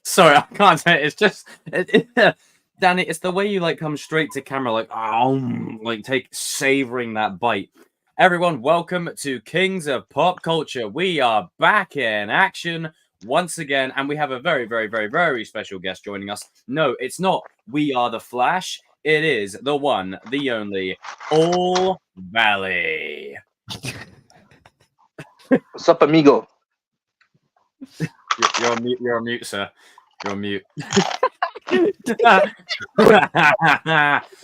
Sorry, I can't say it. It's just, Danny, it's the way you like come straight to camera, like take savoring that bite. Everyone, welcome to Kings of Pop Culture. We are back in action once again, and we have a very, very, very, very special guest joining us. No, it's not We Are the Flash. It is the one, the only, All Valley. What's up, amigo? You're on mute. You're on mute, sir. You're on mute.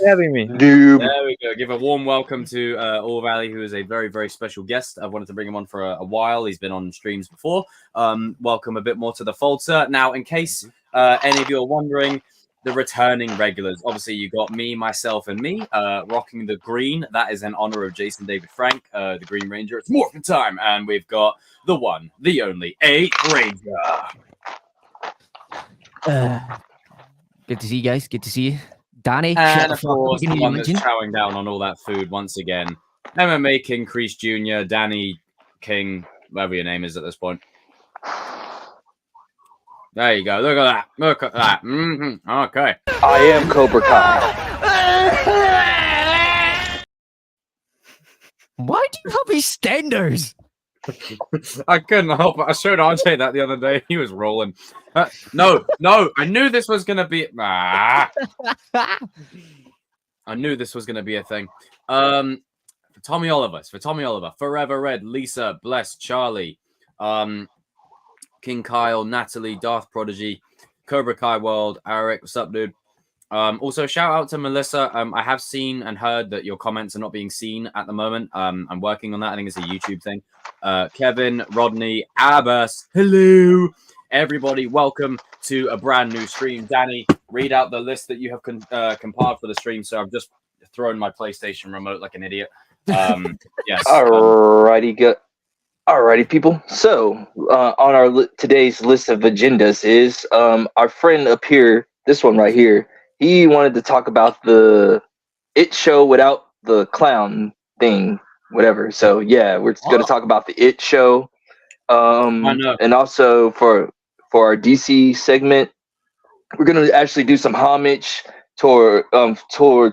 Having me. Dude. There we go. Give a warm welcome to All Valley, who is a very, very special guest. I've wanted to bring him on for a while. He's been on streams before. Welcome a bit more to the fold, sir. Now, in case any of you are wondering, the returning regulars. Obviously, you got me, myself, and me rocking the green. That is in honor of Jason David Frank, the Green Ranger. It's morphin' time. And we've got the one, the only, 8 Ranger. Good to see you guys. Good to see you. Danny. And of course, the one that's mention? chowing down on all that food once again. MMA King Kreese Jr., Danny King, whatever your name is at this point. There you go. Look at that. Look at that. Okay. I am Cobra Kai. Why do you have EastEnders? I couldn't help it. I showed RJ that the other day. He was rolling. No. I knew this was going to be... I knew this was going to be a thing. For Tommy Oliver, Forever Red, Lisa, Bless, Charlie, King Kyle, Natalie, Darth Prodigy, Cobra Kai World, Eric, what's up, dude? Also, shout out to Melissa. I have seen and heard that your comments are not being seen at the moment. I'm working on that. I think it's a YouTube thing. Kevin, Rodney, Abbas, hello. Everybody, welcome to a brand new stream. Danny, read out the list that you have compiled for the stream. So I've just thrown my PlayStation remote like an idiot. Yes. Alrighty, good. Alrighty, people. So on our today's list of agendas is our friend up here, this one right here. He wanted to talk about the It show without the clown thing, whatever. So yeah, we're going to talk about the It show. And also for our DC segment, we're going to actually do some homage toward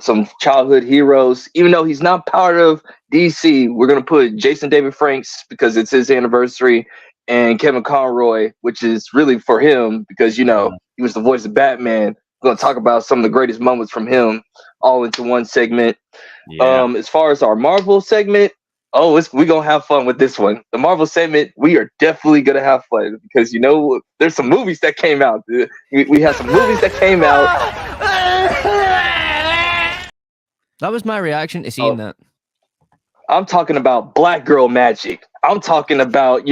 some childhood heroes. Even though he's not part of DC, we're going to put Jason David Franks because it's his anniversary, and Kevin Conroy, which is really for him because, you know, he was the voice of Batman. We're going to talk about some of the greatest moments from him all into one segment. Yeah. As far as our Marvel segment, we're going to have fun with this one. The Marvel segment, we are definitely going to have fun because, you know, there's some movies that came out. We have some movies that came out. That was my reaction to seeing that. I'm talking about Black Girl Magic. I'm talking about,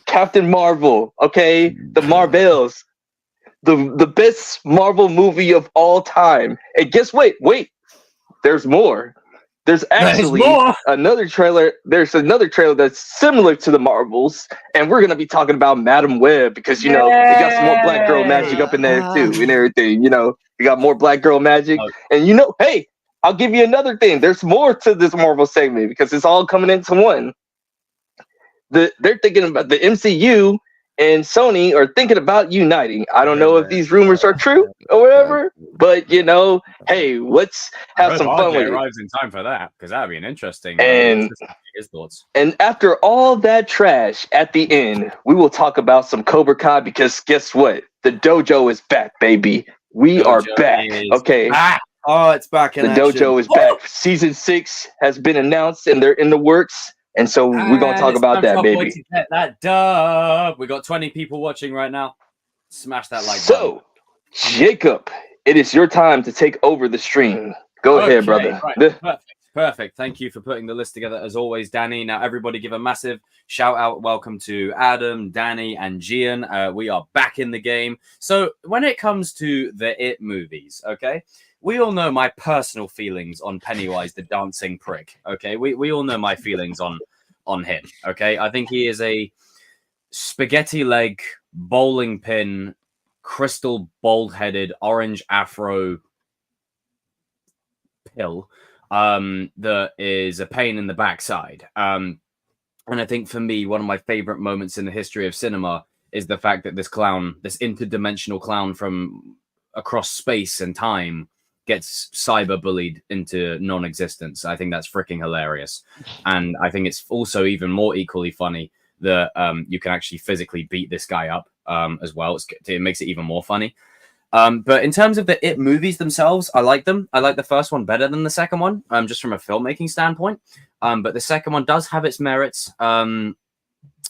Captain Marvel, okay? The Marvels. The best Marvel movie of all time. And guess what? Wait. There's more. There's actually another trailer. There's another trailer that's similar to the Marvels, and we're gonna be talking about Madam Web because, you know, they got some more Black Girl Magic up in there too, and everything. You know, we got more Black Girl Magic, and you know, hey, I'll give you another thing. There's more to this Marvel segment because it's all coming into one. They're thinking about the MCU and Sony are thinking about uniting. I don't know if these rumors are true or whatever, but, you know, hey, let's have some fun with it. Arrives in time for that because that'd be an interesting. And his thoughts. And after all that trash, at the end, we will talk about some Cobra Kai because guess what? The dojo is back, baby. We are back. Okay. Oh, it's back. The dojo is back. Season 6 has been announced and they're in the works. And so we're going to talk about that, baby. To get that dub. We got 20 people watching right now. Smash that like button. So, Jacob, it is your time to take over the stream. Go ahead, brother. Right. Perfect. Thank you for putting the list together as always, Danny. Now, everybody give a massive shout out. Welcome to Adam, Danny, and Gian. We are back in the game. So when it comes to the It movies, okay, we all know my personal feelings on Pennywise the dancing prick. Okay, we all know my feelings on him. Okay, I think he is a spaghetti leg, bowling pin, crystal bald-headed, orange afro pill that is a pain in the backside. And I think for me, one of my favorite moments in the history of cinema is the fact that this clown, this interdimensional clown from across space and time, gets cyber bullied into non-existence. I think that's freaking hilarious. And I think it's also even more equally funny that you can actually physically beat this guy up as well. It makes it even more funny. But in terms of the It movies themselves, I like them. I like the first one better than the second one, just from a filmmaking standpoint. But the second one does have its merits, and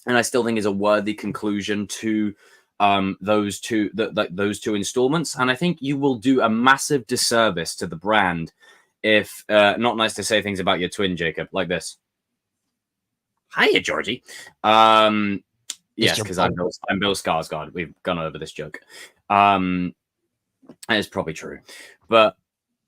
I still think is a worthy conclusion to those two installments. And I think you will do a massive disservice to the brand if not nice to say things about your twin, Jacob, like this. Hiya, Georgie. Yes, because I'm Bill Skarsgård. We've gone over this joke. It's probably true, but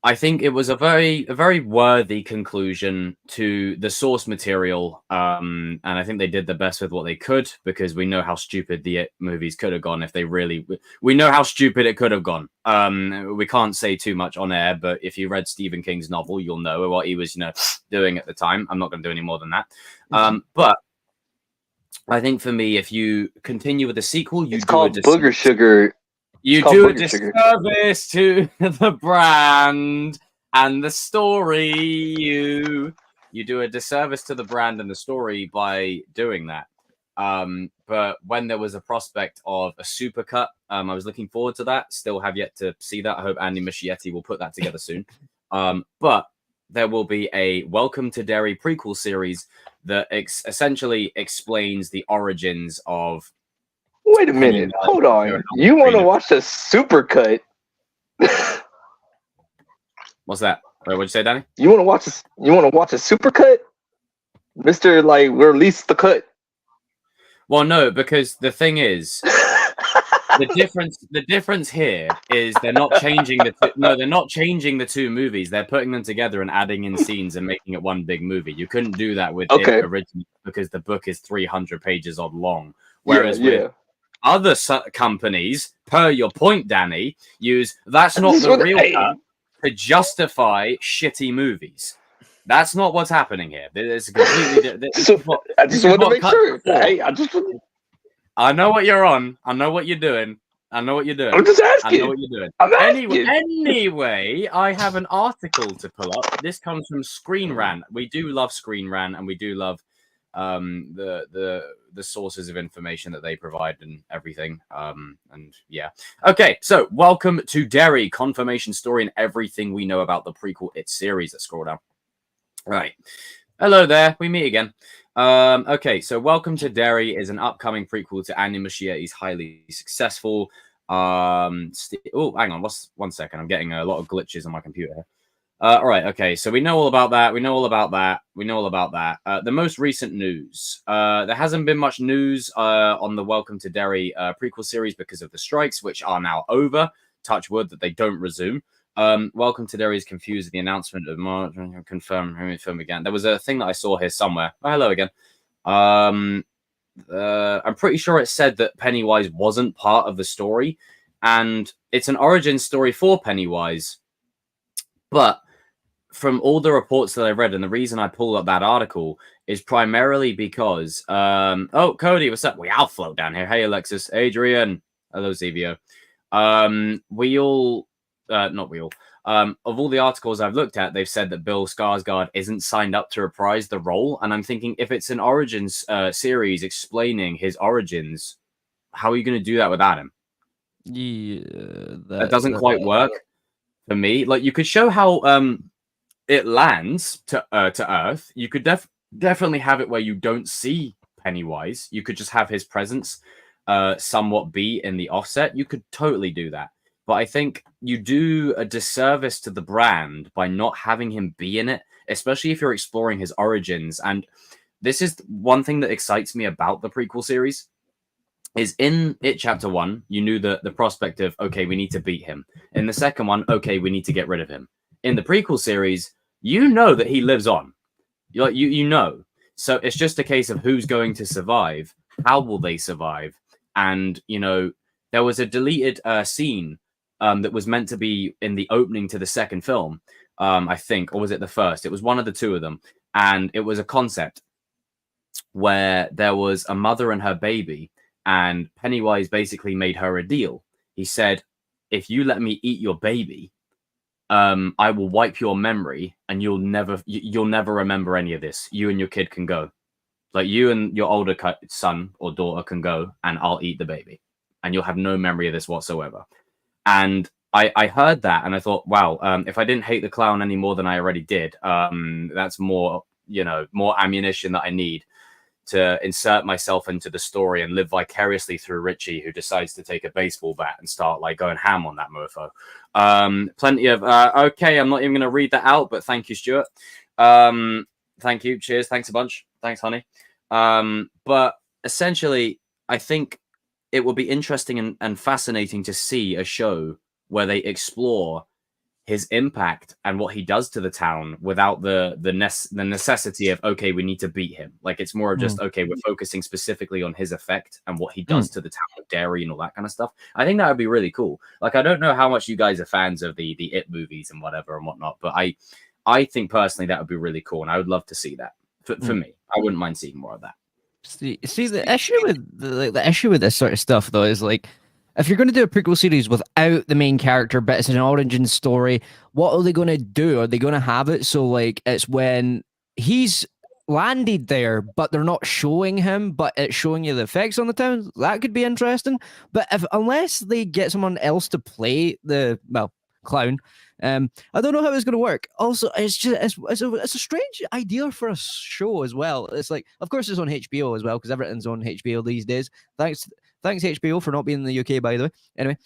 I think it was a very worthy conclusion to the source material, and I think they did the best with what they could, because we know how stupid the It movies could have gone if they really. We know how stupid it could have gone. We can't say too much on air, but if you read Stephen King's novel, you'll know what he was, doing at the time. I'm not going to do any more than that. But I think for me, if you continue with the sequel, it's called Booger Sugar. You do a disservice to the brand and the story. You do a disservice to the brand and the story by doing that. But when there was a prospect of a supercut, I was looking forward to that. Still have yet to see that. I hope Andy Muschietti will put that together soon. But there will be a Welcome to Derry prequel series that essentially explains the origins of. Wait a minute. Hold on. You want to watch the supercut? What's that? What'd you say, Danny? You want to watch this? You want to watch a supercut, Mister? Like, release the cut. Well, no, because the thing is, the difference here is they're not changing they're not changing the two movies. They're putting them together and adding in scenes and making it one big movie. You couldn't do that with it originally because the book is 300 pages odd long. Whereas with other companies, per your point, Danny, use that's not the real cut to justify shitty movies. That's not what's happening here. It's completely. I just want to make sure. Hey, I know what you're on. I know what you're doing. I'm just asking. I know what you're doing. Anyway, I have an article to pull up. This comes from Screen Rant. We do love Screen Rant, and we do love the sources of information that they provide and everything. And yeah. Okay, so Welcome to Derry, confirmation story and everything we know about the prequel It series. Let's scroll down. Right. Hello there. We meet again. Okay, so Welcome to Derry is an upcoming prequel to Andy Muschietti's highly successful. Hang on. One second. I'm getting a lot of glitches on my computer. All right. Okay. So we know all about that. The most recent news. There hasn't been much news on the Welcome to Derry prequel series because of the strikes, which are now over. Touch wood that they don't resume. Welcome to Derry is confused with the announcement of March. Confirm film again. There was a thing that I saw here somewhere. Oh, hello again. I'm pretty sure it said that Pennywise wasn't part of the story, and it's an origin story for Pennywise. But from all the reports that I read, and the reason I pulled up that article is primarily because, Cody, what's up? I'll float down here. Hey, Alexis, Adrian, hello, Zevio. Of all the articles I've looked at, they've said that Bill Skarsgård isn't signed up to reprise the role. And I'm thinking, if it's an origins series explaining his origins, how are you going to do that without him? Yeah, that doesn't quite work for me. Like, you could show how it lands to Earth. You could definitely have it where you don't see Pennywise. You could just have his presence somewhat be in the offset. You could totally do that. But I think you do a disservice to the brand by not having him be in it, especially if you're exploring his origins. And this is one thing that excites me about the prequel series. Is in It Chapter 1, you knew the prospect of, okay, we need to beat him. In the second one, okay, we need to get rid of him. In the prequel series, you know that he lives on. You know. So it's just a case of who's going to survive. How will they survive? And, there was a deleted scene that was meant to be in the opening to the second film, I think, or was it the first? It was one of the two of them. And it was a concept where there was a mother and her baby, and Pennywise basically made her a deal. He said, if you let me eat your baby, I will wipe your memory and you'll never remember any of this. You and your kid can go. Like, you and your older son or daughter can go, and I'll eat the baby, and you'll have no memory of this whatsoever. And I heard that, and I thought, wow, if I didn't hate the clown any more than I already did, that's more, more ammunition that I need to insert myself into the story and live vicariously through Richie, who decides to take a baseball bat and start like going ham on that mofo. Plenty of okay, I'm not even going to read that out, but thank you, Stuart. Thank you, cheers, thanks a bunch, thanks, honey. But essentially, I think it will be interesting and fascinating to see a show where they explore his impact and what he does to the town without the necessity of, okay, we need to beat him. Like, it's more of just, okay, we're focusing specifically on his effect and what he does to the town of Derry and all that kind of stuff. I think that would be really cool. Like, I don't know how much you guys are fans of the It movies and whatever and whatnot, but I think personally that would be really cool, and I would love to see that. For me, I wouldn't mind seeing more of that. See, the issue with the issue with this sort of stuff, though, is like, if you're going to do a prequel series without the main character, but it's an origin story, what are they going to do? Are they going to have it so like it's when he's landed there, but they're not showing him, but it's showing you the effects on the town? That could be interesting. But unless they get someone else to play the clown, I don't know how it's going to work. Also, it's a strange idea for a show as well. It's like, of course, it's on HBO as well, because everything's on HBO these days. Thanks HBO for not being in the UK, by the way. Anyway,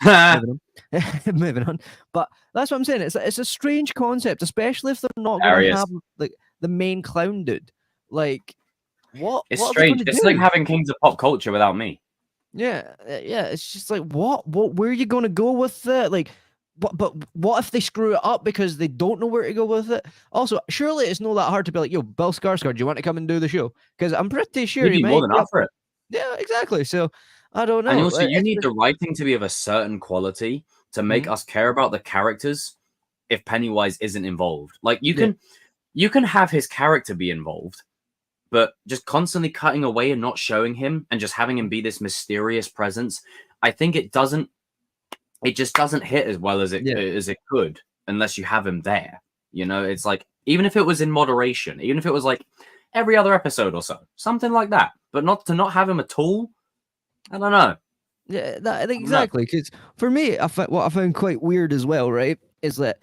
moving on. But that's what I'm saying. It's a strange concept, especially if they're not going to have like the main clown dude. Like, what? It's what strange. It's like having Kings of Pop Culture without me. Yeah. It's just like, what? Where are you going to go with it? Like, but what if they screw it up because they don't know where to go with it? Also, surely it's not that hard to be like, yo, Bill Skarsgård, do you want to come and do the show? Because I'm pretty sure You'd be more than up for it. Yeah, exactly. So I don't know. And also, you need the writing to be of a certain quality to make us care about the characters if Pennywise isn't involved. Like, you can have his character be involved, but just constantly cutting away and not showing him and just having him be this mysterious presence, I think it just doesn't hit as well as it could unless you have him there. It's like, even if it was in moderation, even if it was like every other episode or so, something like that, but not have him at all. I don't know. Yeah, exactly. Because for me, what I found quite weird as well, right, is that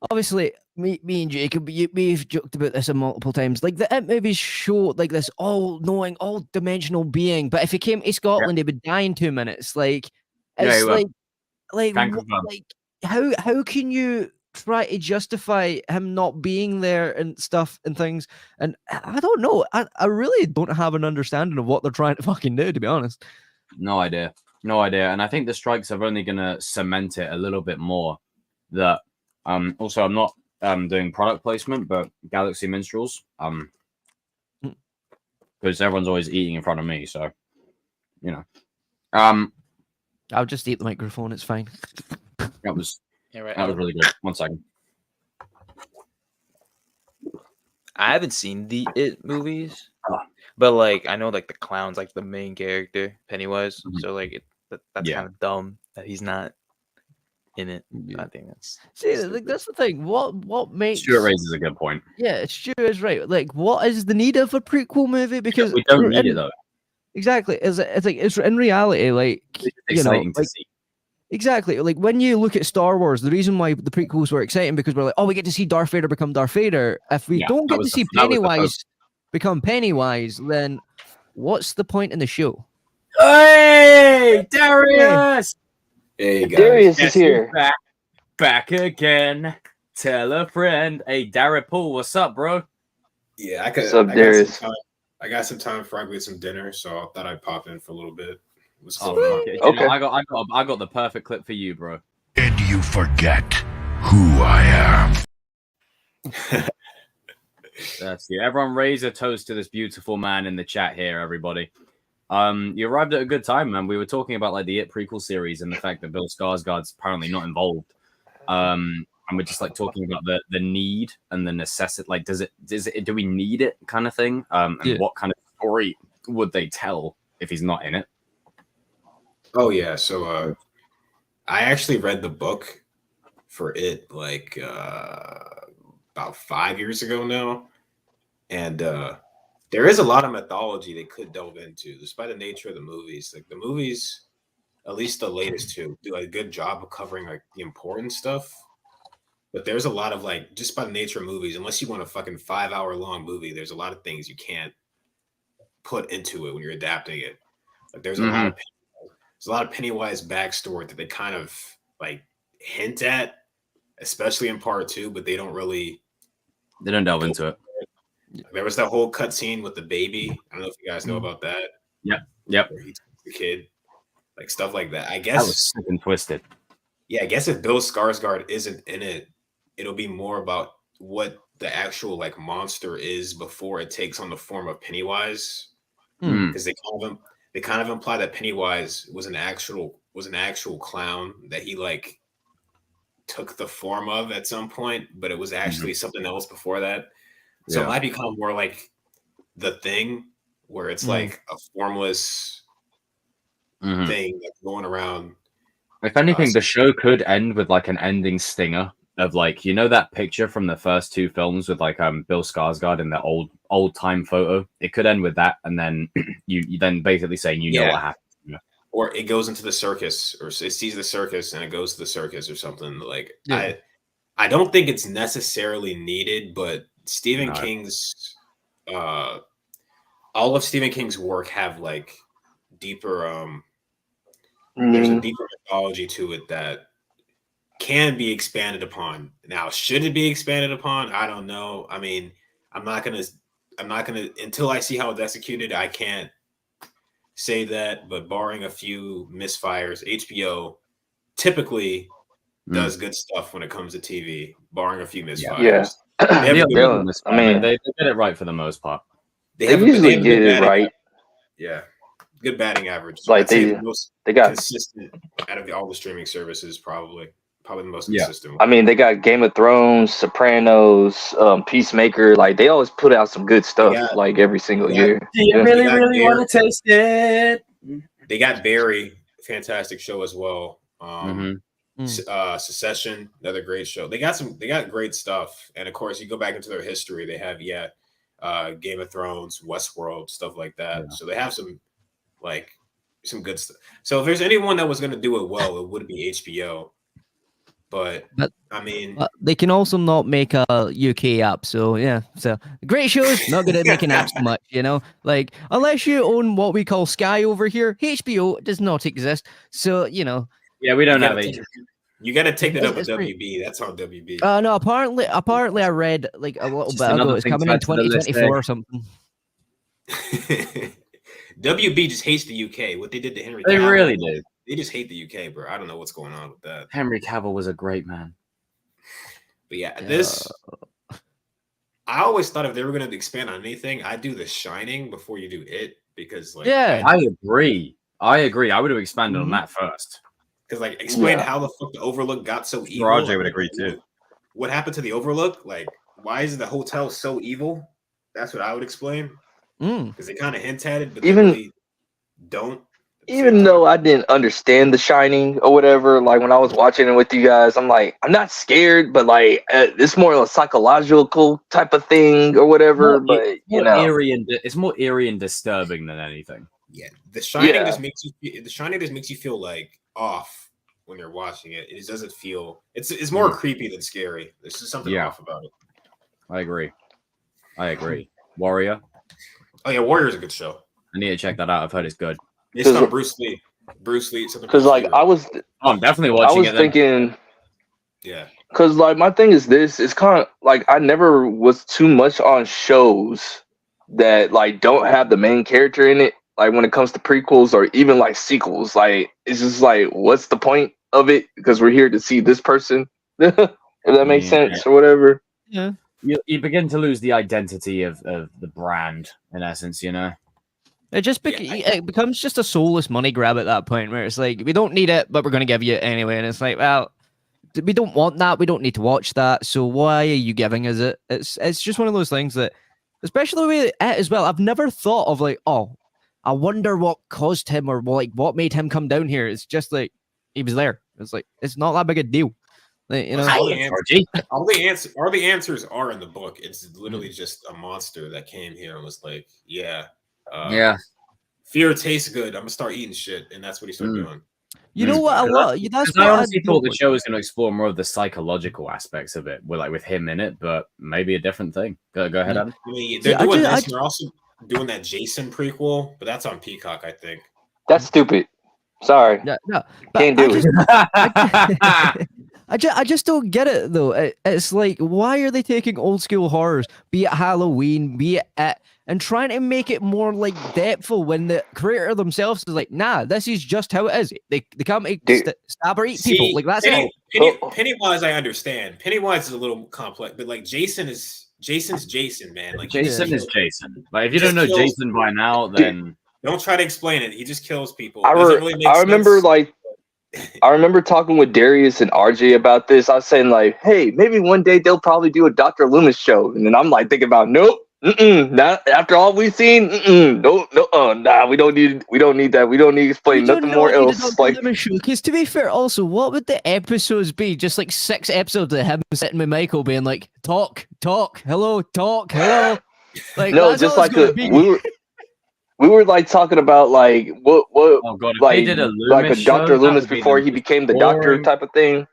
obviously me and Jacob, we've joked about this multiple times. Like, the It movies show like this all-knowing, all-dimensional being, but if he came to Scotland, he would die in 2 minutes. Like, it's how can you try to justify him not being there and stuff and things? And I don't know. I really don't have an understanding of what they're trying to fucking do, to be honest. No idea. And I think the strikes are only going to cement it a little bit more. That also, I'm not doing product placement, but Galaxy Minstrels, because everyone's always eating in front of me, so I'll just eat the microphone. It's fine. That was really good. 1 second. I haven't seen the It movies, but like I know like the clown's like the main character, Pennywise. So like that's kind of dumb that he's not in it. I think that's that's the thing. What makes Stuart raises a good point. Yeah, Stuart is right. Like, what is the need of a prequel movie? Because we don't need it though. Exactly. It's like it's in reality, like, it's exciting to see. Exactly. Like, when you look at Star Wars, the reason why the prequels were exciting because we're like, oh, we get to see Darth Vader become Darth Vader. If we don't get to see Pennywise become Pennywise, then what's the point in the show? Hey, Darius! Hey, guys. Darius is here. Back again. Tell a friend. Hey, Darius Poole, what's up, bro? Yeah, What's up, Darius? I got some time before I get some dinner, so I thought I'd pop in for a little bit. Okay. I got the perfect clip for you, bro. Did you forget who I am? That's you. Everyone raise a toast to this beautiful man in the chat here, everybody. You arrived at a good time, man. We were talking about like the It prequel series and the fact that Bill Skarsgård's apparently not involved. And we're just like talking about the need and the necessity. Like, do we need it kind of thing? And what kind of story would they tell if he's not in it? Oh yeah, so I actually read the book for it like about 5 years ago now, and there is a lot of mythology they could delve into, despite the nature of the movies. Like the movies, at least the latest two, do a good job of covering like the important stuff. But there's a lot of like, just by the nature of movies, unless you want a fucking 5 hour long movie, there's a lot of things you can't put into it when you're adapting it. Like there's a lot of Pennywise backstory that they kind of like hint at, especially in part two, but they don't delve into it. There was that whole cutscene with the baby. I don't know if you guys know about that. Yep. Where he takes the kid, like stuff like that. I That guess was sick and twisted. Yeah, I guess if Bill Skarsgård isn't in it, it'll be more about what the actual like monster is before it takes on the form of Pennywise. Because they kind of imply that Pennywise was an actual clown that he like took the form of at some point, but it was actually something else before that. So it might become more like The Thing, where it's like a formless thing that's going around. If anything, the show could end with like an ending stinger of like, you know, that picture from the first two films with like Bill Skarsgård in the old time photo. It could end with that, and then you then basically saying know what happened. Yeah. Or it goes into the circus, or it sees the circus and it goes to the circus or something. Like I don't think it's necessarily needed, but Stephen King's all of Stephen King's work have like deeper there's a deeper mythology to it that can be expanded upon. Now, should it be expanded upon? I don't know. I mean, I'm not gonna until I see how it's executed, I can't say that, but barring a few misfires, HBO typically does good stuff when it comes to TV, barring a few misfires. Yeah. They they get it right for the most part. They usually get it right. Yeah. Good batting average. Like they got consistent out of all the streaming services, probably the most consistent one. I mean, they got Game of Thrones, Sopranos, Peacemaker. Like they always put out some good stuff, like every single year. Do you really want to taste it? They got Barry, fantastic show as well. Succession, another great show. They got great stuff, and of course, you go back into their history. They have Game of Thrones, Westworld, stuff like that. Yeah. So they have some good stuff. So if there's anyone that was going to do it well, it would be HBO. But I mean, they can also not make a UK app. So yeah, so great shows, not good at making apps much, you know. Like unless you own what we call Sky over here, HBO does not exist. So you know. Yeah, we don't have it. You got to take that up with WB. That's on WB. No, apparently I read like a little bit ago. It's coming in 2024 or something. WB just hates the UK. What they did to Henry Cavill. They really do. They just hate the UK, bro. I don't know what's going on with that. Henry Cavill was a great man. But this... I always thought if they were going to expand on anything, I'd do The Shining before you do it. Because, like... Yeah, I agree. I would have expanded on that first. Because, like, explain how the fuck the Overlook got so evil. Rajay would agree, too. What happened to the Overlook? Like, why is the hotel so evil? That's what I would explain. Because they kind of hint at it, but they really don't. Even though I didn't understand The Shining or whatever, like when I was watching it with you guys, I'm like, I'm not scared, but like it's more of a psychological type of thing or whatever. It's more eerie and disturbing than anything. Yeah, The Shining just makes you feel like off when you're watching it. It just doesn't feel. It's more creepy than scary. There's just something off about it. I agree. Warrior. Oh yeah, Warrior's a good show. I need to check that out. I've heard it's good. It's not Bruce Lee. Because like I'm definitely watching it. I was thinking, yeah. Because like my thing is this: it's kind of like I never was too much on shows that like don't have the main character in it. Like when it comes to prequels or even like sequels, like it's just like, what's the point of it? Because we're here to see this person. If that makes sense or whatever. Yeah. You begin to lose the identity of the brand in essence, you know. It just it becomes just a soulless money grab at that point where it's like, we don't need it, but we're going to give you it anyway. And it's like, well, we don't want that. We don't need to watch that. So why are you giving us it? It's just one of those things that especially with it as well. I've never thought of like, oh, I wonder what caused him or like what made him come down here. It's just like he was there. It's like it's not that big a deal. Like, you know, All Georgie. the answers are in the book. It's literally just a monster that came here and was like, yeah, fear tastes good. I'm gonna start eating shit, and that's what he started doing. you know what? That's what I honestly thought the don't show was going to explore more of the psychological aspects of it, with him in it, but maybe a different thing. Go ahead, Adam. I mean, they're doing this. They're also doing that Jason prequel, but that's on Peacock, I think. That's stupid. Sorry. No, but Can't do it. I just don't get it though. It's like, why are they taking old school horrors, be it Halloween, be it and trying to make it more like depthful when the creator themselves is like, nah, this is just how it is. They can't make stab or eat people. Like that's it. Pennywise, I understand. Pennywise is a little complex, but like Jason's Jason, man. Like Jason is Jason. Like if you don't know Jason by now, then don't try to explain it. He just kills people. I remember I remember talking with Darius and RJ about this. I was saying like, hey, maybe one day they'll probably do a Dr. Loomis show. And then I'm like thinking about, nope, not after all we've seen. Nah, we don't need that. We don't need to explain nothing more else. Like, because to be fair, also, what would the episodes be? Just like 6 episodes of him sitting with Michael being like, talk, hello. Like, no, just like we were like talking about like what like a Dr. Loomis before he became the doctor type of thing,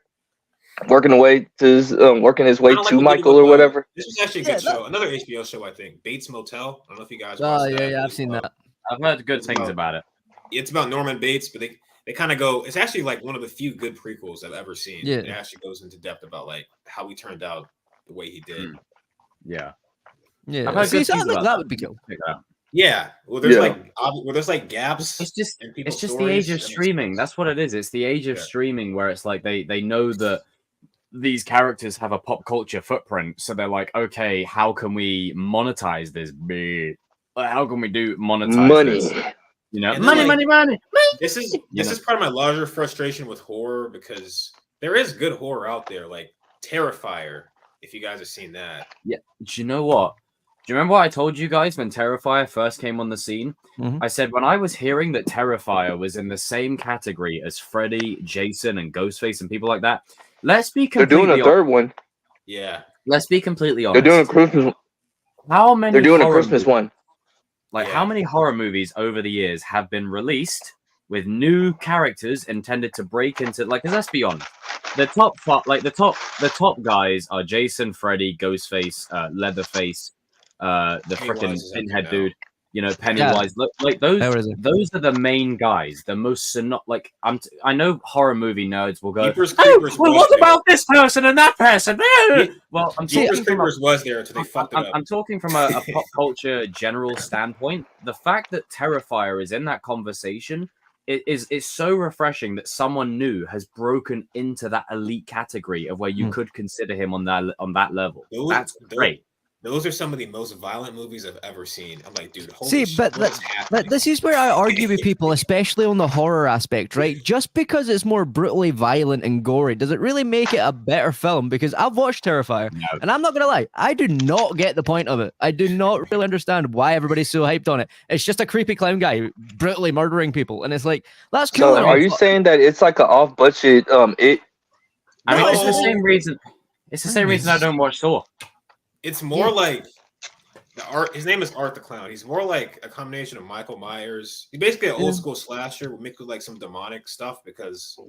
working his way to Michael or whatever. This was actually a good show. Another HBO show, I think. Bates Motel. I don't know if you guys. Oh yeah, I've seen that. I've heard good things about it. It's about Norman Bates, but they kind of go. It's actually like one of the few good prequels I've ever seen. Yeah. It actually goes into depth about like how he turned out the way he did. Yeah. I've heard that would be cool. Yeah, well, there's like gaps. It's just the age of streaming. That's what it is. It's the age of streaming where it's like they know that these characters have a pop culture footprint, so they're like, okay, how can we monetize this? How can we monetize money? This? You know, money. This is part of my larger frustration with horror because there is good horror out there, like Terrifier. If you guys have seen that, yeah. Do you know what? Do you remember what I told you guys when Terrifier first came on the scene? Mm-hmm. I said when I was hearing that Terrifier was in the same category as Freddy, Jason, and Ghostface and people like that, let's be completely They're doing a third one. Yeah. Let's be completely honest. They're doing a Christmas. They're doing a Christmas one. Like how many horror movies over the years have been released with new characters intended to break into because let's be honest, the top guys are Jason, Freddy, Ghostface, Leatherface. The freaking pinhead dude, you know, Pennywise. Like those are the main guys. The most I know horror movie nerds will go, what about this person and that person? Well, I'm talking I'm talking from a pop culture general standpoint. The fact that Terrifier is in that conversation is so refreshing that someone new has broken into that elite category of where you could consider him on that level. That's great. Those are some of the most violent movies I've ever seen. I'm like, dude, holy shit, but this is where I argue with people, especially on the horror aspect, right? Just because it's more brutally violent and gory, does it really make it a better film? Because I've watched Terrifier, and I'm not going to lie, I do not get the point of it. I do not really understand why everybody's so hyped on it. It's just a creepy clown guy brutally murdering people, and it's like, that's cool. So are you saying that it's like an off-budget, I mean, it's the same reason. It's the same reason I don't watch Saw. It's more like his name is Art the Clown. He's more like a combination of Michael Myers. He's basically an old school slasher mixed with like some demonic stuff because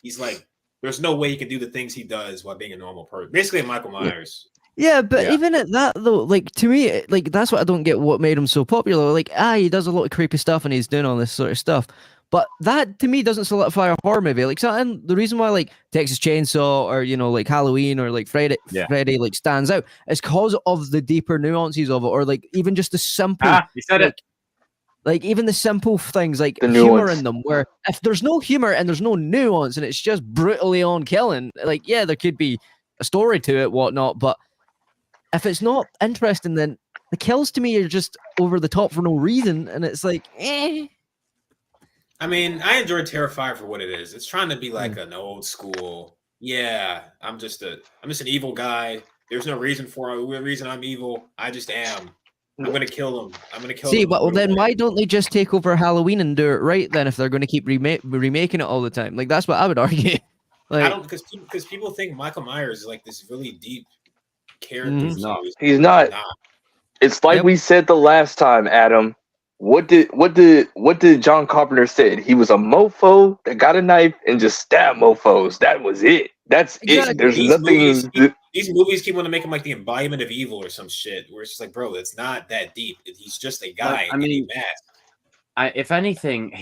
he's like, there's no way he can do the things he does while being a normal person. Basically, Michael Myers. Yeah, but even at that though, like to me, like that's what I don't get. What made him so popular? Like, he does a lot of creepy stuff and he's doing all this sort of stuff. But that to me doesn't solidify a horror movie. Like, so, and the reason why like Texas Chainsaw or like Halloween or like Freddy like stands out is because of the deeper nuances of it, or like even just the simple. You said it. Like even the simple things like the humor in them, where if there's no humor and there's no nuance and it's just brutally on killing, like there could be a story to it, whatnot. But if it's not interesting, then the kills to me are just over the top for no reason, and it's like, I mean, I enjoy Terrifier for what it is. It's trying to be like an old school. Yeah, I'm just an evil guy. There's no reason I'm evil. I just am. I'm gonna kill him. I'm gonna kill See, him. but well, then why don't they just take over Halloween and do it right then? If they're going to keep remaking it all the time, like that's what I would argue. I Like, don't because people think Michael Myers is like this really deep character. Mhm. for some reason. He's not. It's like Yep. we said the last time, Adam. What did John Carpenter said? He was a mofo that got a knife and just stabbed mofos. That was it. That's Exactly. it. There's These nothing. these movies keep wanting to make him like the embodiment of evil or some shit. Where it's just like, bro, it's not that deep. He's just a guy. I mean, in a mask. if anything,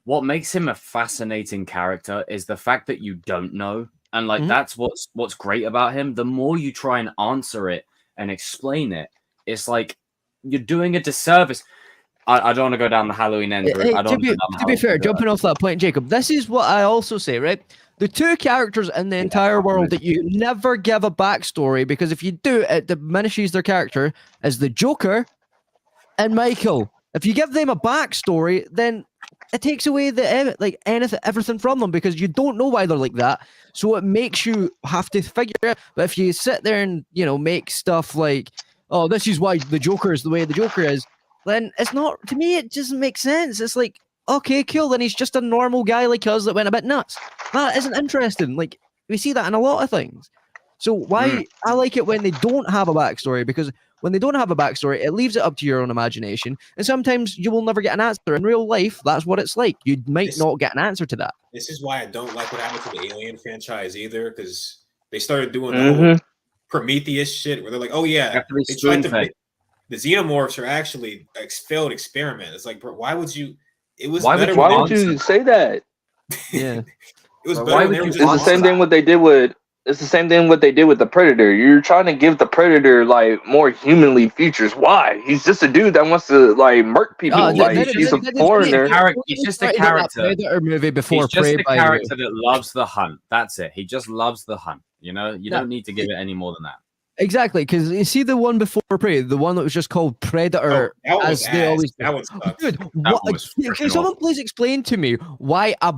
what makes him a fascinating character is the fact that you don't know, and like that's what's great about him. The more you try and answer it and explain it, it's like you're doing a disservice. I don't want to go down the Halloween end route. I don't. To be fair, jumping off that point, Jacob, this is what I also say, right? The two characters in the entire world that you never give a backstory, because if you do, it diminishes their character, is the Joker and Michael. If you give them a backstory, then it takes away everything from them, because you don't know why they're like that. So it makes you have to figure it out. But if you sit there and make stuff like, oh, this is why the Joker is the way the Joker is, then it's not, to me, it doesn't make sense. It's like, okay, cool, then he's just a normal guy like us that went a bit nuts. That isn't interesting. Like, we see that in a lot of things. So why I like it when they don't have a backstory, because when they don't have a backstory, it leaves it up to your own imagination. And sometimes you will never get an answer. In real life, that's what it's like. You might not get an answer to that. This is why I don't like what happened to the Alien franchise either, because they started doing the whole Prometheus shit where they're like, oh yeah, they tried to the xenomorphs are actually a failed experiment. It's like, bro, why would you? It was why would you say that? Yeah, it was better. It's the same thing what they did with. It's the same thing what they did with the Predator. You're trying to give the Predator like more humanly features. Why? He's just a dude that wants to like murk people. He's a foreigner. He's just a character. Predator movie before he's just Prey, a character that loves the hunt. That's it. He just loves the hunt. You don't need to give it any more than that. Exactly, because you see the one before Prey, the one that was just called Predator. Oh, that was that was dude. Can someone please explain to me why a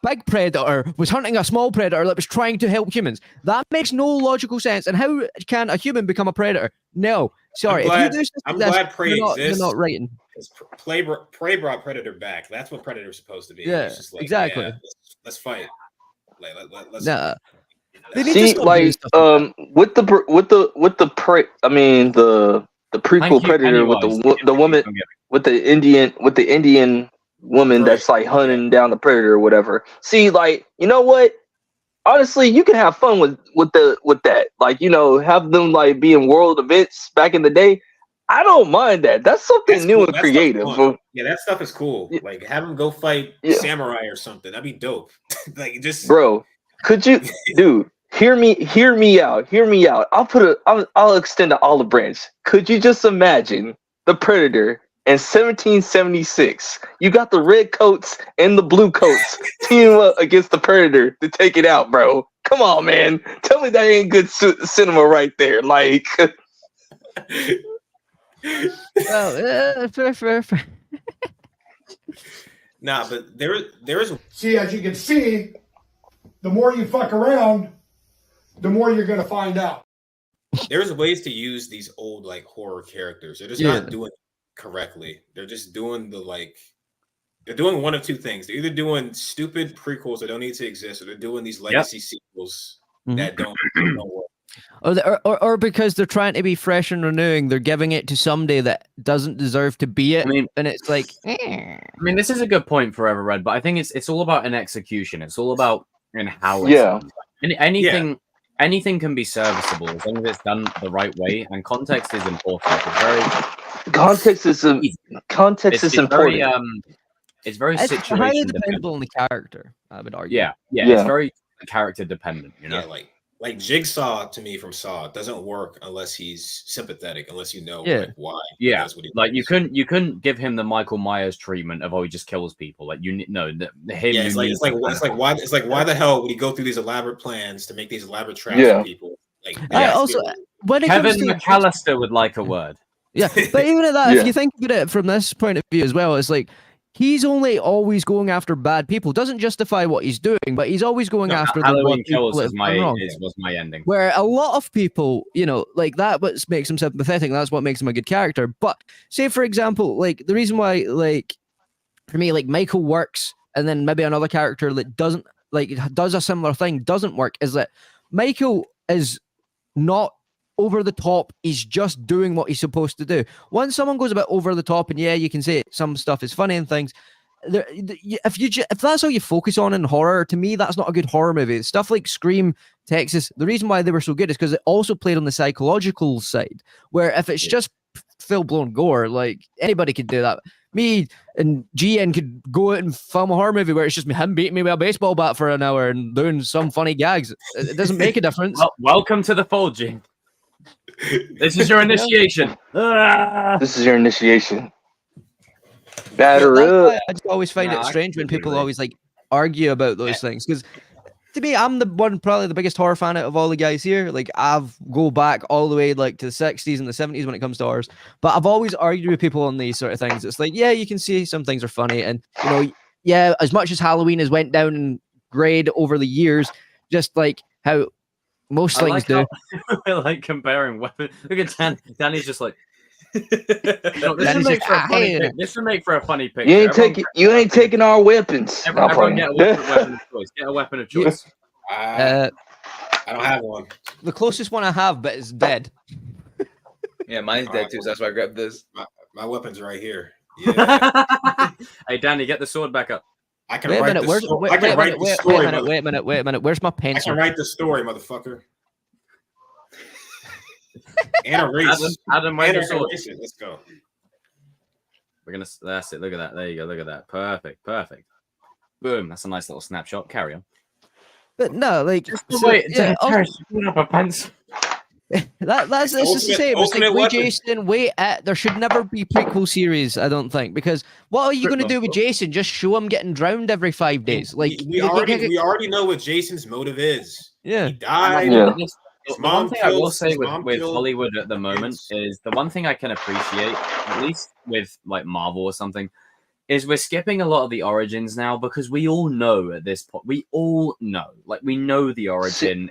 big predator was hunting a small predator that was trying to help humans? That makes no logical sense. And how can a human become a predator? No, sorry. I'm glad Prey exists. You're not writing. Prey brought Predator back. That's what Predator's supposed to be. Yeah, just like, exactly. Yeah, let's fight. Let's. Nah. See, like with the prequel Predator with the woman with the Indian woman that's like hunting down the predator or whatever. See, like, you know what? Honestly, you can have fun with that. Like, have them like be in world events back in the day. I don't mind that. That's something new and creative. Yeah, that stuff is cool. Like, have them go fight samurai or something. That'd be dope. Like, just bro, could you, dude? Hear me out. I'll extend an olive branch. Could you just imagine the Predator in 1776? You got the red coats and the blue coats teaming up against the Predator to take it out, bro. Come on, man. Tell me that ain't good cinema right there. Like, fair. Nah, but there is. See, as you can see, the more you fuck around, the more you're going to find out. There's ways to use these old like horror characters. They're just not doing it correctly. They're just doing they're doing one of two things. They're either doing stupid prequels that don't need to exist, or they're doing these legacy sequels that don't work. Or because they're trying to be fresh and renewing, they're giving it to somebody that doesn't deserve to be it. And it's like, this is a good point, Forever Red, but I think it's all about an execution. It's all about in how it's done. Anything can be serviceable as long as it's done the right way, and context is important. Context is important. It's very situation highly dependent on the character, I would argue. Yeah, it's very character dependent. Yeah, like Jigsaw to me from Saw doesn't work unless he's sympathetic, unless you know like why. Yeah, like you couldn't give him the Michael Myers treatment of he just kills people. Like it's like why the hell would he go through these elaborate plans to make these elaborate traps for people? Like also when it Kevin comes to McAllister would like a word. Yeah, but even at that, if you think about it from this point of view as well, it's like he's only always going after bad people. Doesn't justify what he's doing, but he's always going after the Halloween bad people Kills that was have done wrong. was my ending. Where a lot of people, you know, like that what makes him sympathetic, that's what makes him a good character. But say, for example, like the reason why, like, for me, like Michael works and then maybe another character that doesn't, like, does a similar thing doesn't work, is that Michael is not over the top. He's just doing what he's supposed to do. Once someone goes a bit over the top, and yeah, you can say some stuff is funny and things, if that's all you focus on in horror, to me, that's not a good horror movie. Stuff like Scream, Texas, the reason why they were so good is because it also played on the psychological side, where if it's just full-blown gore, like, anybody could do that. Me and GN could go out and film a horror movie where it's just him beating me with a baseball bat for an hour and doing some funny gags. It doesn't make a difference. Well, welcome to the fold, Gene. This is your initiation. This is your initiation. But Batter that's why up. I just always find Nah, it I strange when completely people agree. always like argue about those things, because to me, I'm the one probably the biggest horror fan out of all the guys here. Like, I've go back all the way like to the 60s and the 70s when it comes to horrors, but I've always argued with people on these sort of things. It's like, yeah, you can see some things are funny, and you know, yeah, as much as Halloween has went down in grade over the years, just like how most things do. I like comparing weapons. Look at Dan. Danny's just like. Danny's This would make for a funny picture. You ain't taking our weapons. Everyone get a weapon of choice. Get a weapon of choice. I don't have one. The closest one I have, but it's dead. Yeah, mine's dead too, so that's why I grabbed this. My weapon's right here. Yeah, Hey, Danny, get the sword back up. I can Wait a write minute. the Where's story. wait I can write the story. a minute. Where's my I pencil? can write the story, motherfucker. And erase. Adam, where's And your sword? erase it. Let's go. We're gonna. That's it. Look at that. There you go. Look at that. Perfect. Boom. That's a nice little snapshot. Carry on. But no, like, Put up a pencil. that's just the same. It's like, ultimate wait, weapon. Jason, wait. There should never be prequel series, I don't think, because what are you going to do with Jason? Just show him getting drowned every 5 days? Like, we already know what Jason's motive is. yeah. He died. Yeah. The one thing I will say with killed Hollywood at the moment is the one thing I can appreciate, at least with like Marvel or something, is we're skipping a lot of the origins now, because we all know at this point, we know the origin.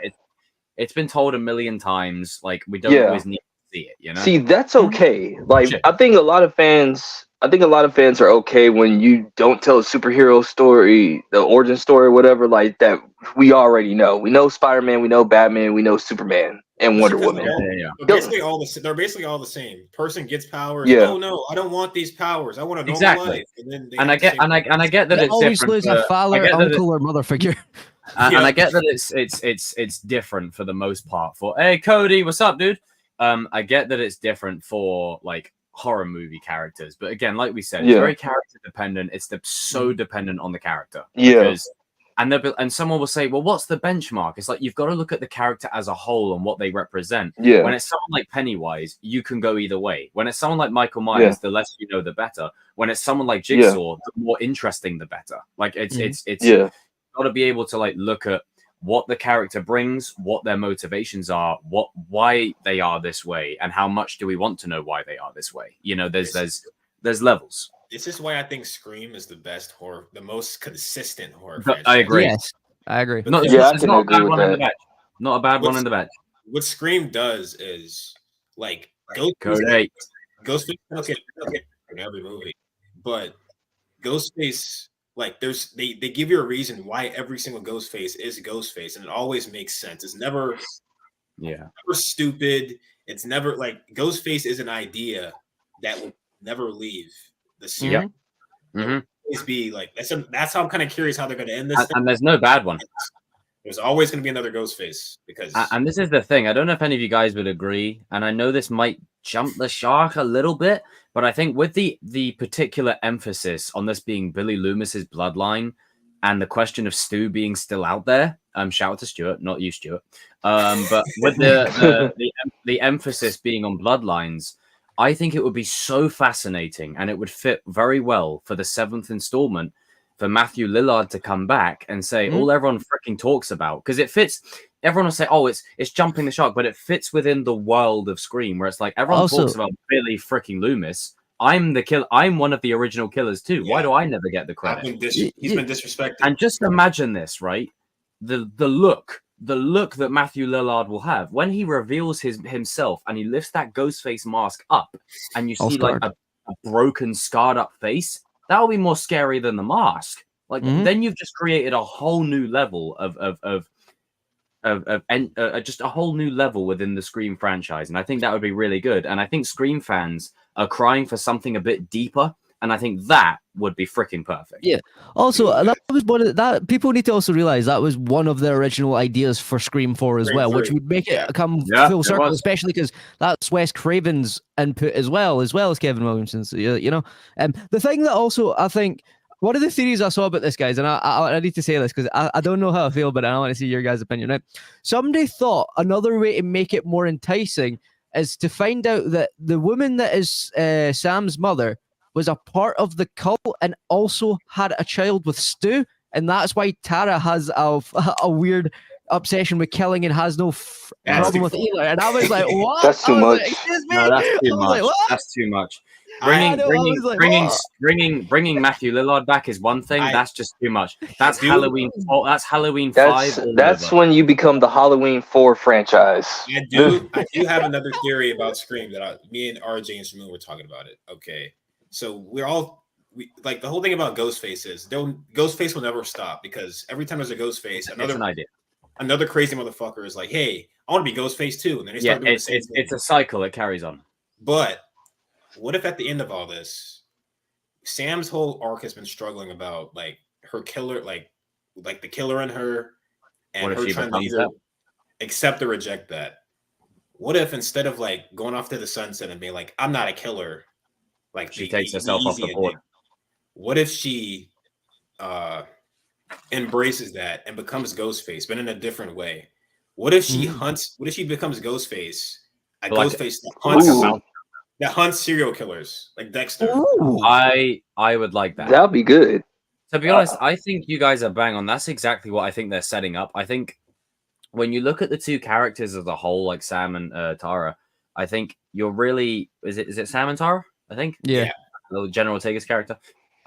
It's been told a million times. Like, we don't always need to see it, you know? See, that's okay. Like, Shit. I think a lot of fans are okay when you don't tell a superhero story, the origin story, whatever, like that. We already know. We know Spider-Man, we know Batman, we know Superman and Wonder Woman. They're basically all the same. Person gets powers. Yeah. Oh no, I don't want these powers. I want a normal Exactly. life. And then And I get that They it's always different. lose a father, uncle, or mother figure. And I get that it's different for the most part. For hey Cody, what's up, dude? I get that it's different for like horror movie characters, but again, like we said, it's very character dependent. It's so dependent on the character. Because, and someone will say, well, what's the benchmark? It's like, you've got to look at the character as a whole and what they represent. Yeah. When it's someone like Pennywise, you can go either way. When it's someone like Michael Myers, the less you know, the better. When it's someone like Jigsaw, the more interesting, the better. Like, it's got to be able to like look at what the character brings, what their motivations are, why they are this way, and how much do we want to know why they are this way. You know, there's levels. This is why I think Scream is the best horror, the most consistent horror. I agree. Yes, I agree. But Not, Yeah, I it's can not a agree bad with one in that. the batch. Not a bad one in the batch. What Scream does is like Code 8. Ghostface. Okay, in every movie, but Ghostface, like they give you a reason why every single Ghostface is Ghostface, and it always makes sense. It's never never stupid. It's never like Ghostface is an idea that will never leave the series. Always be like that's how I'm kind of curious how they're going to end this. And there's no bad one. There's always going to be another Ghostface because. And this is the thing. I don't know if any of you guys would agree, and I know this might jump the shark a little bit, but I think with the particular emphasis on this being Billy Loomis's bloodline and the question of Stu being still out there, shout out to Stuart, not you, Stuart. But with the emphasis being on bloodlines, I think it would be so fascinating, and it would fit very well for the 7th installment for Matthew Lillard to come back and say all everyone freaking talks about, because it fits. Everyone will say, "Oh, it's jumping the shark," but it fits within the world of Scream, where it's like everyone talks about Billy freaking Loomis, I'm the killer. I'm one of the original killers too. Why do I never get the credit? He's been disrespected. And just imagine this, right? The look that Matthew Lillard will have when he reveals himself and he lifts that Ghostface mask up, and you see like a broken, scarred up face. That will be more scary than the mask. Like then you've just created a whole new level of just a whole new level within the Scream franchise, and I think that would be really good. And I think Scream fans are crying for something a bit deeper, and I think that would be freaking perfect. Yeah. Also, that was one of that. People need to also realize that was one of the original ideas for Scream 4 as well, which would make it come full circle, especially because that's Wes Craven's input as well as Kevin Williamson's. You know, the thing that also I think. One of the theories I saw about this, guys, and I need to say this because I don't know how I feel, but I want to see your guys' opinion. Right? Somebody thought another way to make it more enticing is to find out that the woman that is Sam's mother was a part of the cult and also had a child with Stu, and that's why Tara has a weird obsession with killing and has no problem with Eli. And I was like, what? That's too much. No, that's too much. That's too much. Bringing Matthew Lillard back is one thing. That's just too much. That's Halloween. That's Halloween 5. That's when you become the Halloween 4 franchise. I do have another theory about Scream that me and RJ and Shmoon were talking about it. Okay, so we like the whole thing about Ghostface is Ghostface will never stop because every time there's a Ghostface, another crazy motherfucker is like, hey, I want to be Ghostface too, and then they start doing the same thing. It's a cycle. It carries on. But what if at the end of all this, Sam's whole arc has been struggling about like her killer, like the killer in her, and her trying to either accept or reject that. What if instead of like going off to the sunset and being like, I'm not a killer, like she takes herself off the board? What if she embraces that and becomes Ghostface, but in a different way? What if she hunts? What if she becomes Ghostface? Ghostface that hunts serial killers like Dexter. Ooh. I would like that. That'd be good. To be honest, I think you guys are bang on. That's exactly what I think they're setting up. I think when you look at the two characters as a whole, like Sam and Tara, I think you're really is it Sam and Tara? I think General Ortega's character.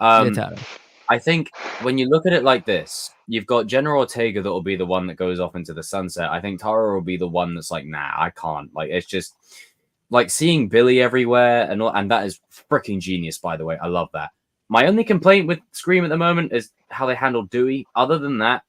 I think when you look at it like this, you've got General Ortega that will be the one that goes off into the sunset. I think Tara will be the one that's like, nah, I can't. Like it's just. Like seeing Billy everywhere and that is freaking genius, by the way. I love that. My only complaint with Scream at the moment is how they handled Dewey. Other than that,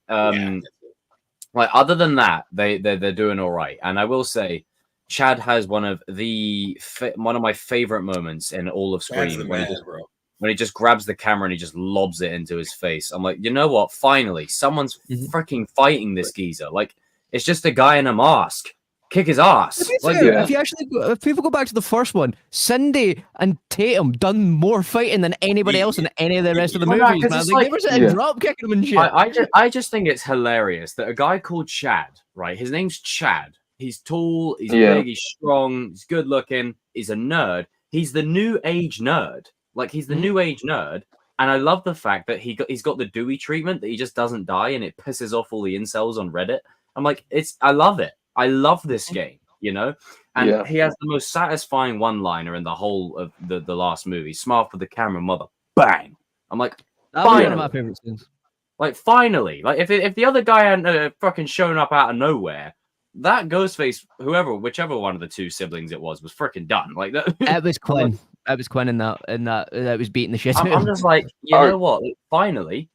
they're doing all right. And I will say, Chad has one of my favorite moments in all of Scream when he just grabs the camera and he just lobs it into his face. I'm like, you know what? Finally, someone's freaking fighting this geezer. Like it's just a guy in a mask. Kick his ass. If people go back to the first one, Cindy and Tatum done more fighting than anybody else in any of the rest of the movies. Man. Like, they were sitting drop kicking them and shit. I just think it's hilarious that a guy called Chad, right? His name's Chad. He's tall, he's big, he's strong, he's good looking, he's a nerd. He's the new age nerd. Like he's the new age nerd. And I love the fact that he's got the Dewey treatment that he just doesn't die and it pisses off all the incels on Reddit. I'm like, I love it. I love this game, you know? And he has the most satisfying one-liner in the whole of the last movie. Smile for the camera, mother. Bang! I'm like, that was one of my favorite scenes. Like, finally. Like, if the other guy hadn't fucking shown up out of nowhere, that Ghostface, whichever one of the two siblings it was freaking done. Like that. It was Quinn. It was Quinn in that was beating the shit out of him. I'm just like, you know what? Like, finally.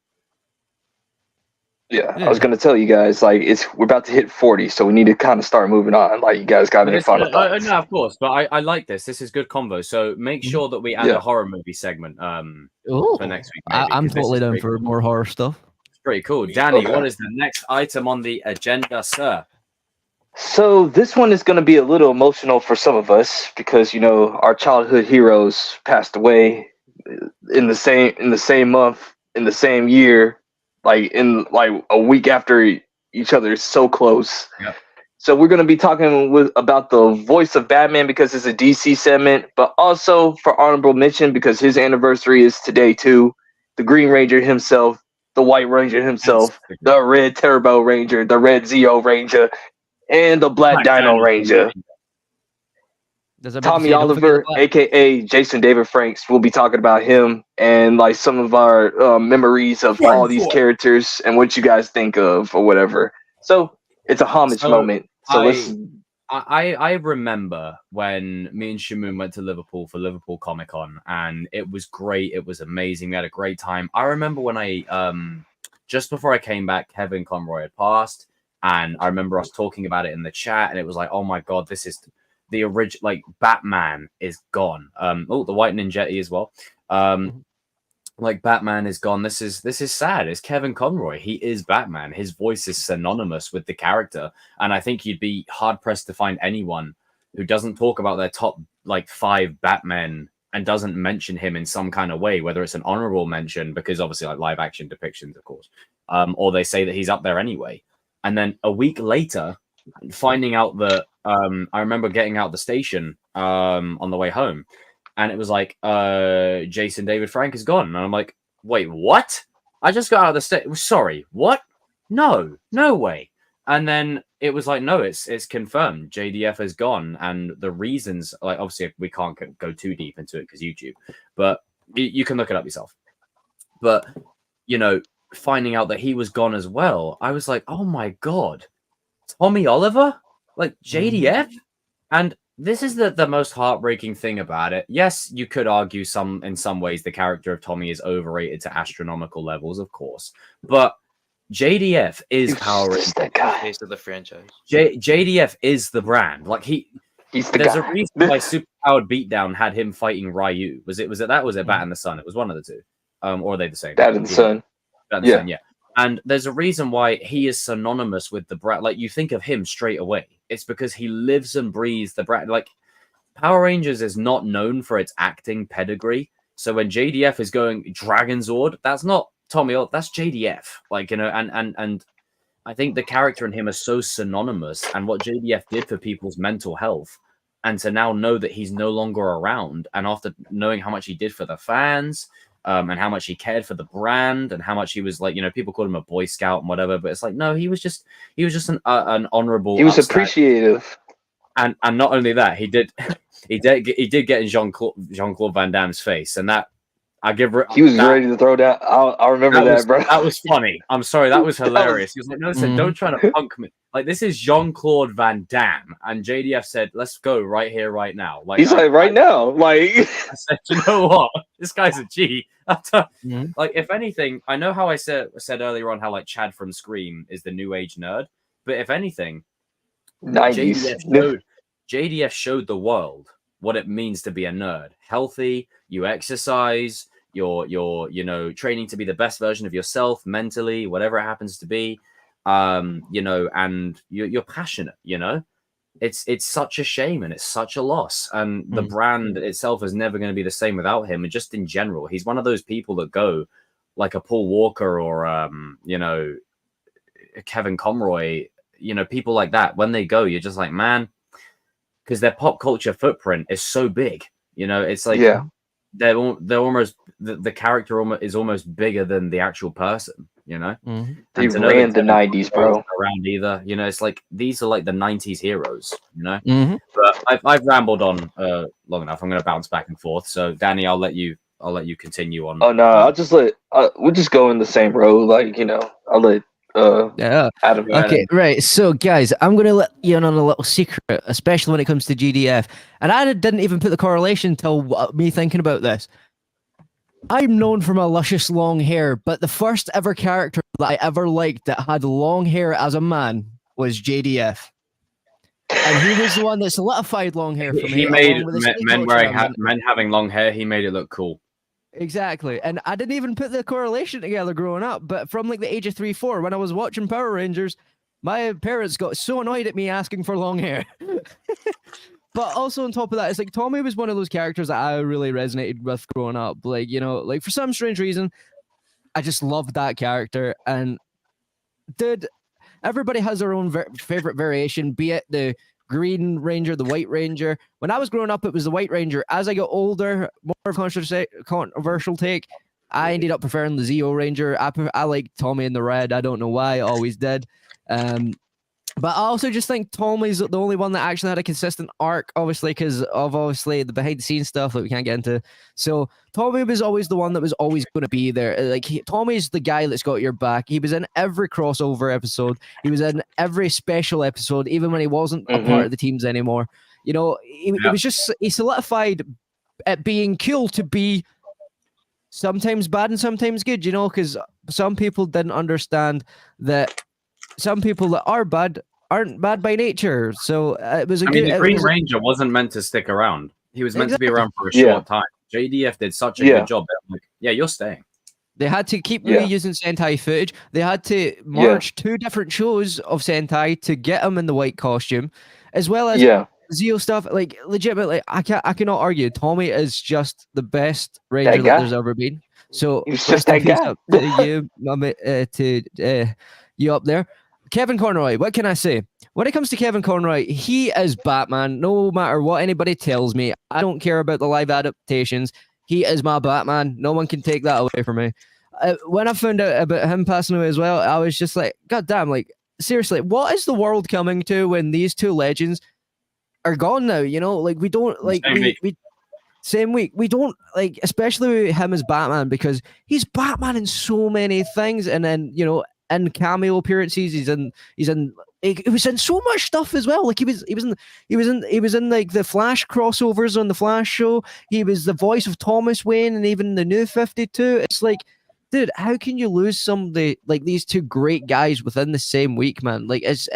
Yeah, I was gonna tell you guys, like, we're about to hit 40, so we need to kind of start moving on. Like, you guys got any final thoughts? No, of course, but I like this. This is good convo. So make sure that we add a horror movie segment for next week. Maybe, I'm totally down for more horror stuff. It's pretty cool. Danny, what is the next item on the agenda, sir? So this one is going to be a little emotional for some of us because, you know, our childhood heroes passed away in the same month, in the same year. Like in like a week after each other, so close. Yep. So we're going to be talking about the voice of Batman because it's a DC segment, but also for honorable mention because his anniversary is today too. The Green Ranger himself, the White Ranger himself, the Red Turbo Ranger, the Red Zeo Ranger, and the Black Dino Ranger. Does I meant to Tommy say, don't forget Oliver, the black. aka Jason David Franks, we'll be talking about him and like some of our memories of all these characters and what you guys think of or whatever. So it's a homage So, moment. So let's. I remember when me and Shamoon went to Liverpool for Liverpool Comic Con, and it was great. It was amazing. We had a great time. I remember when I just before I came back, Kevin Conroy had passed, and I remember us talking about it in the chat, and it was like, oh my god, this is the original. Like Batman is gone. Oh, the White Ninjetti as well. Like Batman is gone. This is sad. It's Kevin Conroy. He is Batman. His voice is synonymous with the character, and I think you'd be hard pressed to find anyone who doesn't talk about their top like 5 Batmen and doesn't mention him in some kind of way, whether it's an honorable mention because obviously like live action depictions, of course, or they say that he's up there anyway. And then a week later, finding out that I remember getting out the station on the way home. And it was like, Jason David Frank is gone. And I'm like, wait, what? I just got out of the state. Sorry, what? No way. And then it was like, no, it's confirmed. JDF is gone. And the reasons, like, obviously, we can't go too deep into it because YouTube, but you can look it up yourself. But, you know, finding out that he was gone as well, I was like, oh my God, Tommy Oliver? Like JDF? And this is the most heartbreaking thing about it. Yes, you could argue in some ways the character of Tommy is overrated to astronomical levels, of course. But JDF is Power Rangers. That guy. Face of the franchise. JDF is the brand. Like He's the there's guy. a reason why Superpowered Beatdown had him fighting Ryu. Was it that? Was it Bat and the Sun? It was one of the two. Or are they the same? Dad and son. Bat and the Sun, yeah. And there's a reason why he is synonymous with the brand. Like you think of him straight away. It's because he lives and breathes the brand. Like Power Rangers is not known for its acting pedigree. So when JDF is going Dragon Zord, that's not Tommy. That's JDF. Like, you know, and I think the character and him are so synonymous. And what JDF did for people's mental health, and to now know that he's no longer around, and after knowing how much he did for the fans. And how much he cared for the brand, and how much he was like, you know, people called him a Boy Scout and whatever, but it's like, no, he was just an honorable. He was upstart. appreciative, and not only that, he did get in Jean-Claude Van Damme's face, and that I give. He was ready to throw down. I remember that, bro. That was funny. I'm sorry, that was hilarious. He was like, no, listen, don't try to punk me. Like this is Jean-Claude Van Damme, and JDF said, let's go right here, right now. Like he's like, right now, like. I said, you know what? This guy's a G. Like, if anything, I know how I said earlier on how like Chad from Scream is the new age nerd, but if anything, 90s. JDF showed the world what it means to be a nerd. Healthy, you exercise, you're you know, training to be the best version of yourself mentally, whatever it happens to be. You know, and you're passionate, you know. It's such a shame and it's such a loss, and the brand itself is never going to be the same without him. And just in general, he's one of those people that go like a Paul Walker or you know, Kevin Conroy, you know, people like that. When they go, you're just like, man, because their pop culture footprint is so big, you know. It's like they're almost the character is almost bigger than the actual person, you know. They ran the 90s, bro. Around either, you know, it's like these are like the 90s heroes, you know. But I've rambled on long enough. I'm going to bounce back and forth. So Danny, I'll let you continue on. Oh no, I'll just we'll just go in the same road, like, you know. I'll let Adam. Okay, right. So, guys, I'm going to let you in on a little secret, especially when it comes to GDF. And I didn't even put the correlation till me thinking about this. I'm known for my luscious long hair, but the first ever character that I ever liked that had long hair as a man was JDF. And he was the one that solidified long hair for me. He made men having long hair, he made it look cool. Exactly. And I didn't even put the correlation together growing up, but from like the age of 3-4, when I was watching Power Rangers, my parents got so annoyed at me asking for long hair. But also on top of that, it's like Tommy was one of those characters that I really resonated with growing up. Like, you know, like for some strange reason, I just loved that character. And dude, everybody has their own favorite variation, be it the Green Ranger, the White Ranger. When I was growing up, it was the White Ranger. As I got older, more of a controversial take, I ended up preferring the Zeo Ranger. I like Tommy in the red. I don't know why. I always did. But I also just think Tommy's the only one that actually had a consistent arc, obviously, because of the behind the scenes stuff that we can't get into. So Tommy was always the one that was always going to be there. Like Tommy's the guy that's got your back. He was in every crossover episode. He was in every special episode, even when he wasn't a part of the teams anymore. You know, it was just he solidified at being cool to be sometimes bad and sometimes good. You know, because some people didn't understand that. Some people that are bad aren't bad by nature. So it was a good. The Green Ranger wasn't meant to stick around. He was meant to be around for a short time. JDF did such a good job. Like, yeah, you're staying. They had to keep reusing Sentai footage. They had to merge 2 different shows of Sentai to get him in the white costume, as well as Zeo stuff. Like legitimately, I cannot argue. Tommy is just the best Ranger that there's ever been. So he's just that guy. Up to you, you up there. Kevin Conroy, what can I say? When it comes to Kevin Conroy, he is Batman. No matter what anybody tells me, I don't care about the live adaptations. He is my Batman. No one can take that away from me. When I found out about him passing away as well, I was just like, God damn, like, seriously, what is the world coming to when these 2 legends are gone now? You know, like, we don't, like, same week. We don't, like, especially him as Batman, because he's Batman in so many things. And then, you know, in cameo appearances, he was in so much stuff as well. Like he was in like the Flash crossovers on the Flash show. He was the voice of Thomas Wayne and even the New 52. It's like, dude, how can you lose somebody like these 2 great guys within the same week, man? Like it's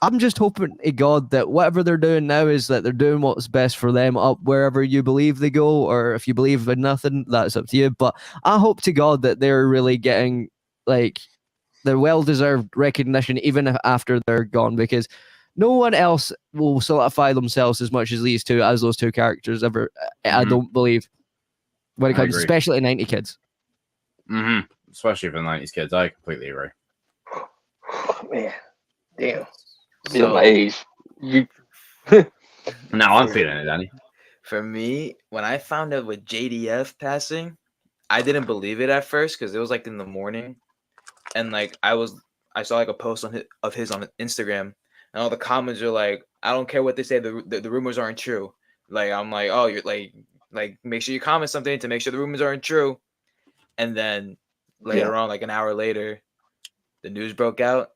I'm just hoping to God that whatever they're doing now is that they're doing what's best for them up wherever you believe they go, or if you believe in nothing, that's up to you. But I hope to God that they're really getting like their well-deserved recognition even after they're gone, because no one else will solidify themselves as much as these 2, as those 2 characters ever. I don't believe when it comes, especially to 90 kids. Especially for the 90s kids, I completely agree. Man, damn. So, my age. No, I'm feeling it, Danny. For me, when I found out with JDF passing, I didn't believe it at first because it was like in the morning, and like I saw like a post of his on Instagram, and all the comments are like, I don't care what they say, the rumors aren't true. Like I'm like, oh, you're like make sure you comment something to make sure the rumors aren't true, and then later on, like an hour later, the news broke out.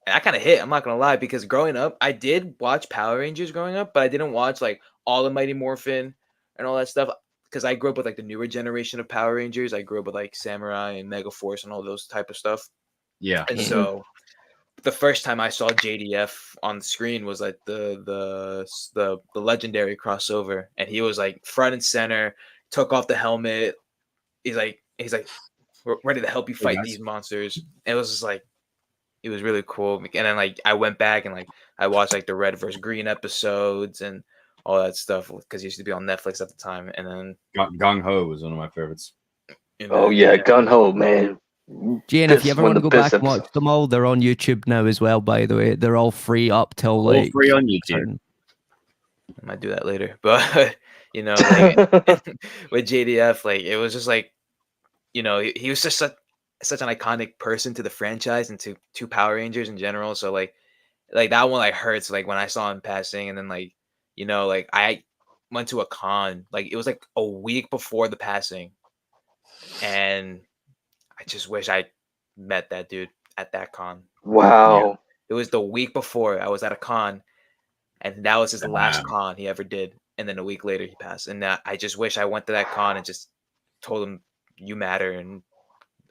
And I kind of hit, I'm not going to lie, because growing up, I did watch Power Rangers growing up, but I didn't watch like all the Mighty Morphin and all that stuff because I grew up with like the newer generation of Power Rangers. I grew up with like Samurai and Mega Force and all those type of stuff. Yeah. And so the first time I saw JDF on the screen was like the legendary crossover, and he was like front and center, took off the helmet. He's like we're ready to help you fight these monsters. And it was just like, it was really cool. And then like I went back and like I watched like the Red vs. Green episodes and all that stuff because it used to be on Netflix at the time. And then Gung Ho was one of my favorites. Gung Ho, man. Jane, if you ever want to go back and watch them all, they're on YouTube now as well, by the way. They're all free up till like all free on YouTube. I might do that later. But you know, like with JDF, like it was just like, you know, he was just such an iconic person to the franchise and to Power Rangers in general. So like that one like hurts like when I saw him passing. And then like, you know, like I went to a con, like it was like a week before the passing, and I just wish I met that dude at that con. Wow. Yeah. It was the week before I was at a con, and that was his last con he ever did. And then a week later he passed. And I just wish I went to that con and just told him you matter and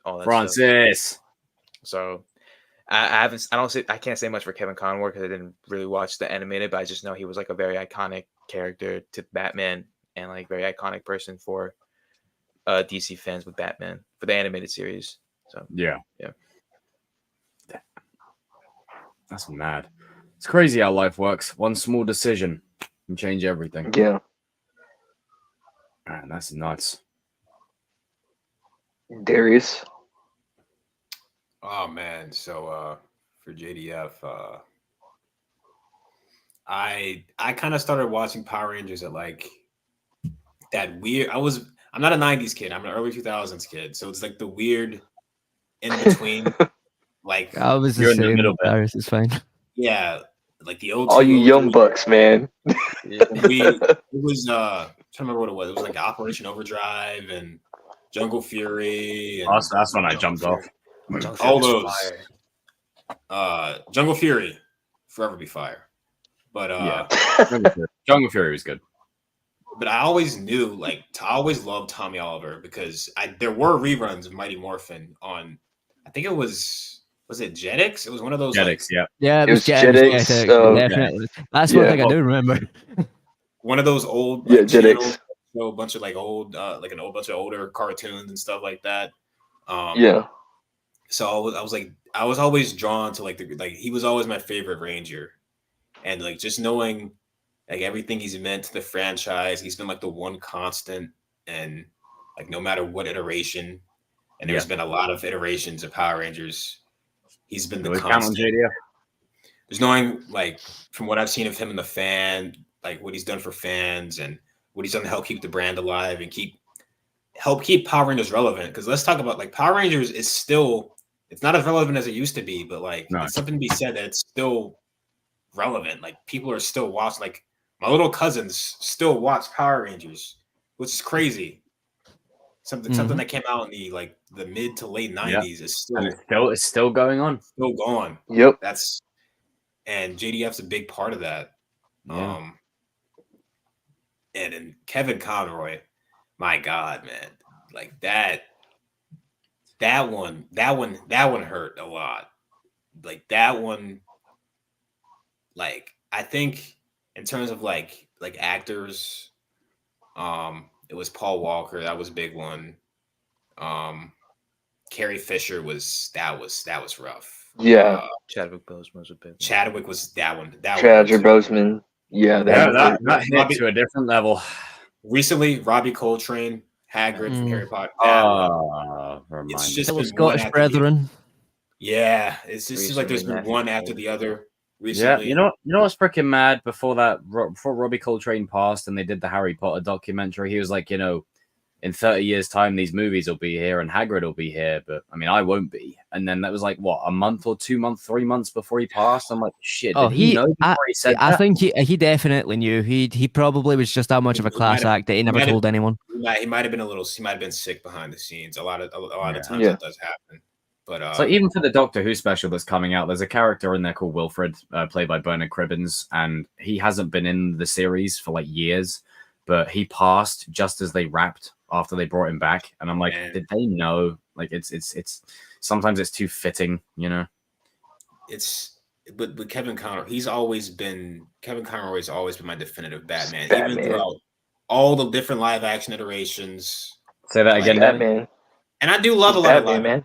all that Francis stuff. So I can't say much for Kevin Conroy because I didn't really watch the animated, but I just know he was like a very iconic character to Batman and like very iconic person for DC fans with Batman for the animated series. So yeah, that's mad. It's crazy how life works. One small decision can change everything. Yeah, man, that's nuts. Darius. Oh man, so for JDF, I kind of started watching Power Rangers at like that weird. I'm not a 90s kid. I'm an early 2000s kid. So it's like the weird in between Like I was the You're in the same. middle bit. Darius is fine. yeah, like the old All you young bucks, man. it was I'm trying to remember what it was. It was like Operation Overdrive and Jungle Fury and That's when I jumped off. all those. Jungle Fury, forever be fire. But Jungle Fury was good. But I always knew, like, I always loved Tommy Oliver because there were reruns of Mighty Morphin on, I think it was it Jetix? It was one of those. Jetix, yeah. Yeah, It was Jetix, Jetix, definitely. That's one thing I do remember. One of those old Jetix. Show a bunch of like old, like an old bunch of older cartoons and stuff like that. So I was always drawn to like he was always my favorite Ranger, and like just knowing like everything he's meant to the franchise, he's been like the one constant, and like no matter what iteration, and there's been a lot of iterations of Power Rangers, he's been the constant. JDF. There's knowing like from what I've seen of him in the fan, like what he's done for fans and what he's done to help keep the brand alive and help keep Power Rangers relevant. Because let's talk about like Power Rangers is still, it's not as relevant as it used to be, but like it's something to be said that it's still relevant. Like people are still watching. Like my little cousins still watch Power Rangers, which is crazy. Something that came out in the mid to late 90s is it's still going on. Still going. Yep. And JDF's a big part of that. Yeah. And Kevin Conroy, my God, man, like that one hurt a lot. Like that one, like I think in terms of like actors, it was Paul Walker, that was a big one. Carrie Fisher was rough. Yeah. Chadwick Boseman was a big one. Chadwick was that one. Chadwick Boseman. Yeah, that hit to a different level. Recently, Robbie Coltrane, Hagrid from Harry Potter. It's just the Scottish Brethren. Yeah, it's just like there's been one after the other. Recently. Yeah, you know what's freaking mad? Before Robbie Coltrane passed and they did the Harry Potter documentary, he was like, in 30 years' time, these movies will be here and Hagrid will be here, but I mean, I won't be. And then that was like, what, a month or 2 months, 3 months before he passed? I'm like, shit, did he know before he said that? I think he definitely knew. He probably was just that much of a class act that he never told anyone. He might have been sick behind the scenes. A lot of times that does happen. But so even for the Doctor Who special that's coming out, there's a character in there called Wilfred, played by Bernard Cribbins, and he hasn't been in the series for like years, but he passed just as they wrapped after they brought him back, and I'm like, did they know? Like, it's sometimes it's too fitting, But Kevin Conroy, Kevin Conroy has always been my definitive Batman. Even throughout all the different live action iterations. Say that again, Batman. And I do love a lot of Batman, man.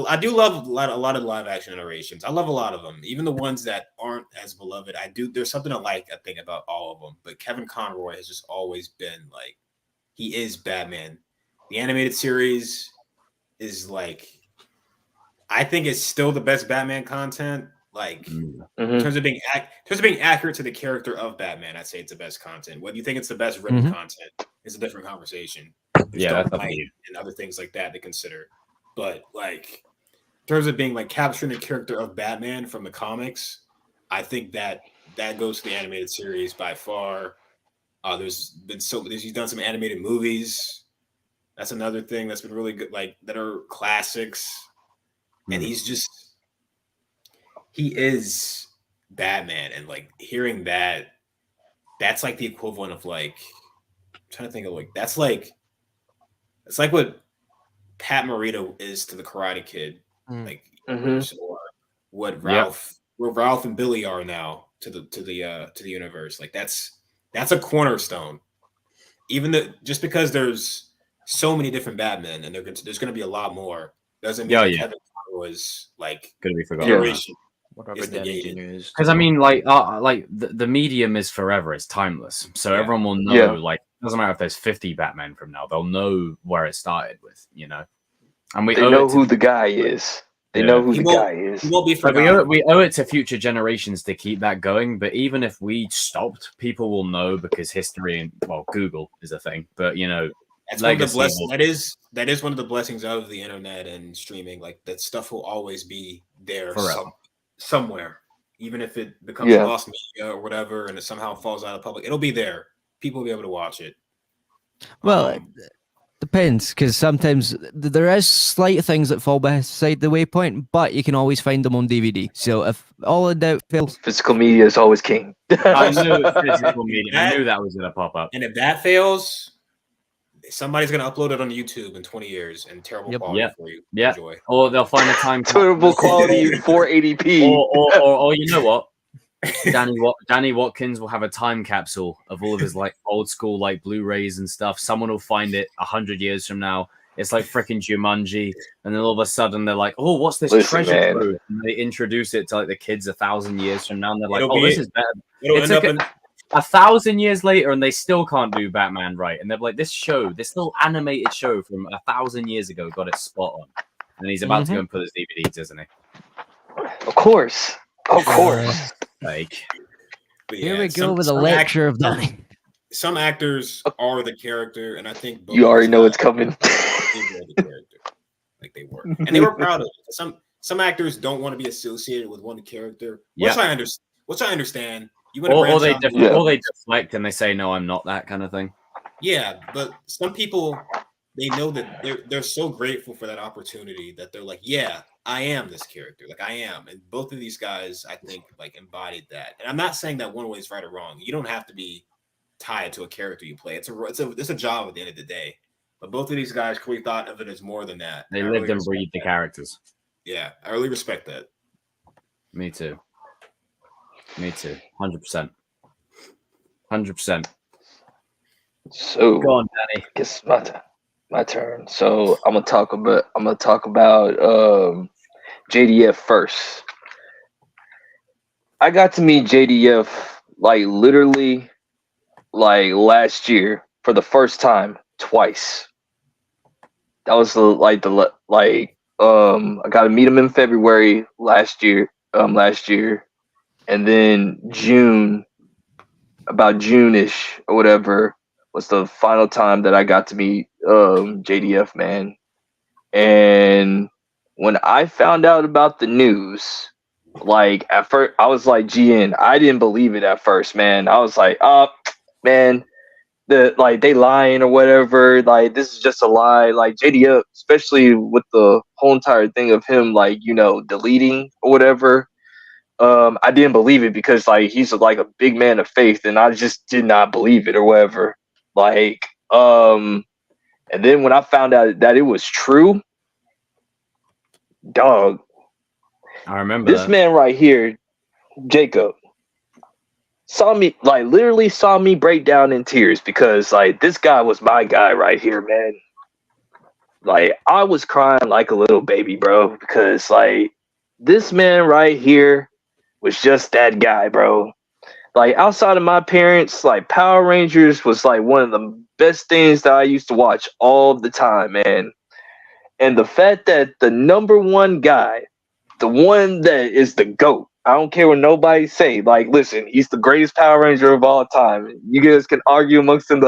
I do love a lot of live action iterations. I love a lot of them, even the ones that aren't as beloved. There's something I think about all of them. But Kevin Conroy has just always been like, he is Batman. The animated series is like, I think it's still the best Batman content. Like in terms of being accurate to the character of Batman, I'd say it's the best content. Whether you think it's the best written content is a different conversation. There's and other things like that to consider. But like in terms of being like capturing the character of Batman from the comics, I think that goes to the animated series by far. He's done some animated movies. That's another thing that's been really good, like that are classics. And he is Batman. And like hearing that's like the equivalent of like, I'm trying to think of like, it's like what Pat Morita is to the Karate Kid, like, or what Ralph and Billy are now to the universe. Like that's a cornerstone. Just because there's so many different Batmen and there's going to be a lot more, doesn't mean Kevin Conroy is like going to be forgotten. Because I mean, like the medium is forever; it's timeless. So everyone will know. Like, it doesn't matter if there's 50 Batman from now; they'll know where it started with, And they know who the guy is. They know who the guy is. He won't be forgotten. We owe it to future generations to keep that going. But even if we stopped, people will know because history and Google is a thing. But That's legacy. one of the that is one of the blessings of the internet and streaming. Like that stuff will always be there somewhere, even if it becomes lost media or whatever, and it somehow falls out of public. It'll be there. People will be able to watch it. Well, depends, because sometimes there is slight things that fall beside the waypoint, but you can always find them on DVD. So if all in doubt fails, physical media is always king. I knew it was physical media. I knew that was going to pop up. And if that fails, somebody's going to upload it on YouTube in 20 years in terrible quality for you to enjoy. Or they'll find a time terrible quality 480p. Or you know what? Danny Watkins will have a time capsule of all of his like old school like Blu-rays and stuff. Someone will find it 100 years from now. It's like freaking Jumanji, and then all of a sudden they're like, "Oh, what's this treasure trove?" And they introduce it to like the kids 1,000 years from now, and they're like, "Oh, this is better." It's like 1,000 years later, and they still can't do Batman right, and they're like, "This little animated show from 1,000 years ago, got it spot on." And he's about to go and put his DVDs, isn't he? Of course. Like, here we go with a lecture of Danny. Some actors are the character, and I think you already know it's coming. They were the character, like they were, and they were proud of it. Some actors don't want to be associated with one character, which I understand. Or they deflect and they say, "No, I'm not that," kind of thing. Yeah, but some people, they know that they're so grateful for that opportunity that they're like, "Yeah, I am this character, like I am." And both of these guys, I think, like embodied that. And I'm not saying that one way is right or wrong. You don't have to be tied to a character you play. It's a job at the end of the day. But both of these guys clearly thought of it as more than that. They lived and breathed the characters. Yeah, I really respect that. Me too. 100%. 100%. So go on, Danny. Guess my turn. So I'm gonna talk about JDF first. I got to meet JDF like literally like last year for the first time twice. That was I got to meet him in February last year, and then about June-ish or whatever was the final time that I got to meet JDF, man. And when I found out about the news, like at first I was like, GN, I didn't believe it at first, man. I was like, oh man, they lying or whatever, like this is just a lie. Like JDF, especially with the whole entire thing of him like, deleting or whatever. I didn't believe it because like he's like a big man of faith, and I just did not believe it or whatever. Like, and then when I found out that it was true, dog, I remember this man right here, Jacob, literally saw me break down in tears because like this guy was my guy right here, man. Like I was crying like a little baby, bro, because like this man right here was just that guy, bro. Like outside of my parents, like Power Rangers was like one of the best things that I used to watch all the time, man. And the fact that the number one guy, the one that is the GOAT, I don't care what nobody say. Like, listen, he's the greatest Power Ranger of all time. You guys can argue amongst them.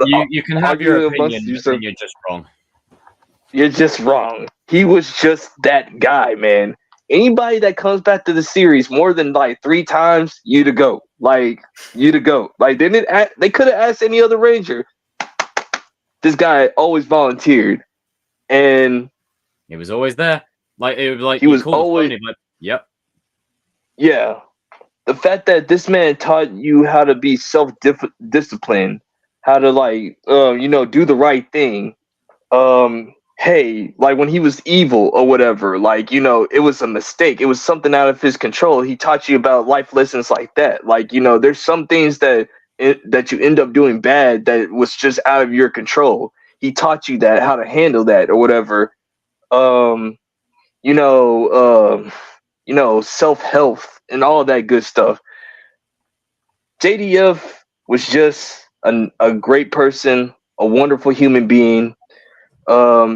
You can have your opinion, and you're just wrong. You're just wrong. He was just that guy, man. Anybody that comes back to the series more than like 3 times, you to go. Like, you to go. Like, they could have asked any other Ranger. This guy always volunteered, and he was always there. Like it was like he was always. Like, yep. Yeah, the fact that this man taught you how to be self-disciplined, how to like, do the right thing. Hey, like when he was evil or whatever, like, it was a mistake. It was something out of his control. He taught you about life lessons like that. Like, there's some things that you end up doing bad that was just out of your control. He taught you that, how to handle that or whatever. Self-help and all that good stuff. JDF was just a great person, a wonderful human being. Found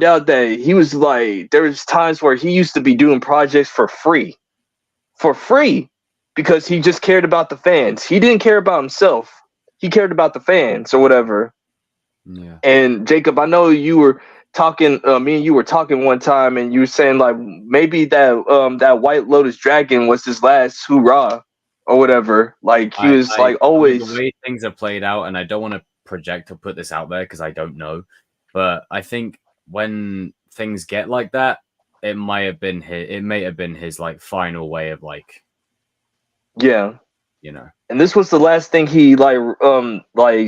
out that he was like, there was times where he used to be doing projects for free because he just cared about the fans. He didn't care about himself. he cared about the fans or whatever. Yeah. And Jacob, I know you were talking. Me and you were talking one time, and you were saying like maybe that White Lotus dragon was his last hoorah or whatever. Like he was like always. The way things are played out, and I don't want to project or put this out there because I don't know, but I think when things get like that, it may have been his like final way of like, Yeah. you know. And this was the last thing he like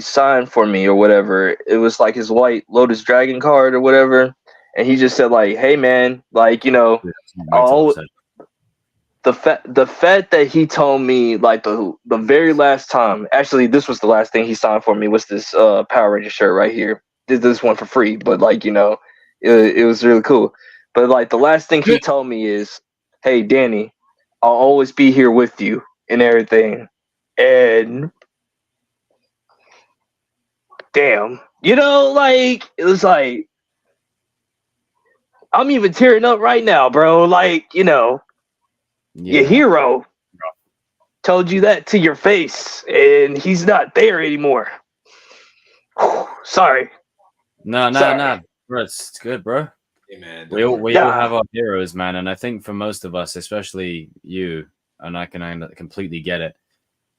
signed for me or whatever. It was like his White Lotus Dragon card or whatever. And he just said like, "Hey man, like, you know, the fact that he told me like the very last time, actually this was the last thing he signed for me, was this Power Ranger shirt right here. Did this one for free, but like, you know, it was really cool. But like the last thing he told me is, "Hey Danny, I'll always be here with you and everything." And damn, you know, like it was like I'm even tearing up right now, bro. Like, you know, your hero told you that to your face, and he's not there anymore. Sorry. No, bro, it's good, bro. Hey, man, We all have our heroes, man, and I think for most of us, especially you, and I can completely get it.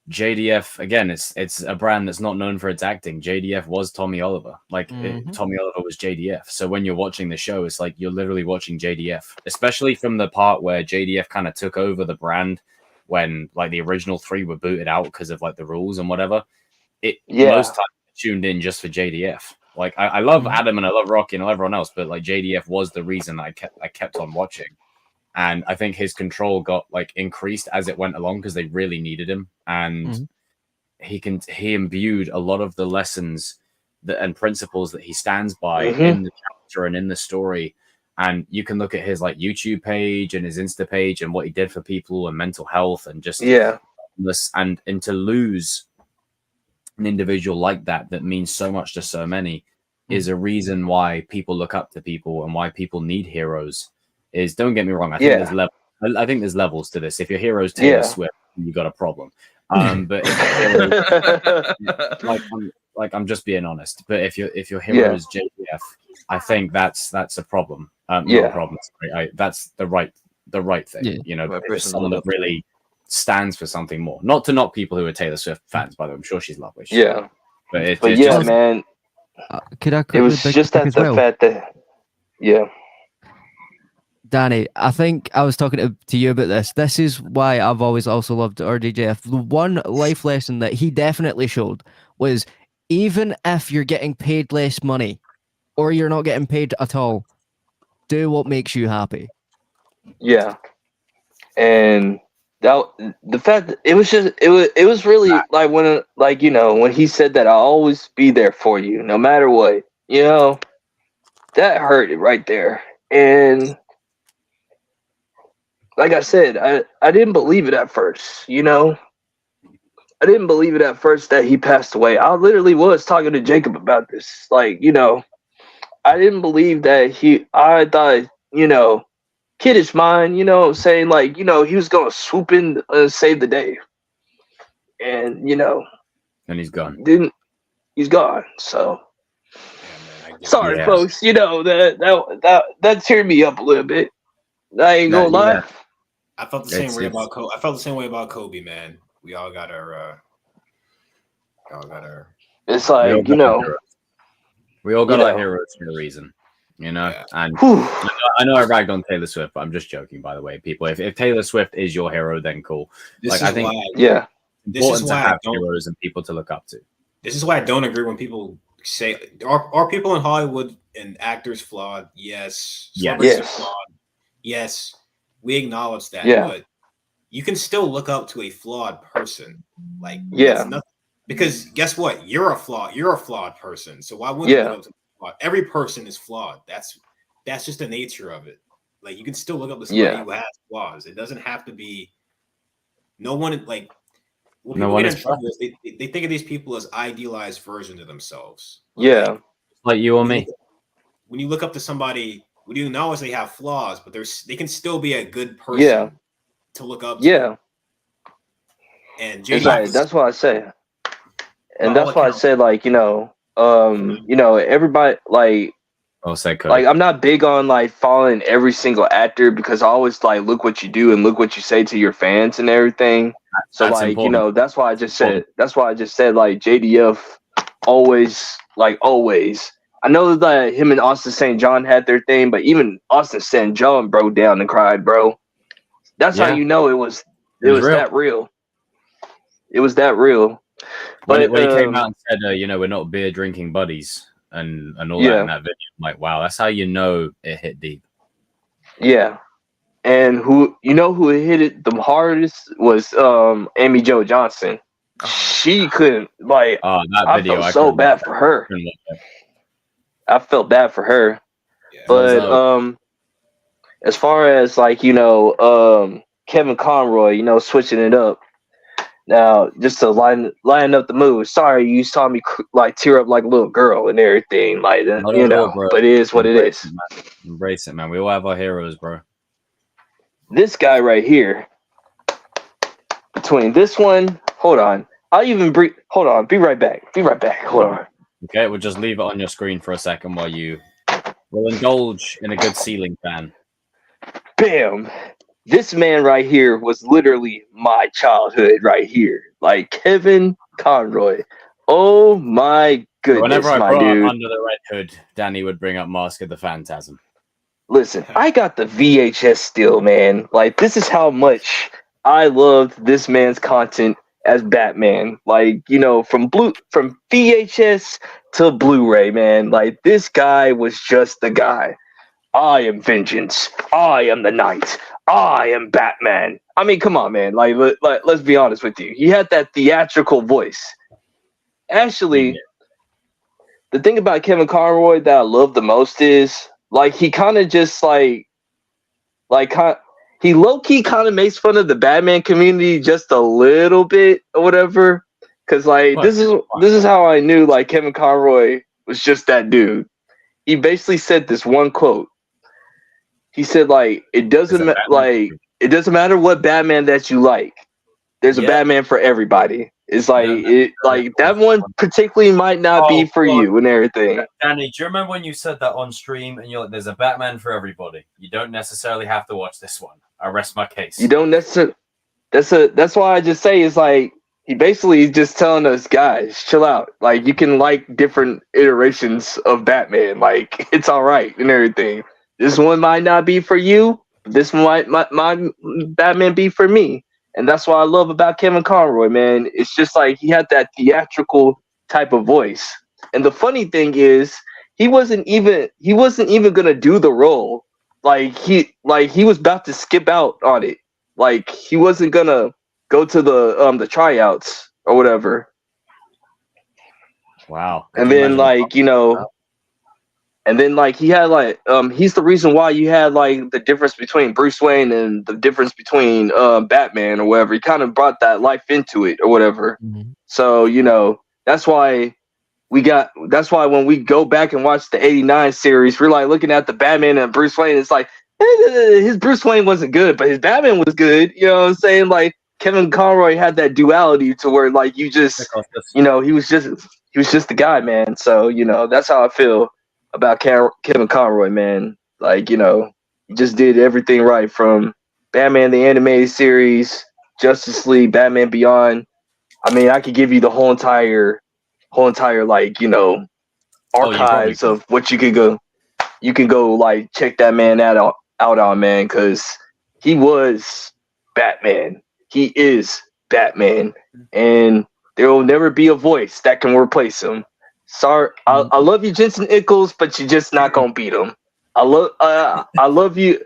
JDF, again, it's a brand that's not known for its acting. JDF was Tommy Oliver. Like Tommy Oliver was JDF. So when you're watching the show, it's like you're literally watching JDF, especially from the part where JDF kind of took over the brand when like the original 3 were booted out because of like the rules and whatever. Most times I tuned in just for JDF. Like I love Adam and I love Rocky and I love everyone else, but like JDF was the reason I kept on watching. And I think his control got like increased as it went along because they really needed him. And he imbued a lot of the lessons and principles that he stands by in the chapter and in the story. And you can look at his like YouTube page and his Insta page and what he did for people and mental health and just and to lose an individual like that means so much to so many is a reason why people look up to people and why people need heroes. Is, don't get me wrong, I think there's levels. I think there's levels to this. If your hero's Taylor Swift, you got a problem. But if I'm just being honest. But if your hero is JDF, I think that's a problem. Not a problem. Sorry. That's the right thing. Yeah. You know, someone that really stands for something more. Not to knock people who are Taylor Swift fans, by the way. I'm sure she's lovely. But it's just, man. It was just that the fact that Danny, I think I was talking to you about this. This is why I've always also loved RDJF. The one life lesson that he definitely showed was even if you're getting paid less money or you're not getting paid at all, do what makes you happy. Yeah. And the fact that it was really like when he said that I'll always be there for you no matter what, you know, that hurt it right there. And like I said, I didn't believe it at first, you know. I didn't believe it at first that he passed away. I literally was talking to Jacob about this. Like, you know, I didn't believe that I thought, you know, kiddish mind, you know, saying like, you know, he was going to swoop in and save the day. And, you know. And he's gone. He's gone. So, sorry, folks. You know, that teared me up a little bit. I ain't gonna lie. I felt the same way about Kobe. I felt the same way about Kobe, man. We all got our. It's like, you know, we all got our heroes for a reason, you know. Yeah. And I know I ragged on Taylor Swift, but I'm just joking, by the way, people. If Taylor Swift is your hero, then cool. I think it's important to have heroes and people to look up to. This is why I don't agree when people say, "Are people in Hollywood and actors flawed?" Yes. Flawed. Yes, we acknowledge that, but you can still look up to a flawed person. Like, because guess what? You're a flawed person. So why wouldn't you look up to flawed? Every person is flawed. That's just the nature of it. Like, you can still look up to somebody who has flaws. It doesn't have to be. No one like. Well, no one is. They think of these people as idealized versions of themselves. Yeah, like you or me. When you look up to somebody. We do acknowledge they have flaws, but they can still be a good person to look up to. Yeah. And that's what I say. And that's why I said, like, everybody, like, Well said, Cody. like, I'm not big on like following every single actor because I always like look what you do and look what you say to your fans and everything. So That's like, important. that's why I just said like JDF always, like, always. I know that him and Austin St. John had their thing, but even Austin St. John broke down and cried, bro. That's how Yeah. you know it was It was real. that real. It was that real. When But he came out and said, we're not beer drinking buddies and all that Yeah. in that video, I'm like, wow, that's how you know it hit deep. yeah. And who hit it the hardest was Amy Jo Johnson. She couldn't, like, Oh, that I video, felt so bad for her. I felt bad for her. Yeah. But as far as like, Kevin Conroy, switching it up. Now, just to line up the mood. Sorry, you saw me like tear up like a little girl and everything, like, Not at all, bro. but it is what it is. Embrace it, man. We all have our heroes, bro. This guy right here, between this one, hold on. Hold on, be right back. Hold on. Okay, we'll just leave it on your screen for a second while you will indulge in a good ceiling fan. Bam. This man right here was literally my childhood right here. Like, Kevin Conroy. Oh my goodness, Whenever I my brought dude. up Under the Red Hood, Danny would bring up Mask of the Phantasm. Listen, I got the VHS still, man. Like, this is how much I loved this man's content as Batman. Like, from VHS to Blu-ray, man. Like, this guy was just the guy. I am vengeance. I am the knight. I am Batman. I mean, come on, man. Like, let's be honest with you. He had that theatrical voice. Actually, the thing about Kevin Conroy that I love the most is, like, he kind of just he low-key kind of makes fun of the Batman community just a little bit or whatever. Cause like, this is how I knew like Kevin Conroy was just that dude. He basically said this one quote. He said, like, it doesn't matter what Batman that you like. There's a Batman for everybody. It's like that one particularly might not be for you and everything. Danny, do you remember when you said that on stream and you're like, there's a Batman for everybody? You don't necessarily have to watch this one. I rest my case. You don't necessarily. That's why I just say it's like he basically is just telling us, guys, chill out. Like, you can like different iterations of Batman. Like, it's all right and everything. This one might not be for you. This one might Batman be for me. And that's what I love about Kevin Conroy, man. It's just like he had that theatrical type of voice. And the funny thing is, he wasn't even gonna do the role. Like, he was about to skip out on it. Like, he wasn't gonna go to the tryouts or whatever. Wow. And then he had like he's the reason why you had like the difference between Bruce Wayne and the difference between Batman or whatever. He kind of brought that life into it or whatever. Mm-hmm. So, that's why when we go back and watch the 89 series, we're like looking at the Batman and Bruce Wayne. It's like, his Bruce Wayne wasn't good, but his Batman was good. You know what I'm saying? Like, Kevin Conroy had that duality to where like you just, he was just the guy, man. So, that's how I feel about Kevin Conroy, man. Like, he just did everything right, from Batman the Animated Series, Justice League, Batman Beyond. I mean, I could give you the whole entire like, archives of what you could go. You can go like check that man out on, man, because he was Batman. He is Batman, and there will never be a voice that can replace him. Sorry, I love you, Jensen Ackles, but you're just not gonna beat him. I love you.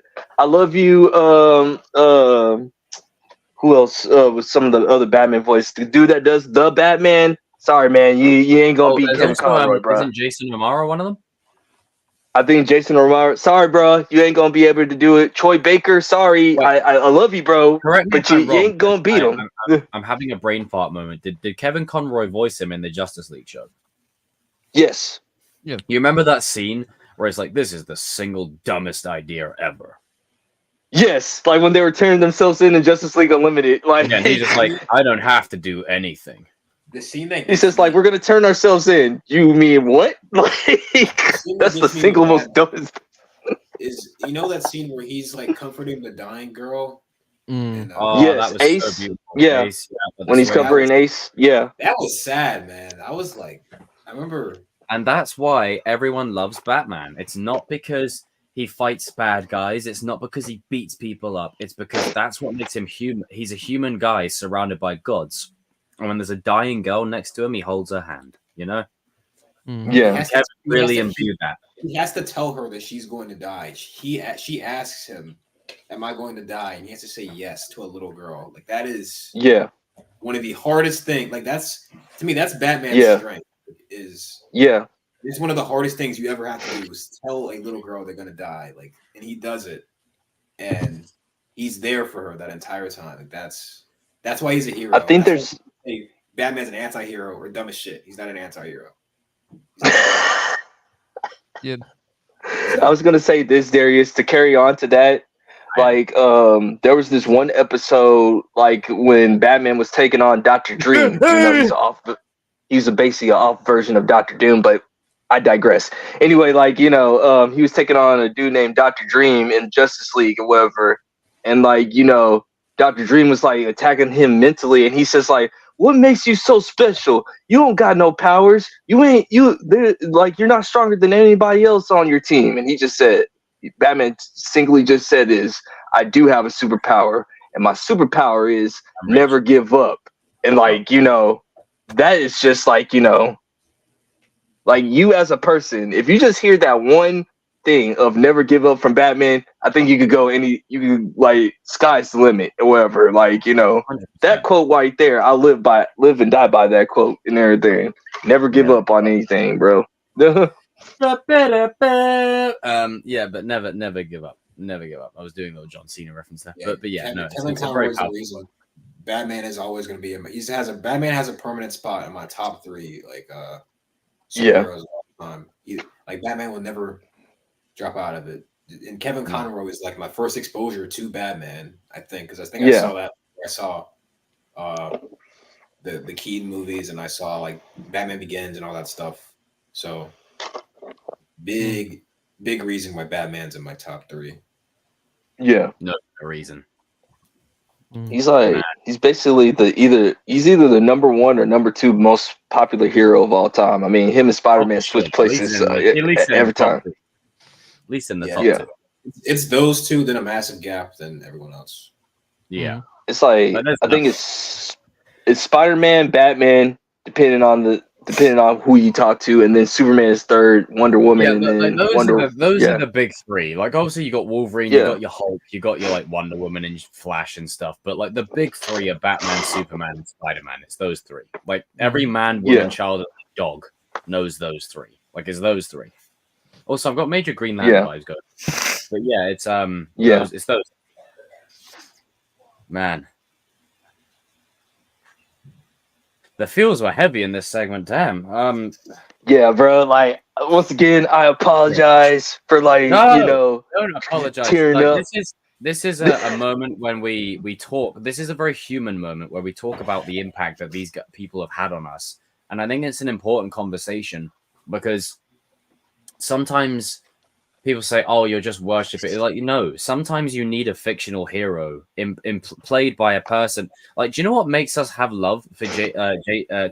Who else with some of the other Batman voice? The dude that does the Batman. Sorry, man, you ain't gonna beat Kevin Conroy, bro. Isn't Jason Momoa one of them? I think Jason Momoa. Sorry, bro, you ain't gonna be able to do it. Troy Baker. Sorry, I love you, bro, but you ain't gonna beat him. I'm having a brain fart moment. Did Kevin Conroy voice him in the Justice League show? Yes. Yeah. You remember that scene where it's like, this is the single dumbest idea ever? Yes, like when they were turning themselves in Justice League Unlimited. Like, and he's just like, I don't have to do anything. The scene that He says like, we're gonna turn ourselves in. You mean what? Like that's the single most dumbest. Is that scene where he's like comforting the dying girl? And, Oh, yes, that was Ace. so beautiful. Yeah, Ace, when he's covering Ace. Yeah, that was sad, man. I was like, I remember. And that's why everyone loves Batman. It's not because he fights bad guys. It's not because he beats people up. It's because that's what makes him human. He's a human guy surrounded by gods. And when there's a dying girl next to him, he holds her hand. yeah. Kevin really imbued that. He has to tell her that she's going to die. She asks him, "Am I going to die?" And he has to say yes to a little girl. Like that is one of the hardest things. Like that's to me, that's Batman's strength. It's one of the hardest things you ever have to do is tell a little girl they're gonna die. Like, and he does it, and he's there for her that entire time. Like that's why he's a hero. I think Batman's an anti-hero or dumb as shit. He's not an anti-hero. Yeah. I was gonna say this, Darius, to carry on to that. Like, there was this one episode, like when Batman was taking on Dr. Dream. He's basically an off version of Dr. Doom, but I digress. Anyway, like, he was taking on a dude named Dr. Dream in Justice League or whatever. And like, Dr. Dream was like attacking him mentally, and he says like, what makes you so special? You don't got no powers. You're not stronger than anybody else on your team. And he just said, Batman simply just said I do have a superpower, and my superpower is never give up. And like, that is just like, like you as a person, if you just hear that one thing of never give up from Batman, I think you could like sky's the limit or whatever. Like, 100%. That quote right there, I live and die by that quote and everything. Never give up on anything, bro. But never give up. Never give up. I was doing a little John Cena reference there. But it's a very powerful. Batman is always going to be Batman has a permanent spot in my top 3 like superheroes all the time. Like Batman will never drop out of it. And Kevin Conroy is like my first exposure to Batman, I think, because I saw that. I saw the Keaton movies, and I saw like Batman Begins and all that stuff. So big reason why Batman's in my top 3. Yeah, no reason. He's like he's basically either the number 1 or number 2 most popular hero of all time. I mean, him and Spider-Man switch places every time. At least in the top 2. It's those two, then a massive gap than everyone else. Yeah, it's like I think it's Spider-Man, Batman, depending on who you talk to, and then Superman is third, Wonder Woman, and then those are the big 3. Like obviously you got Wolverine, you got your Hulk, you got your like Wonder Woman and Flash and stuff. But like the big 3 are Batman, Superman, and Spider-Man. It's those 3. Like every man, woman, child, and dog knows those 3. Like it's those 3. Also, I've got major Green Lantern vibes going. But yeah, it's it's those. Man. The feels were heavy in this segment, damn. Yeah, bro. Like once again, I apologize for don't apologize. Tearing up. This is a moment when we talk. This is a very human moment where we talk about the impact that these people have had on us, and I think it's an important conversation because sometimes people say, "Oh, you're just worshiping." Like, sometimes you need a fictional hero played by a person. Like, do you know what makes us have love for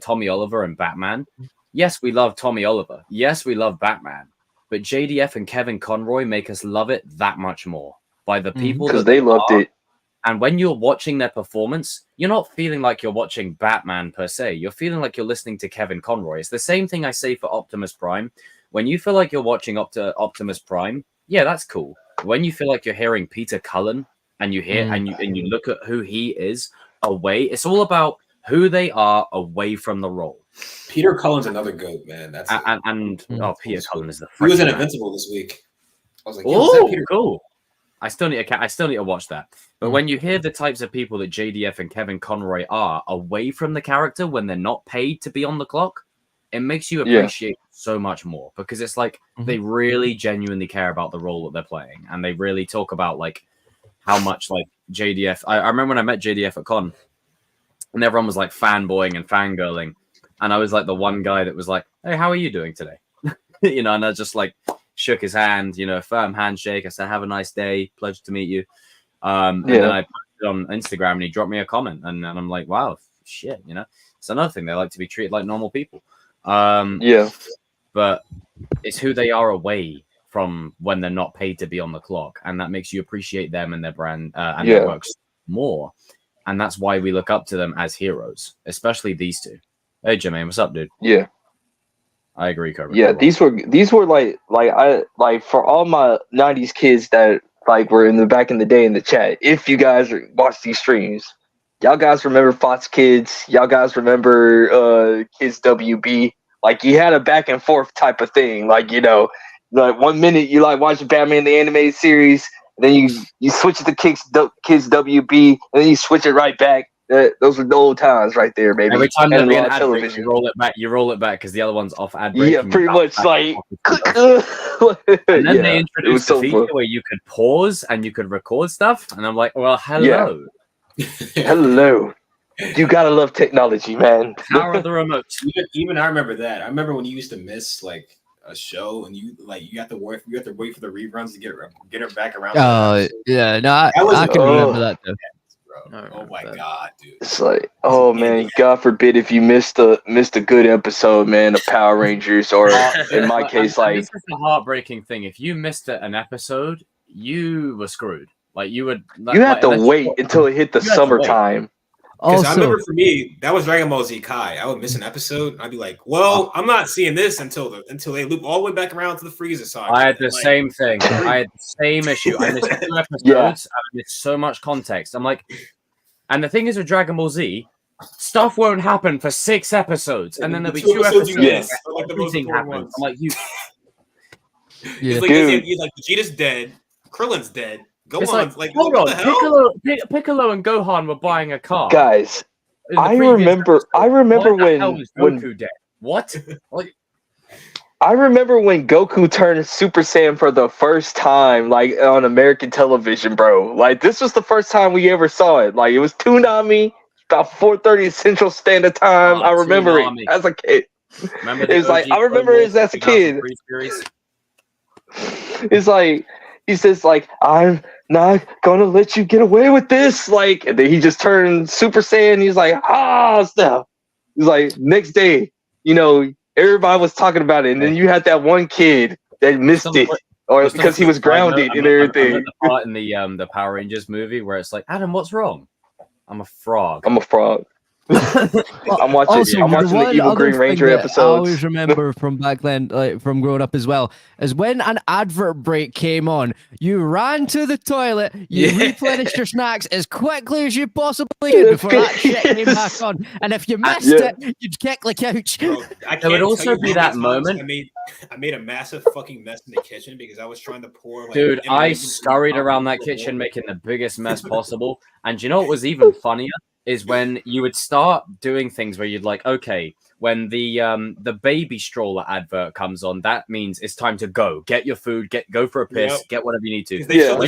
Tommy Oliver and Batman? Yes, we love Tommy Oliver. Yes, we love Batman. But JDF and Kevin Conroy make us love it that much more by the people because they loved it. And when you're watching their performance, you're not feeling like you're watching Batman per se. You're feeling like you're listening to Kevin Conroy. It's the same thing I say for Optimus Prime. When you feel like you're watching Optimus Prime, yeah, that's cool. When you feel like you're hearing Peter Cullen and you hear and you look at who he is away, it's all about who they are away from the role. Peter Cullen's another goat, man. That's Peter Cullen is the. He was in Invincible this week. I was like, oh, cool. I still need to watch that. But when you hear the types of people that JDF and Kevin Conroy are away from the character when they're not paid to be on the clock, it makes you appreciate so much more because it's like they really genuinely care about the role that they're playing, and they really talk about like how much like JDF. I remember when I met JDF at Con, and everyone was like fanboying and fangirling, and I was like the one guy that was like, "Hey, how are you doing today?" You know, and I just like shook his hand, you know, firm handshake. I said, "Have a nice day, pleasure to meet you." And then I posted on Instagram, and he dropped me a comment, and I'm like, "Wow, shit," you know. It's another thing, they like to be treated like normal people. But it's who they are away from when they're not paid to be on the clock, and that makes you appreciate them and their brand and their works more. And that's why we look up to them as heroes, especially these two. Hey, Jermaine, what's up, dude? Yeah, I agree, Cobra. yeah. These were like for all my '90s kids that like were in the back in the day in the chat. If you guys watch these streams, y'all guys remember Fox Kids? Y'all guys remember Kids WB? Like you had a back and forth type of thing. Like, you know, like 1 minute you like watching Batman the animated series, and then you switch it to Kids WB, and then you switch it right back. Those were the old times right there, baby. Every time and there'd be a an lot of ad break, television. you roll it back because the other one's off ad break. Yeah, pretty much like. And then they it was introduced the so feature fun. where you could pause and you could record stuff, and I'm like, well, hello. Hello. You gotta love technology, man. Power of the remote. Even I remember that. I remember when you used to miss like a show and you have to wait for the reruns to get it back around. Oh yeah, no, I can remember that too. Bro. Oh my god, dude. It's like, oh man, God forbid if you missed a good episode, man, of Power Rangers, or in my case, like this is the heartbreaking thing. If you missed an episode, you were screwed. Like you would. You had to wait until it hit the summertime. Because I remember for me, that was Dragon Ball Z Kai. I would miss an episode. I'd be like, well, I'm not seeing this until they loop all the way back around to the Frieza saga. I had the same thing. I had the same issue. I missed 2 episodes. I missed so much context. I'm like, and the thing is with Dragon Ball Z, stuff won't happen for 6 episodes, and then there'll be 2 episodes. Like the most everything happens. I'm like, you. It's like, he's like Vegeta's dead, Krillin's dead. It's like hold on, Piccolo and Gohan were buying a car. Guys, I remember when Goku dead. What? Like, I remember when Goku turned Super Saiyan for the first time, like on American television, bro. Like this was the first time we ever saw it. Like it was Toonami, about 4:30 Central Standard Time. I remember Toonami. It as a kid. It was like I remember it as a kid. It's like he says, like, I'm not gonna let you get away with this. Like, and then he just turned Super Saiyan. He's like, stuff. He's like, next day, you know, everybody was talking about it, and then you had that one kid that missed it, or because he was grounded and everything. The part in the Power Rangers movie where it's like, Adam, what's wrong? I'm a frog. I'm a frog. I'm watching the Evil Green Ranger episodes. I always remember from back then, like from growing up as well, is when an advert break came on, you ran to the toilet, you replenished your snacks as quickly as you possibly could before that shit came back on. And if you missed it, you'd kick the couch. Bro, there would also be that moment. I made a massive fucking mess in the kitchen because I was trying to pour. Like, dude, I scurried around that kitchen making the biggest mess possible. And you know what was even funnier? Is when you would start doing things where you'd like, okay, when the baby stroller advert comes on, that means it's time to go. Get your food, go for a piss, get whatever you need to. The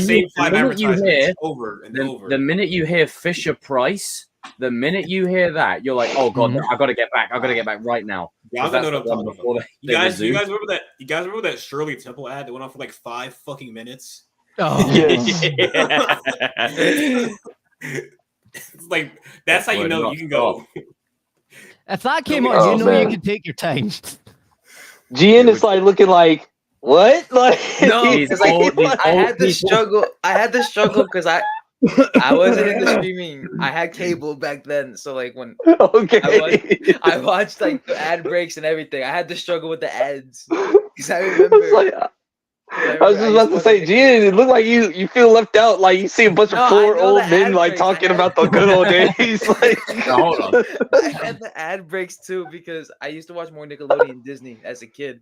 minute you hear Fisher Price, the minute you hear that, you're like, oh god, I gotta get back. I gotta get back right now. You guys remember that? You guys remember that Shirley Temple ad that went on for like 5 fucking minutes? Oh, It's like that's how you know you can go. If that came on, you can take your time. Gian is like looking like what? Like no, I had the struggle because I wasn't into streaming. I had cable back then, so like when I watched like the ad breaks and everything. I had to struggle with the ads because I remember. I was just about to say, Gian, it looked like you feel left out. Like you see a bunch of poor old men like talking about the good old days. Like, hold on. I had the ad breaks too because I used to watch more Nickelodeon and Disney as a kid,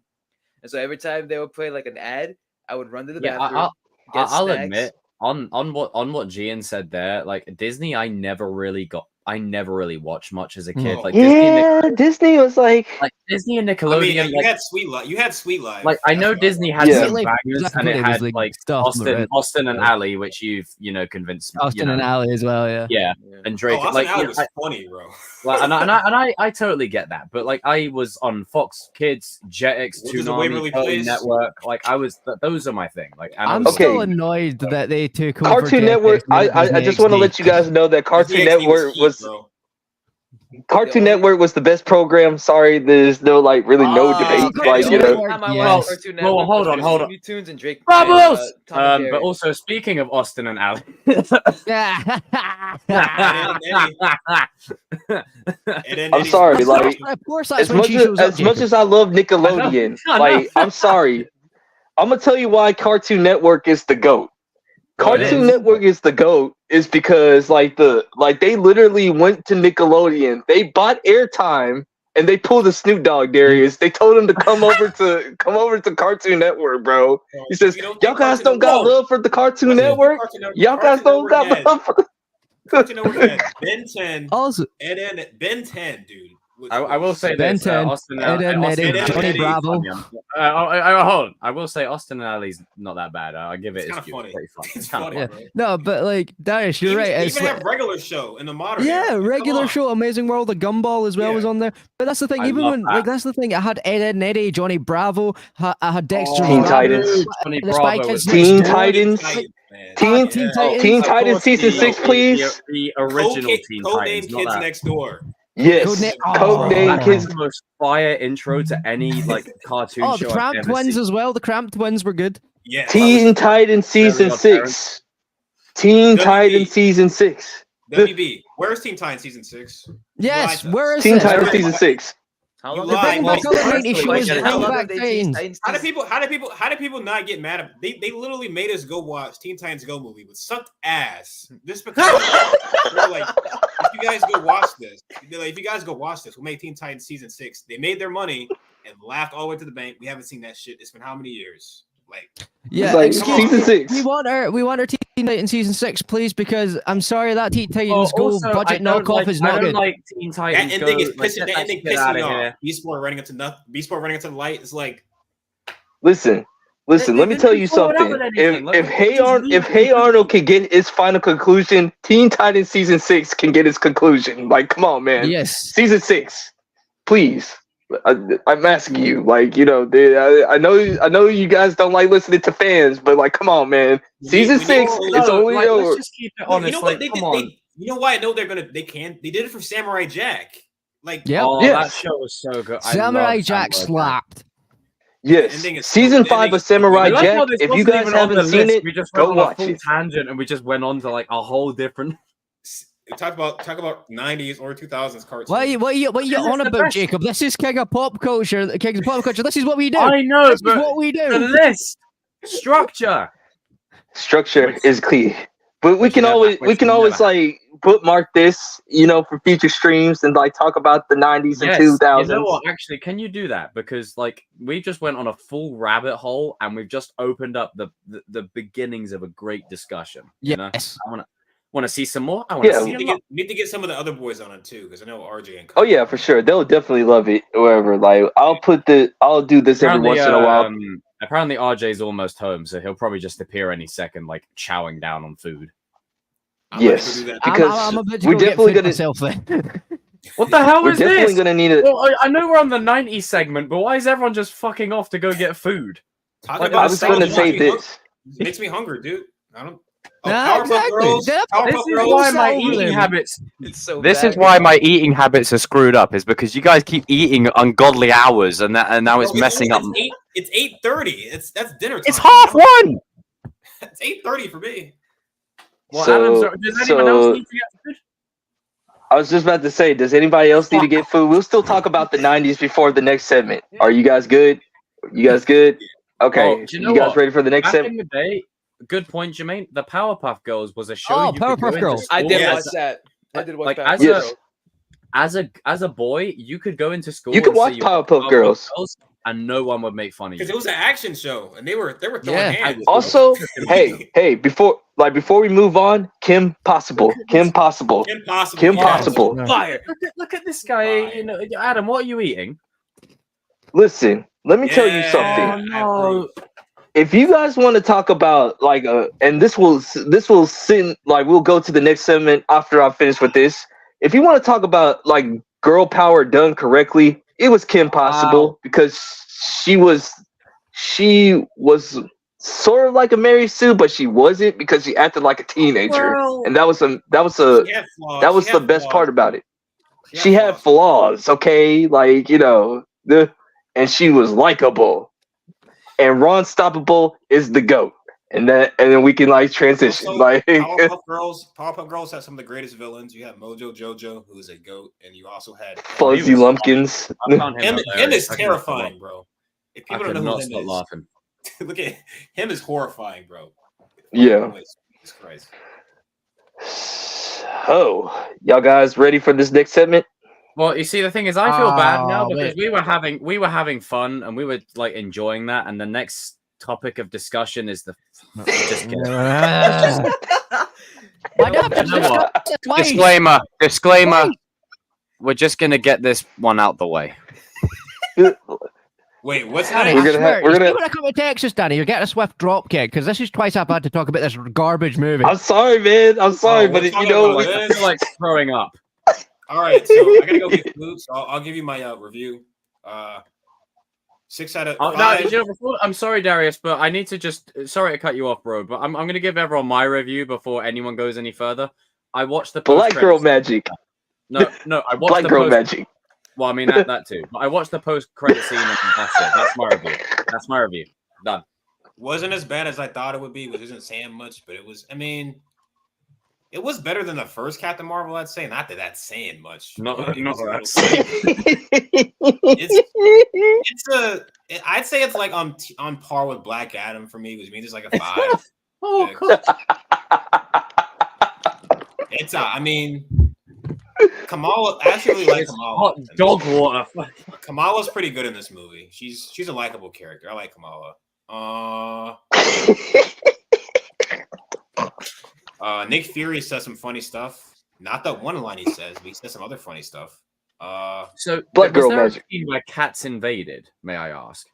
and so every time they would play like an ad, I would run to the bathroom. I'll admit on what Gian said there, like Disney, I never really got. I never really watched much as a kid. Oh. Like Disney was like Disney and I Nickelodeon. mean, you had Sweet Life. Like I know That's Disney what had Yeah. some Like, bangers, Black and it Widow was, had like, like stuff on the Austin and red. Ali, which you've convinced Austin and Ali as well, yeah. yeah, and Drake. Austin Like, Alley yeah, was funny, bro. like, and I totally get that, but like I was on Fox Kids, Jetix, What is the Toonami, Waverly Cartoon Place? Network. Like I was, those are my thing. Like and I I'm was still Okay. annoyed that they took over Cartoon Jetix Network. and made it I just want to XD. let you guys know that Cartoon DXD Network heat, was bro. Cartoon Network was the best program. Sorry, there's no like really no debate. Cartoon Like you Network, know, Time I yes. watched Cartoon Well, Network hold was on, hold on. Looney Tunes and Drake. Bubbles. And, Tom and But Jerry. also speaking of Austin and Ali. Yeah. And then I'm Eddie's sorry, first like, option. Of course, that's as when much she as, shows up. as much as I love Nickelodeon, I know. like I'm sorry, I'm gonna tell you why Cartoon Network is the GOAT. Well, it Cartoon is. Network is the GOAT is because like they literally went to Nickelodeon, they bought airtime, and they pulled a Snoop Dogg Darius. They told him to come over to Cartoon Network, bro. He says, You don't y'all think guys Cartoon don't got Network- love for the Cartoon Listen, Network. Cartoon Network- Y'all guys Cartoon don't got Network love for the Cartoon Network had Ben 10, Also, and then Ben 10, dude. I will say Ben this: 10, Austin, Ed, Ed, Austin Ed, and Johnny Ali- Bravo. Hold on. I will say Austin and Ali's not that bad. I give it It's its kind of due. funny. Pretty fun. It's kinda funny, yeah. bro. No, but like Darius, you're right. They It's even like, have regular show in the modern yeah, era. Like, regular come on. show, Amazing World, the Gumball as well Yeah. was on there. But that's the thing, I even love when that. like that's the thing. I had Ed, Ed and Eddie, Johnny Bravo, I had Dexter's Teen Lab, Titans. Johnny the Spy Bravo Kids was next Teen door. Titans. Man. Teen- Teen Yeah. Titans. Teen Of Titans course, season the- 6, please. The original Teen Codename Titans, not Kids that. Next Door. Yes, Codename- Codename Oh. Kids. That's the most fire intro to any like cartoon Oh, show the I've Cramp ever Twins seen. as well. The Cramp Twins were good. Yes. Teen Titans season Odd 6. Teen WB. Titans season 6. WB. Where's Teen Titans season 6? Yes, lied to where is Teen this? Titans Very season much. 6. How You long lied. have Bring they back Well, all the first 90s of all, shows. like, How Bring long back have they Teen Titans. Titans? How do people not get mad at they literally made us go watch Teen Titans Go movie with sucked ass. This because they're like, if you guys go watch this, they're like, if you guys go watch this, we'll make Teen Titans season 6. They made their money and laughed all the way to the bank. We haven't seen that shit. It's been how many years? Like, Yeah, Like, excuse season me. 6. We want our Teen Titans season 6, please, because I'm sorry that Teen Titans Go Also, budget I don't knockoff like, is I not don't good. like Teen that Titans ending Go. is Like, pissing. get That that ending shit pissing outta me off. here. Beast Boy running into nothing. Beast Boy running into the light is like, Listen, let me didn't tell you follow it up something. with anything. Like, If Hey just Arnold, leave if it. Hey Arnold can get its final conclusion, Teen Titans season 6 can get its conclusion. Like, come on, man. Yes. Season 6, please. I'm asking you, like, I know you guys don't like listening to fans, but like, come on, man. Season we 6 need- is only like, over. let's just keep it No, honest. you know what? Like, come on. You know why I know they did it for Samurai Jack. Like, Yep. Oh, Yes. that show was so good. I Samurai love Jack Samurai Jack. slapped. Yes, ending is season the 5 ending of is so Samurai I like how Jack. this If you wasn't guys even on haven't the seen list. it, We just go went on a watch full it. tangent and we just went on to like a whole different. talk about 90s or 2000s cartoons. What are you This is on the about, best. Jacob? This is King of Pop Culture. King of Pop Culture. This is what we do. I know, This is but what we the do. list structure. Structure Which- is key, but we which can never- always which never like bookmark this, for future streams and like talk about the 90s and Yes, 2000s. you know what? Actually, can you do that? Because like we just went on a full rabbit hole and we've just opened up the beginnings of a great discussion. You know, Yes. I want to see some more. I want to Yeah. see We a lot. need to get some of the other boys on it too, because I know RJ and Oh yeah, for sure. They'll definitely love it. Wherever, like, I'll do this every once in a while. Apparently, RJ's almost home, so he'll probably just appear any second, like chowing down on food. I'm about to Yes, go do that. because I'm about to we're go get definitely food gonna myself then. What the hell we're is definitely this? gonna need it. Well, I know we're on the 90s segment, but why is everyone just fucking off to go get food? Talking Like, about I was nostalgia gonna say makes me this. makes me hungry, dude. I don't. Oh, Nah, Powerpuff exactly. Girls. They're- Powerpuff This is Girls. why my over eating there. habits. It's so This bad. is why my eating habits are screwed up. Is because you guys keep eating ungodly hours, and now it's Bro, messing up. It's 8:30. That's dinner time. It's half one. It's 8:30 for me. Well, So- Adam, does anyone else need to get food? I was just about to say, does anybody else need to get food? We'll still talk about the 90s before the next segment. Are you guys good? You guys good? Okay. Oh, do you know you guys what? ready for the next Back segment? in the day, good point, Jermaine. The Powerpuff Girls was a show. Oh, you could go Powerpuff into Girls. I school did as- watch that. I did watch like that. as Yes. a boy, you could go into school. You could and say watch you were Powerpuff Girls. and no one would make fun of Because you. it was an action show, and they were throwing Yeah. hands. Also, hey, before we move on, Kim Possible. Impossible. Kim yes. Possible. No. Fire. Look at this guy. Fire. You know, Adam, what are you eating? Listen, let me tell you Yeah. something. no. If you guys want to talk about like and this will sit like we'll go to the next segment after I finish with this. If you want to talk about like girl power done correctly, it was Kim Possible because she was sort of like a Mary Sue, but she wasn't because she acted like a teenager, and that was She had flaws. the She had best flaws. part about it. She had flaws, okay, like and she was likable. And Ron Stoppable is the GOAT. And then we can like transition. Also, Like Powerpuff Girls had some of the greatest villains. You had Mojo Jojo, who's a GOAT, and you also had Fuzzy Lumpkins. I found him him. hilarious. Him is I could not stop terrifying, bro. If I people could don't know not who stop him laughing. is, look at him is horrifying, bro. Yeah. Jesus Christ. So, y'all guys ready for this next segment? Well, you see, the thing is, I feel bad now Oh, because wait. we were having fun and we were like enjoying that, and the next topic of discussion is the just kidding. Why not You know what? discuss it twice? Disclaimer. Twice. We're just gonna get this one out the way. Wait, what's Danny, next? We're I gonna swear, have- we're you see gonna- when I come to Texas, Danny, you're getting a swift drop kick because this is twice I've had to talk about this garbage movie. I'm sorry, man. I'm sorry, Oh, but we're you talking know, about Like, I feel like throwing up. All right, so I gotta go get food. So I'll give you my review. 6 out of Oh, 5. no, you know, before, I'm sorry, Darius, but I need to just sorry to cut you off, bro. But I'm gonna give everyone my review before anyone goes any further. I watched the Black post-credits girl scene. magic. No, I watched Black the girl post. magic. Well, I mean that too. But I watched the post-credit scene, and that's it. That's my review. That's my review. Done. Wasn't as bad as I thought it would be, which isn't saying much, but it was. I mean, it was better than the first Captain Marvel. I'd say, not that that's saying much. Not but it was a that's little- I'd say it's like on par with Black Adam for me, which means it's like a 5. Oh, Yeah. It's I mean, Kamala. I actually really like it's Kamala. hot dog water. Kamala's pretty good in this movie. She's a likable character. I like Kamala. Nick Fury says some funny stuff. Not that one line he says, but he says some other funny stuff. So, Black was girl there a magic. scene where cats invaded? May I ask?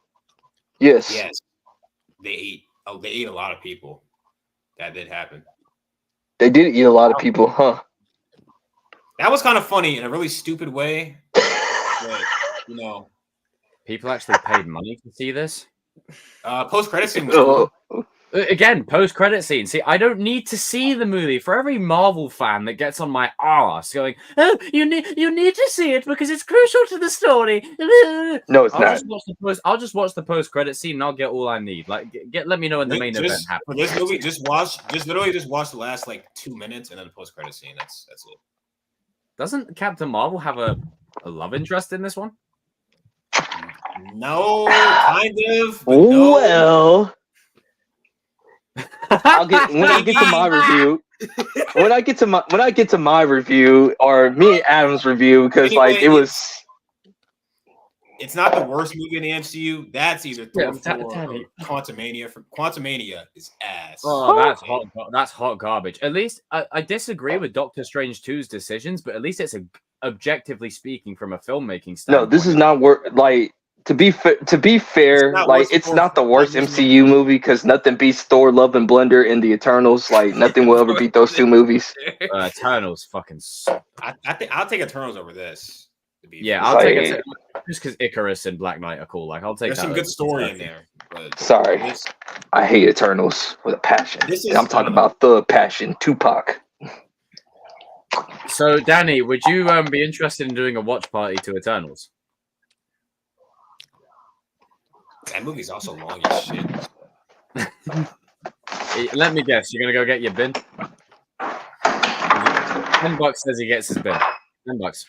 Yes. yes, they ate. Oh, they ate a lot of people. That did happen. They did eat a lot of people, huh? That was kind of funny in a really stupid way. But, you know, People actually paid money to see this. post credit scene was cool. Again, post-credit scene. See, I don't need to see the movie. For every Marvel fan that gets on my arse going, "Oh, you need to see it because it's crucial to the story." No, it's I'll not. just watch the post. I'll just watch the post-credit scene, and I'll get all I need. Like, let me know when the main event For happens. this movie, just literally watch the last like 2 minutes and then the post credit scene. That's it. Doesn't Captain Marvel have a love interest in this one? No, kind of. But no. Well, I'll get when I get to my review. When I get to my review, or me and Adam's review, because like it was. It's not the worst movie in the MCU. That's either Thor 4 or Danny. Quantumania. Quantumania is ass. Oh, that's hot. That's hot garbage. At least I disagree with Doctor Strange 2's decisions, but at least it's objectively speaking from a filmmaking standpoint. No, this is not worth. Like to be fair, not like worse it's for- not the worst for- MCU movie because nothing beats Thor: Love and Blunder and the Eternals. Like nothing will ever beat those two movies. Eternals fucking. I think I'll take Eternals over this. to be Yeah, fair. I'll take Like- it just because Icarus and Black Knight are cool. Like, I'll take. There's that some over good story in Eternals. there. But Sorry, this- I hate Eternals with a passion. This And I'm is, talking about Thug Passion, Tupac. So, Danny, would you be interested in doing a watch party to Eternals? that movie's also long as shit. Let me guess. You're gonna go get your bin. $10 says he gets his bin. $10.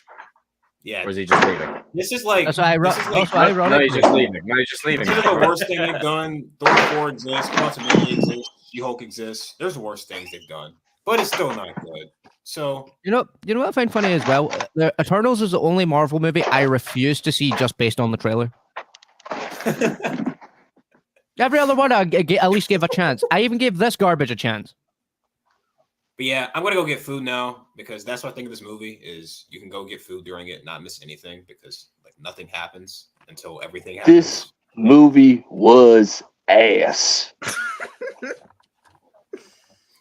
Yeah, Or is he just leaving? this is like That's why this is like that's why No, he's just leaving. No, he's just leaving. This is the worst thing they've done. Thor 4 exists, Quantumania exists, She-Hulk exists. There's worse things they've done, but it's still not good. So You know what I find funny as well? The Eternals is the only Marvel movie I refuse to see just based on the trailer. Every other one I at least gave a chance. I even gave this garbage a chance. But yeah, I'm gonna go get food now because that's what I think of this movie is you can go get food during it, not miss anything because like nothing happens until everything happens. This movie was ass.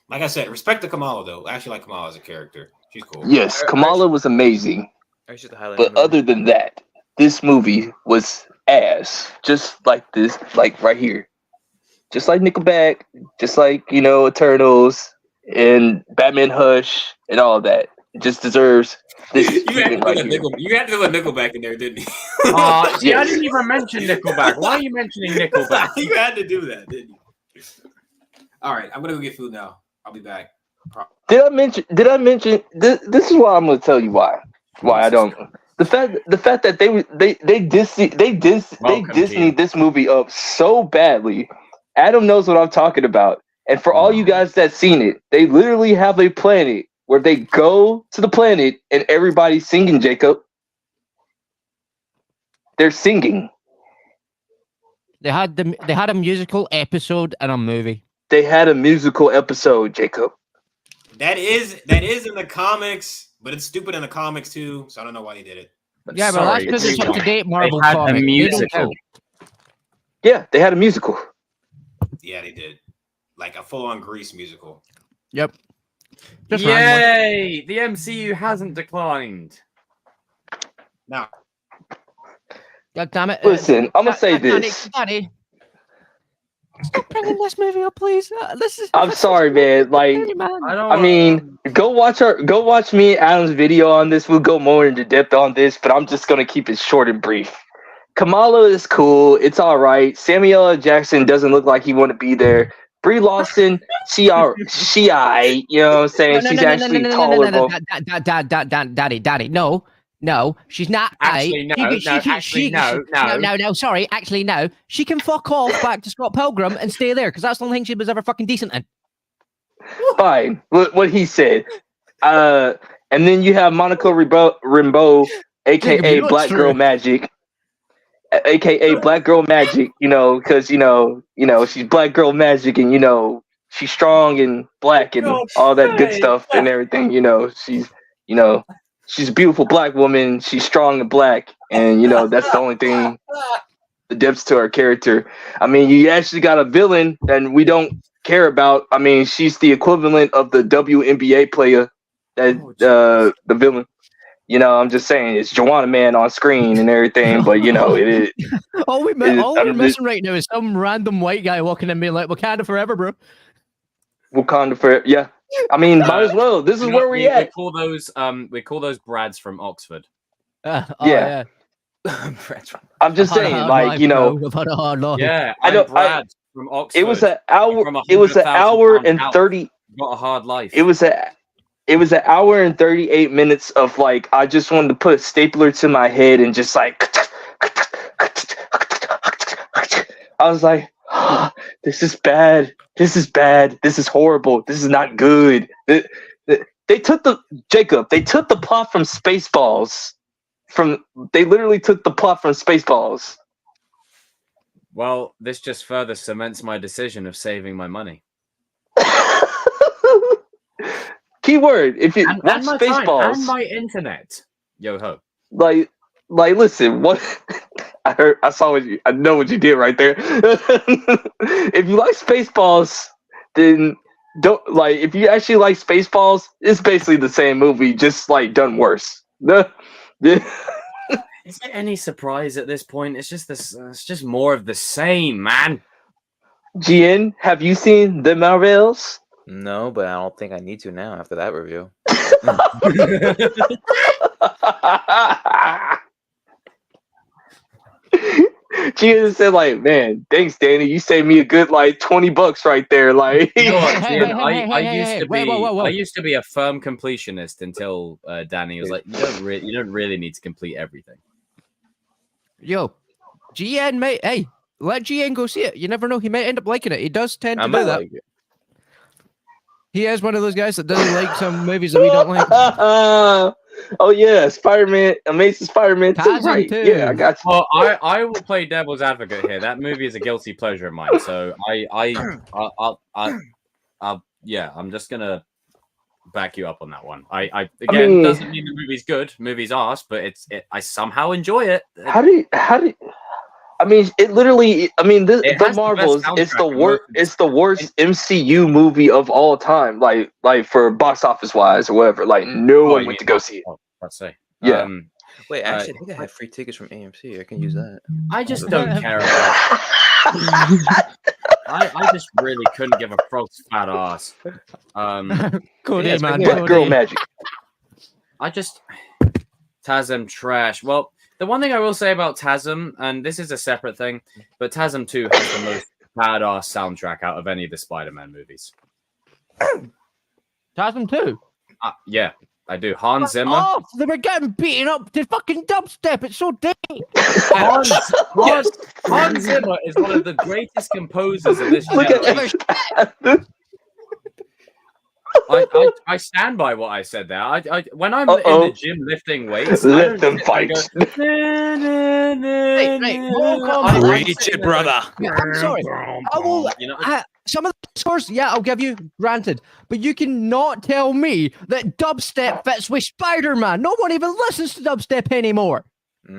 Like I said, respect to Kamala though. I actually like Kamala as a character. She's cool. Yes, Kamala was amazing. Actually, the highlight. But other than that, this movie was ass. Just like this, like right here. Just like Nickelback, just like, Eternals and Batman Hush and all of that. It just deserves this. You had to right put here. Nickelback in there, didn't you? See, I didn't even mention Nickelback. Why are you mentioning Nickelback? You had to do that, didn't you? All right, I'm gonna go get food now. I'll be back. Did I mention this is why I'm gonna tell you why I don't. The fact that they Disney this movie up so badly. Adam knows what I'm talking about. And for all you guys that seen it, they literally have a planet where they go to the planet and everybody's singing, Jacob. They're singing. They had a musical episode and a movie. They had a musical episode, Jacob. That is in the comics, but it's stupid in the comics too, so I don't know why they did it. Yeah, but that's because it's up to date Marvel They had comic. a musical. Yeah, they had a musical. Yeah, they did. Like a full-on Grease musical. Yep. Just randomly. Yay! The MCU hasn't declined. Now, God damn it. Listen, I'm gonna say this. Daddy, stop bringing this movie up, please. I'm sorry, man. Like, I mean, go watch me and Adam's video on this. We'll go more into depth on this, but I'm just gonna keep it short and brief. Kamala is cool. It's all right. Samuel L. Jackson doesn't look like he want to be there. Brie Larson, she aight. You know what I'm saying? She's actually taller. Daddy, no, she's not. Actually, No. Sorry, actually, no. She can fuck off back to Scott Pilgrim and stay there because that's the only thing she was ever fucking decent in. Fine, what he said. And then you have Monica Rambeau, aka Black Girl Magic. AKA Black Girl Magic, because she's Black Girl Magic, and she's strong and black and all that good stuff and everything. She's a beautiful black woman. She's strong and black, and that's the only thing, the depths to her character. I mean, you actually got a villain that we don't care about. I mean, she's the equivalent of the WNBA player, the villain. I'm just saying it's Joanna Man on screen and everything, but it is. all we're missing right now is some random white guy walking in being like, "Wakanda forever, bro." Wakanda forever, yeah. I mean, might as well. This is where we at. We call those Brads from Oxford. Yeah. I'm just saying, like, I've had a hard life. Yeah, I know. Brad from Oxford. It was an hour. It was an hour and 30. Got a hard life. It was an hour and 38 minutes of like I just wanted to put a stapler to my head and just like I was like, oh, this is bad. This is bad. This is horrible. This is not good. They took the plot from Spaceballs. They literally took the plot from Spaceballs. Well, this just further cements my decision of saving my money. Keyword, if you watch Spaceballs and my internet, yo ho. Like, listen, what I know what you did right there. If you like Spaceballs, then don't like. If you actually like Spaceballs, it's basically the same movie, just like done worse. Is it any surprise at this point? It's just this. It's just more of the same, man. GN, have you seen The Marvels? No, but I don't think I need to now after that review. GN said, like, man, thanks, Danny. You saved me a good like $20 right there. Like, I used to be a firm completionist until Danny was like, you don't really need to complete everything. Yo, GN, mate. Hey, let GN go see it. You never know. He may end up liking it. He does tend to do that. Like it. He is one of those guys that doesn't like some movies that we don't like. Oh yeah, Spider-Man, Amazing Spider-Man 2, Tasm right? 2. Yeah, I got you. Well, I will play devil's advocate here. That movie is a guilty pleasure of mine. So yeah, I'm just gonna back you up on that one. I mean- doesn't mean the movie's good. Movie's arse, but I somehow enjoy it. How do you? I mean, it literally. I mean, the has the Marvels. best It's the soundtrack in worst. most of It's the worst MCU movie of all time. Like for box office wise or whatever. Like no one went to go see it. Let's say. Yeah. Wait, actually, I think I have free tickets from AMC. I can use that. I just don't care about. I just really couldn't give a frog's fat ass. Cody, Yeah, man. Yeah, Cody. girl magic. I just TASM trash. Well, the one thing I will say about TASM, and this is a separate thing, but TASM 2 has the most badass soundtrack out of any of the Spider-Man movies. Tasm 2. Yeah, I do. Hans Zimmer. Oh, they were getting beaten up to fucking dubstep. It's so deep. Hans Zimmer is one of the greatest composers of this Look generation. at I stand by what I said there. When I'm in the gym lifting weights, Let them fight. Reach it, brother. Yeah, I'm sorry. I will. You know, Some of the scores, yeah, I'll give you, granted. But you cannot tell me that dubstep fits with Spider-Man. No one even listens to dubstep anymore. I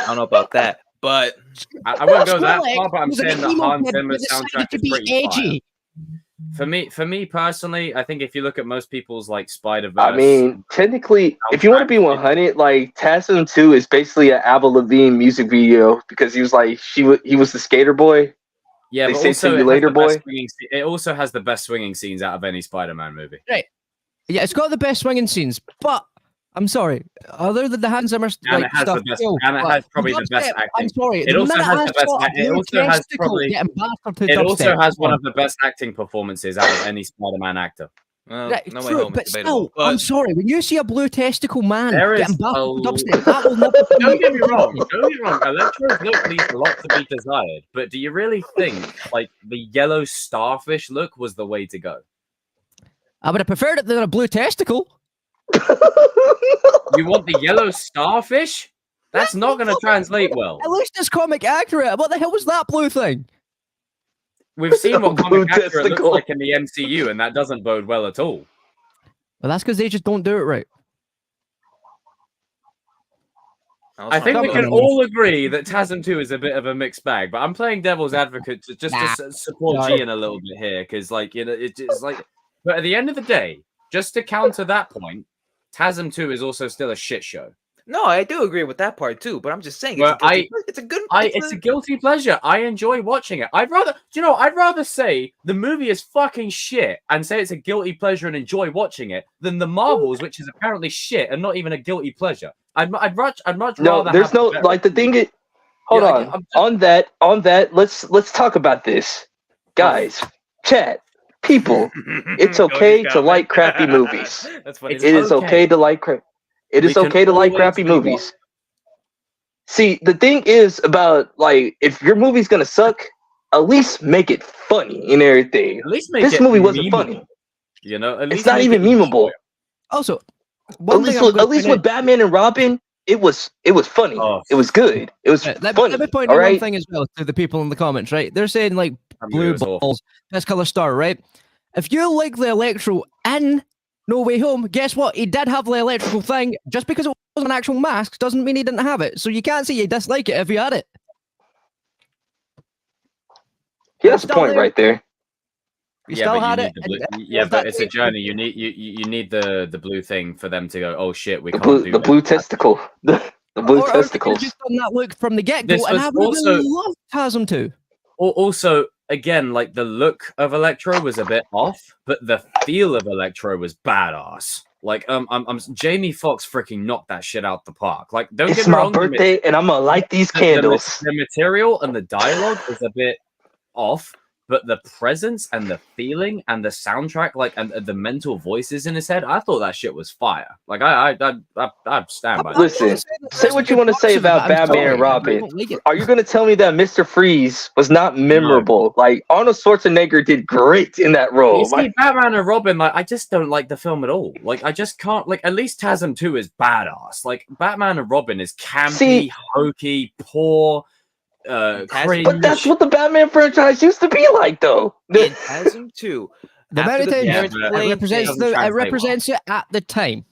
don't know about that, but I wouldn't go that Skrillex far, but I'm was an saying the emo Hans kid Zimmer that decided soundtrack to is be pretty edgy. fire. For me personally, I think if you look at most people's like Spider-Verse, I mean, technically, if you want to be 100, like TASM 2 is basically an Avril Lavigne music video because he was like he was the skater boy. yeah, they but say also Simulator Boy. it also has the best swinging scenes out of any Spider-Man movie. Yeah, it's got the best swinging scenes, but I'm sorry. Other than the Hans Zimmer And it has stuff, the best, and it has probably the best acting. I'm sorry. It also has the best. It also has probably. It also has one of the best acting performances out of any Spider-Man actor. well, Yeah, no way true, home but is debatable. still, I'm sorry. When you see a blue testicle man There is getting a battered with l- dubstep, that will never. Don't get me wrong. Don't get me wrong. Electro's look leaves a lot to be desired. But do you really think like the yellow starfish look was the way to go? I would have preferred it than a blue testicle. You want the yellow starfish? That's not going to translate well. At least it's comic accurate. What the hell was that blue thing? We've seen what Blue comic accurate looks testicle. like in the MCU, and that doesn't bode well at all. Well, that's because they just don't do it right. I think we can all agree that TASM 2 is a bit of a mixed bag, but I'm playing devil's advocate to support Gian a little bit here, because like it's like. But at the end of the day, just to counter that point, TASM 2 is also still a shit show. No, I do agree with that part too, but I'm just saying Well, it's a good. It's a guilty pleasure. I enjoy watching it. I'd rather say the movie is fucking shit and say it's a guilty pleasure and enjoy watching it than the Marvels, which is apparently shit and not even a guilty pleasure. I'd much No, rather. there's no like the thing. Hold Yeah, on. On that. Let's talk about this, guys. Chat, people. It's okay to like crappy movies. That's funny. It is okay to like crap. It is We can okay to like always crappy be wrong. movies. See, the thing is about like if your movie's gonna suck, at least make it funny and everything. At least make This it movie wasn't memeable. funny. You know, at It's least not make even it memeable. Also, At one thing least with Batman and Robin, it was funny. Oh. It was good. It was Let funny. me point all out one right. thing as well to the people in the comments, right? They're saying like That blue movie was awful. balls, best color star, right? If you like the Electro in No Way Home, guess what? He did have the electrical thing. Just because it wasn't an actual mask doesn't mean he didn't have it. So you can't say you dislike it if you had it. Yeah, that's the point right there. You Yeah, still but had you it. need the blue, and- yeah, was but that it's a it? journey. You need the blue thing for them to go. Oh shit, we The can't blue, do the that." blue testicle. The blue Or they could've testicles. just done that look from the get go, This and was I would also- really love Tasm too. Also, again, like the look of Electro was a bit off, but the feel of Electro was badass. Like, Jamie Foxx freaking knocked that shit out the park. Like, don't It's get me my wrong, birthday, and I'm gonna light these candles. The material and the dialogue is a bit off, but the presence and the feeling and the soundtrack, like, and the mental voices in his head, I thought that shit was fire. Like, I'd stand by that. Listen, say what you want to say about Batman and Robin. Are you going to tell me that Mr. Freeze was not memorable? Like, Arnold Schwarzenegger did great in that role. You see, Batman and Robin, like, I just don't like the film at all. Like, I just can't, like, at least TASM 2 is badass. Like, Batman and Robin is campy, hokey, poor, cringe. But that's what the Batman franchise used to be like, though. In TASM 2, The it represents it at the time.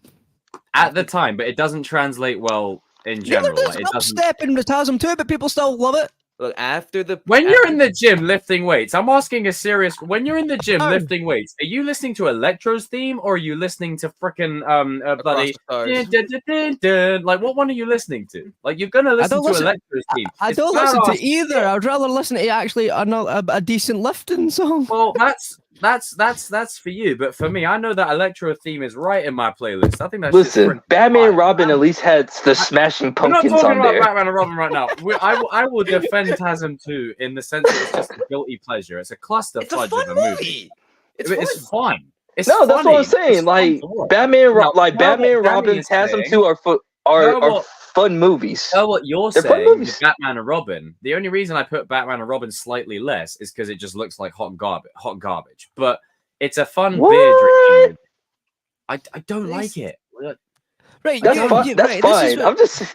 At the time, but it doesn't translate well in general. There's Like, an upstep in the TASM 2, but people still love it. look, after the when you're in the gym lifting weights, I'm asking a serious. When you're in the gym lifting weights, are you listening to Electro's theme or are you listening to freaking bloody? Like, what one are you listening to? Like, you're gonna listen to Electro's theme. I don't listen to either. I'd rather listen to actually a decent lifting song. Well, that's for you, but for me, I know that Electro theme is right in my playlist. I think that's listen. Batman and Robin at least had the Smashing Pumpkins on there. I'm not talking about Batman and Robin right now. I will defend TASM 2 in the sense that it's just a guilty pleasure. It's a cluster fudge of a movie. It's fine. It's no, that's funny. what I'm saying. Like Batman, Batman, Robin, TASM 2 are fun movies. What you're saying with Batman and Robin, the only reason I put Batman and Robin slightly less is because it just looks like hot garbage. But it's a fun beer drinking. I don't like it. Right, that's fine. That's fine.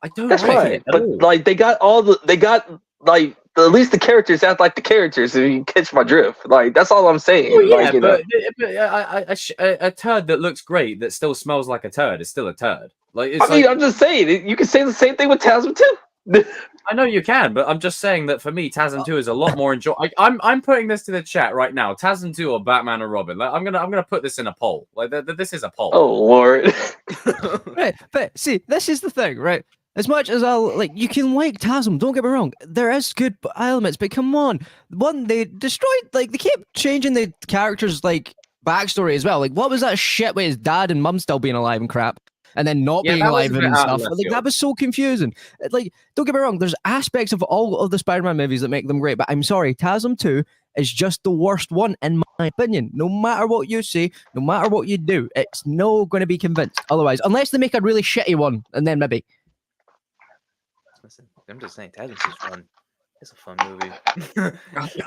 I don't like it. But like they got like at least the characters act like the characters. If you catch my drift, like that's all I'm saying. Well, yeah, like, but a turd that looks great that still smells like a turd is still a turd. Like, I mean, I'm just saying you can say the same thing with TASM 2. I know you can, but I'm just saying that for me, TASM 2 is a lot more enjoyable. I'm putting this to the chat right now. TASM 2 or Batman and Robin? Like, I'm gonna put this in a poll. Like, this is a poll. Oh Lord! Right, but see, this is the thing, right? As much as I'll like, you can like TASM. Don't get me wrong. There is good elements, but come on, they destroyed. Like, they kept changing the characters' like backstory as well. Like, what was that shit with his dad and mum still being alive and crap? And then not being alive and stuff. Like, that was so confusing. Like, don't get me wrong, there's aspects of all of the Spider-Man movies that make them great, but I'm sorry, TASM 2 is just the worst one, in my opinion. No matter what you say, no matter what you do, it's no going to be convinced otherwise. Unless they make a really shitty one, and then maybe. Listen, I'm just saying, TASM 2 is fun. It's a fun movie.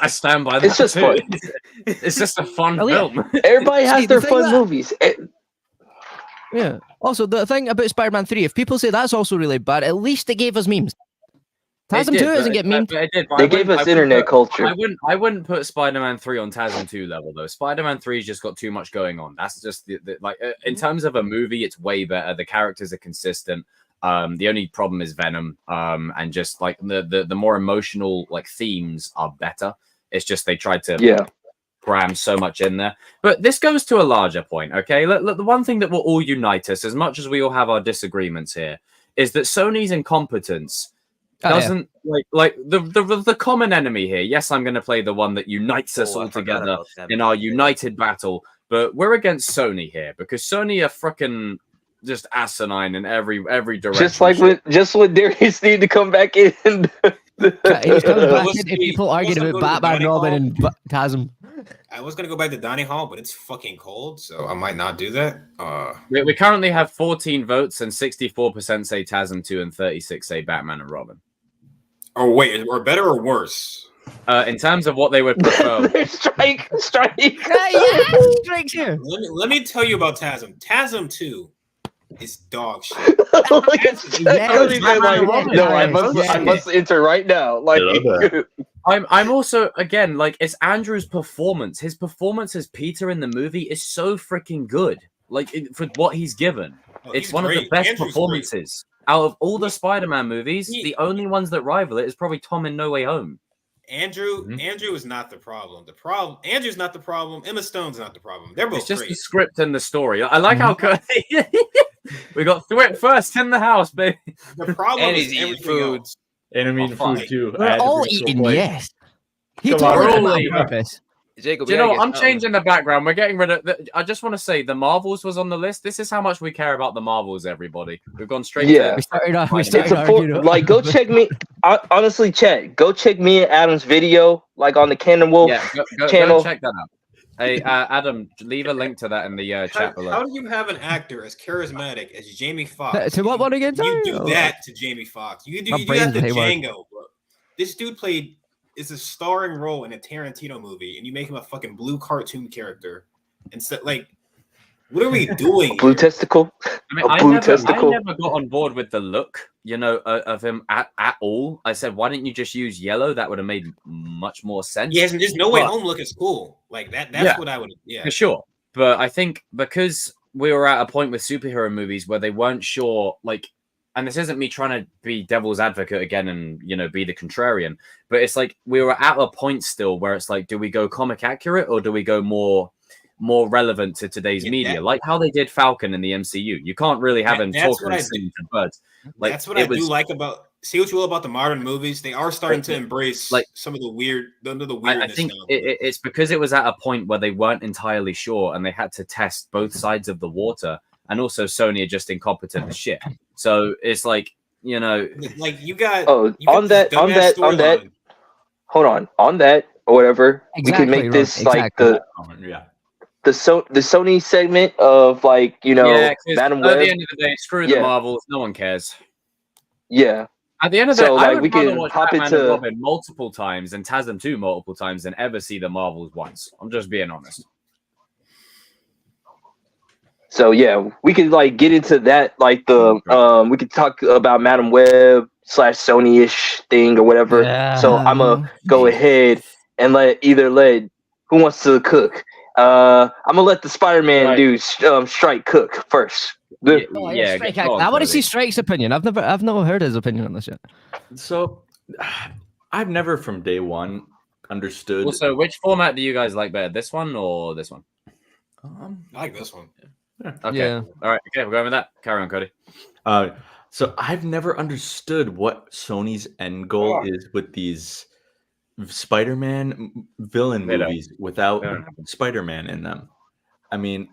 I stand by that. It's just fun. It's just a fun film. Everybody has their fun movies. Yeah. Also, the thing about Spider-Man 3, if people say that's also really bad, at least it gave us memes. TASM 2 doesn't get memed. They gave us internet culture. I wouldn't put Spider-Man 3 on TASM 2 level though. Spider-Man 3's just got too much going on. That's just like in terms of a movie, it's way better. The characters are consistent. The only problem is Venom. And just like the more emotional like themes are better. It's just they tried to cram so much in there. But this goes to a larger point, okay? Look, the one thing that will all unite us, as much as we all have our disagreements here, is that Sony's incompetence doesn't like the common enemy here. Yes, I'm going to play the one that unites us all together in our united battle, but we're against Sony here because Sony are freaking just asinine in every direction. Just when Darius needed to come back in. He's coming back in if people arguing about Batman, Robin, and TASM. I was gonna go back to Donny Hall, but it's fucking cold, so I might not do that. We currently have 14 votes, and 64% say TASM 2 and 36 say Batman and Robin. Oh wait, or better or worse? In terms of what they would prefer. strike. Strikes here. Let me tell you about TASM. TASM 2 is dog shit. I must enter right now. Like, I'm also again like it's Andrew's performance. His performance as Peter in the movie is so freaking good. Like for what he's given, it's one of the best performances out of all the Spider-Man movies. The only ones that rival it is probably Tom in No Way Home. Andrew is not the problem. Andrew's not the problem. Emma Stone's not the problem. They're both It's just great. the script and the story. I like how we got through it first in the house, baby. The problem And is he's eating everything food. else. And I'm eating food too. We're all eating, yes. He Come told on, me roll that it. on purpose. Jacob, Do you know what? I'm something. changing the background. We're getting rid of. I just want to say the Marvels was on the list. This is how much we care about the Marvels, everybody. We've gone straight Yeah. to. We It's started a arguing. like go check me. Honestly, chat. Go check me and Adam's video, like on the Cannon Wolf Yeah, go channel. check that out. Hey, Adam, leave a link to that in the chat below. How do you have an actor as charismatic as Jamie Foxx? To what one again? You Sorry? do that to Jamie Foxx. You do My that brain's to haywire. Django, bro. This dude is a starring role in a Tarantino movie, and you make him a fucking blue cartoon character. Instead, like, what are we doing? Blue testicle. I mean, A blue I testicle. never got on board with the look, of him at all. I said, why didn't you just use yellow? That would have made much more sense. Yeah, there's no way home look is cool. Like that's what I would. Yeah, for sure. But I think because we were at a point with superhero movies where they weren't sure, like, and this isn't me trying to be devil's advocate again and be the contrarian, but it's like we were at a point still where it's like, do we go comic accurate or do we go more relevant to today's media, like how they did Falcon in the MCU? You can't really have him talking and singing to birds. Like, that's what I do like about. See what you will about the modern movies. They are starting to embrace like some of the weirdness. I think now. it's because it was at a point where they weren't entirely sure and they had to test both sides of the water, and also Sony are just incompetent as shit. So it's like like you got. Oh, you got on that. Hold on that or whatever. Exactly, we can make this Rob, like the Sony segment of like Madam Web. At the end of the day, screw the Marvels. No one cares. Yeah. At the end of the day, I would we rather can watch hop Batman into and Robin multiple times and Tazam 2 multiple times than ever see the Marvels once. I'm just being honest. So yeah, we could like get into that, like the we could talk about Madam Web / Sony-ish thing or whatever. So I'm gonna go ahead and let who wants to cook. I'm gonna let the Spider-Man dude Strike cook first. I want to see Strike's opinion. I've never heard his opinion on this yet. So I've never from day one understood. Also, which format do you guys like better, this one or this one? I like this one. Okay. Yeah. All right. Okay, we're going with that. Carry on, Cody. So I've never understood what Sony's end goal is with these Spider-Man villain movies without Spider-Man in them. I mean,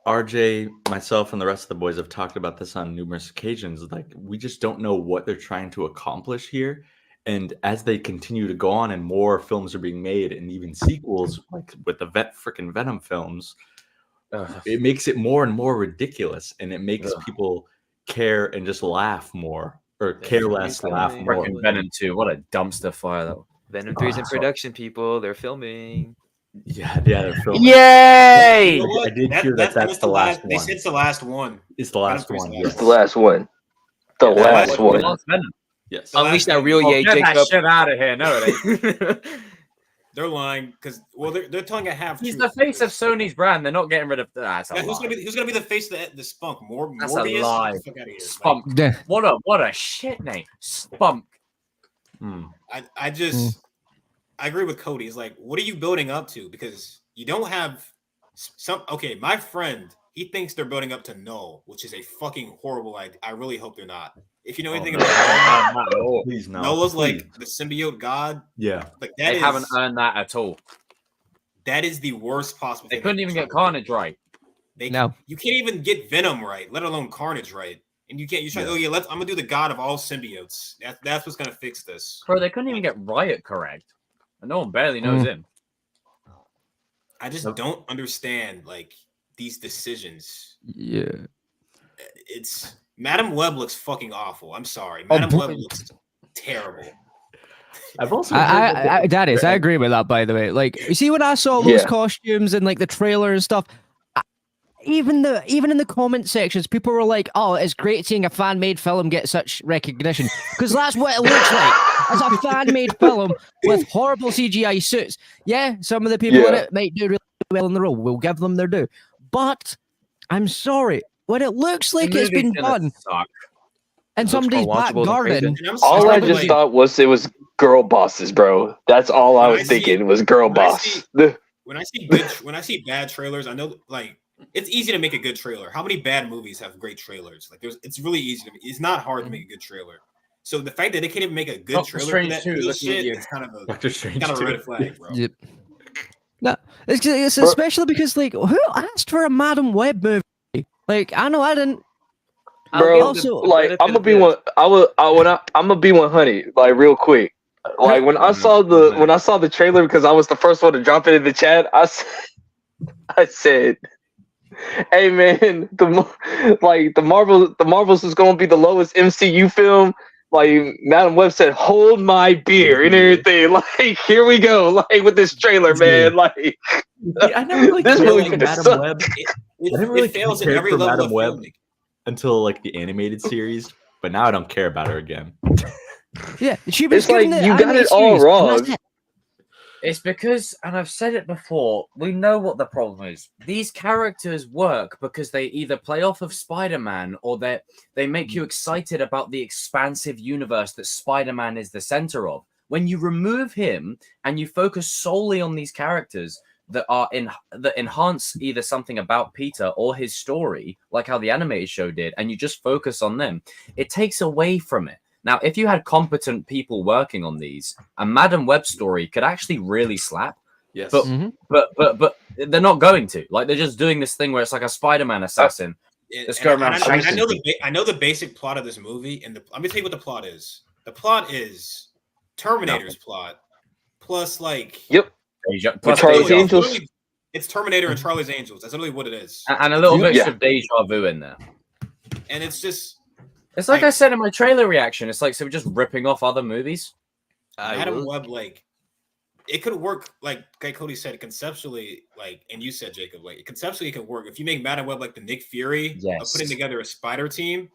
RJ, myself, and the rest of the boys have talked about this on numerous occasions. Like, we just don't know what they're trying to accomplish here. And as they continue to go on and more films are being made and even sequels, like with the freaking Venom films, it makes it more and more ridiculous, and it makes people care and just laugh more, or care less, laugh more. Venom 2, what a dumpster fire that was. Venom 3's in production, people. They're filming. Yeah, they're filming. Yay! You know what? I did hear that's the last one. They said it's the last one. It's the last one. It's the last one. The last one. Yes. Unleash that real yay, Get Jacob. that shit out of here. No, it ain't. They're lying because they're telling a half. He's the face of Sony's brand. They're not getting rid of that. Who's gonna be the face of the Spunk? That's Morbius? a lie. Get the fuck outta here. Spunk. Yeah. What a shit name. Spunk. I agree with Cody. It's like, what are you building up to? Because you don't have some. Okay, my friend, he thinks they're building up to Null, which is a fucking horrible idea. I really hope they're not. If you know anything about Null, please no. Null like the symbiote god. Yeah, like they haven't earned that at all. That is the worst possible. They couldn't even get Carnage right. You can't even get Venom right, let alone Carnage right. And you can't. You try. I'm gonna do the god of all symbiotes. That's what's gonna fix this. Bro, they couldn't even get Riot correct. And no one barely knows him. I just don't understand like these decisions. Yeah. It's Madam Web looks fucking awful. I'm sorry. Madam Web looks terrible. I've also I agree with that, by the way. Like, you see, when I saw those costumes and like the trailer and stuff, even in the comment sections, people were like, "Oh, it's great seeing a fan-made film get such recognition," because that's what it looks like. It's a fan-made film with horrible CGI suits. Yeah, some of the people in it might do really well in the role. We'll give them their due. But I'm sorry, when it looks like it's been done in somebody's back garden, all I just thought was it was girl bosses, bro. That's all I was thinking was girl boss. When I see bad trailers, I know like it's easy to make a good trailer. How many bad movies have great trailers? Like it's really easy to. It's not hard to make a good trailer. So the fact that they can't even make a good trailer for that shit is kind of a red flag, bro. Yep. No, it's especially because like who asked for a Madam Web movie? Like I know I didn't. Bro, Also, like I'm gonna be one. I'm gonna be 100. Like real quick. Like when I saw the trailer, because I was the first one to drop it in the chat. I said, "Hey man, the Marvels is gonna be the lowest MCU film." Like Madam Web said, "Hold my beer" and everything. Like here we go. Like with this trailer, man. Like I never really this cared movie for Madam suck. Web. I It never really fails at cared every for level Madam of Web filming. until like the animated series, but now I don't care about her again. yeah, she was It's like given the you got animated it all series, and that's wrong. it. It's because, and I've said it before, we know what the problem is. These characters work because they either play off of Spider-Man or they make you excited about the expansive universe that Spider-Man is the center of. When you remove him and you focus solely on these characters that enhance either something about Peter or his story, like how the animated show did, and you just focus on them, it takes away from it. Now, if you had competent people working on these, a Madam Web story could actually really slap. Yes, but they're not going to. Like they're just doing this thing where it's like a Spider-Man assassin. Let's go around. I know the basic plot of this movie, and let me tell you what the plot is. The plot is Terminator's plot plus like Plus Charlie's Angels. It's Terminator and Charlie's Angels. That's literally what it is. And a little bit of deja vu in there. And it's just. It's like I said in my trailer reaction. It's like, so we're just ripping off other movies. Madam Web, like, it could work, like Cody said, conceptually, like, and you said, Jacob, like, conceptually it could work. If you make Madam Web like the Nick Fury of putting together a spider team,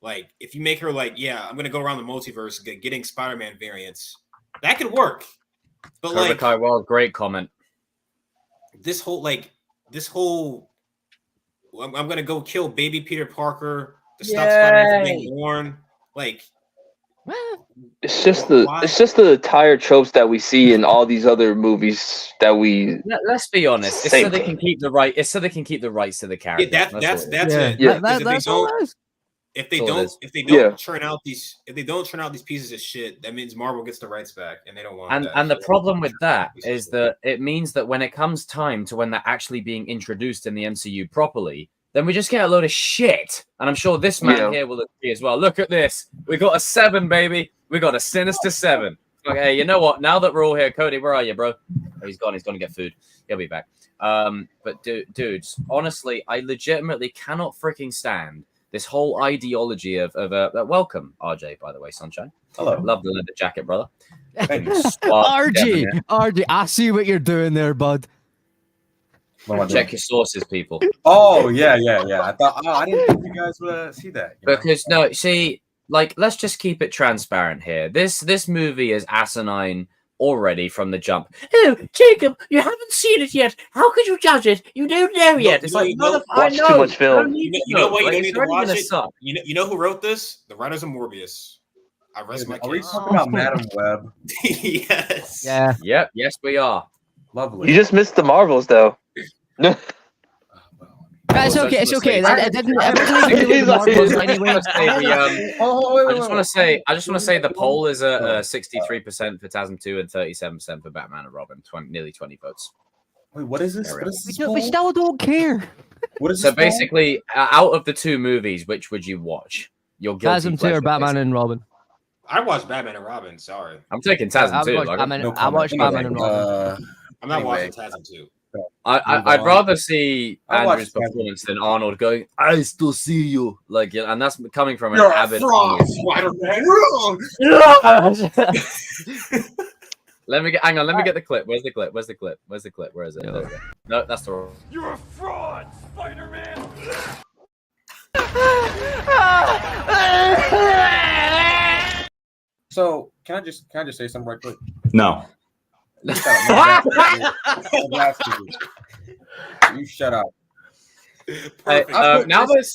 like, if you make her like, I'm going to go around the multiverse getting Spider-Man variants, that could work. But Cobra like, Kai, well, great comment. This whole, I'm going to go kill baby Peter Parker to stop Spider-Man from being born. Like, it's just the tired tropes that we see in all these other movies that we. Let's be honest. It's so they can keep the right. It's so they can keep the rights to the character. That's it. Yeah. If they don't churn out these pieces of shit, that means Marvel gets the rights back, and they don't want that. And the problem with that is that it means that when it comes time to when they're actually being introduced in the MCU properly, then we just get a load of shit. And I'm sure this man here will agree as well. Look at this. We got a 7, baby. We got a sinister 7. Okay, you know what? Now that we're all here, Cody, where are you, bro? Oh, he's gone. He's going to get food. He'll be back. But dudes, honestly, I legitimately cannot freaking stand this whole ideology of welcome, RJ, by the way, sunshine. Hello. Love the leather jacket, brother. RJ, I see what you're doing there, bud. Check your sources, people. Oh, yeah. I thought, I didn't think you guys would see that. Because, no, see, like, let's just keep it transparent here. This movie is asinine already from the jump. Oh, Jacob, you haven't seen it yet. How could you judge it? You don't know yet. It's like, watch too much film. You know what? You don't need to watch it. You know who wrote this? The writers of Morbius. I rest my case. Are we talking about Madam Web? Yes. Yeah. Yep. Yes, we are. Lovely. You just missed the Marvels, though. It's okay. It's okay. I just want to say the poll is a 63% for TASM 2 and 37% for Batman and Robin. Nearly 20 votes. Wait, what is this? What is this we still don't care. What is so this basically, out of the 2 movies, which would you watch? Your guilty TASM 2 or Batman and Robin? I watched Batman and Robin. Sorry, I'm taking TASM 2. I watched Batman and Robin. I'm not watching TASM 2. I'd rather see Andrew's performance than Arnold going, "I still see you," like, and that's coming from an avid. Spider-Man. Let me get the clip. Where's the clip? Where is it? There we go. No, that's the wrong. You're a fraud, Spider-Man! So can I just say something right quick? No. You shut up. Now there's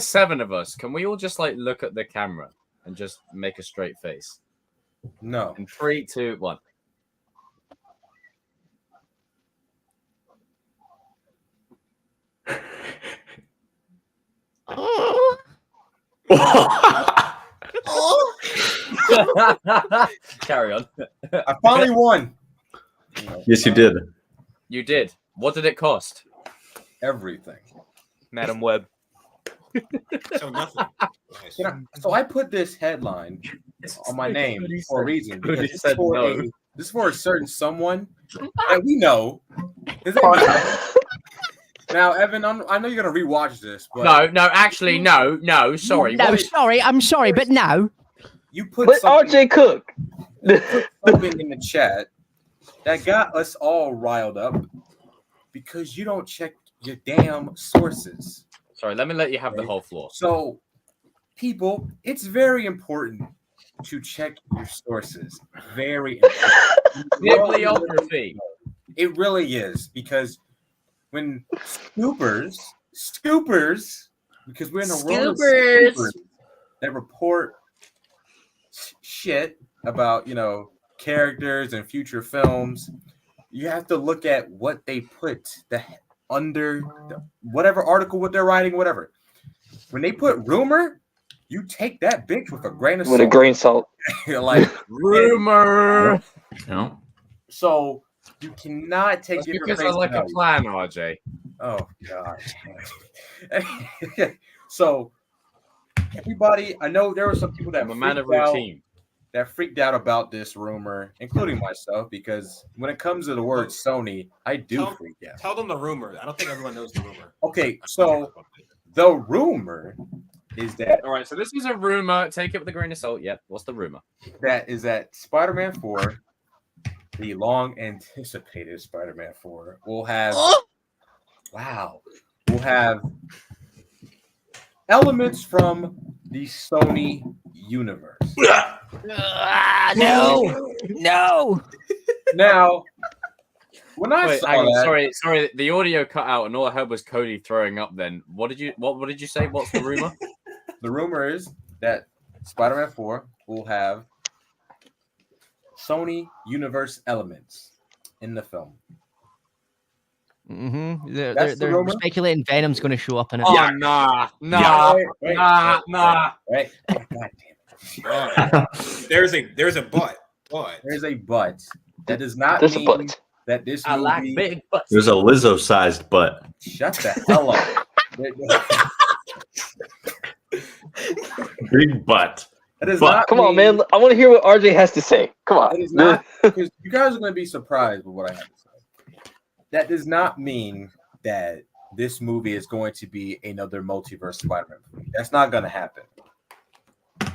7 of us. Can we all just like look at the camera and just make a straight face? No. In 3, 2, 1. Carry on. I finally won. Yes, you did. You did. What did it cost? Everything. Madam Web. So nothing. Nice. You know, so I put this headline on my name for a reason because Cody this said is, for no. this is for a certain someone that we know. His name is- Now, Evan, I know you're gonna rewatch this, but No, actually, no. Sorry. No, What- sorry, I'm sorry, but no. you put But something, RJ Cook. something in the chat that got us all riled up because you don't check your damn sources. Sorry, let me let you have the whole floor. So, people, it's very important to check your sources. Very important. Bibliography. It really is, because when scoopers, because we're in a world of scoopers that report shit about, characters and future films, you have to look at what they put under whatever article, what they're writing, whatever. When they put rumor, you take that bitch with a grain of salt. With a grain of salt. Like Rumor. No. So you cannot take That's different because I face like a value. plan, RJ. Oh god. So everybody, I know there were some people that I'm a man of freaked out- routine. that freaked out about this rumor, including myself, because when it comes to the word Sony, I do freak out. Tell them the rumor. I don't think everyone knows the rumor. Okay, so the rumor is that All right, so this is a rumor. Take it with a grain of salt. Yep. What's the rumor? that Spider-Man 4, the long anticipated Spider-Man 4, will have will have elements from the Sony universe. No. Now, when I Wait, saw hang on, that, sorry. The audio cut out, and all I heard was Cody throwing up. Then what did you say? What's the rumor? the rumor is that Spider-Man 4 will have Sony universe elements in the film. Mm-hmm. That's the They're rumor? speculating Venom's going to show up in it. Oh nah. Wait. God damn it. There's a but. But There's a but. That does not There's a mean but. that this I like movie. big butts. There's a Lizzo-sized butt. Shut the hell up. Big butt. That does But- not Come on, mean- man. I want to hear what RJ has to say. Come That on. is not, because you guys are going to be surprised with what I have to say. That does not mean that this movie is going to be another multiverse Spider-Man movie. That's not going to happen.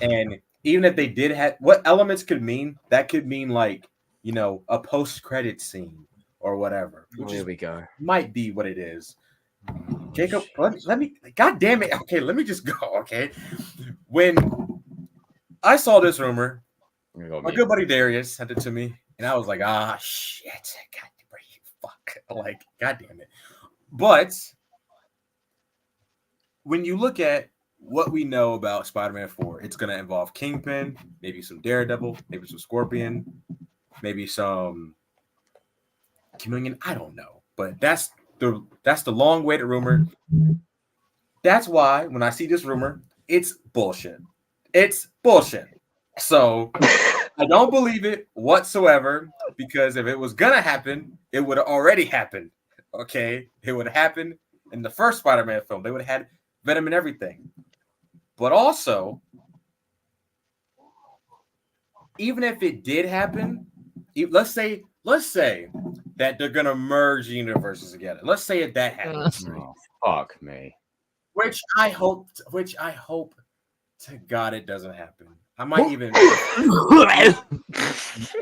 And even if they did have, what elements could mean? That could mean like, a post-credit scene or whatever. Which Here we go. might be what it is. Jacob, let me, God damn it. Okay, let me just go. Okay. When I saw this rumor, You got my me. good buddy Darius sent it to me, and I was like, shit. God, fuck. Like, God damn it. But when you look at what we know about Spider-Man 4, it's going to involve Kingpin, maybe some Daredevil, maybe some Scorpion, maybe some Chameleon. I don't know. But that's the long-awaited rumor. That's why when I see this rumor, it's bullshit. It's bullshit. So I don't believe it whatsoever, because if it was gonna happen, it would have already happened. Okay, it would have happened in the first Spider-Man film. They would have had Venom and everything. But also, even if it did happen, let's say that they're gonna merge universes together. Let's say if that happens, Oh, fuck me. which I hope to God it doesn't happen. I might even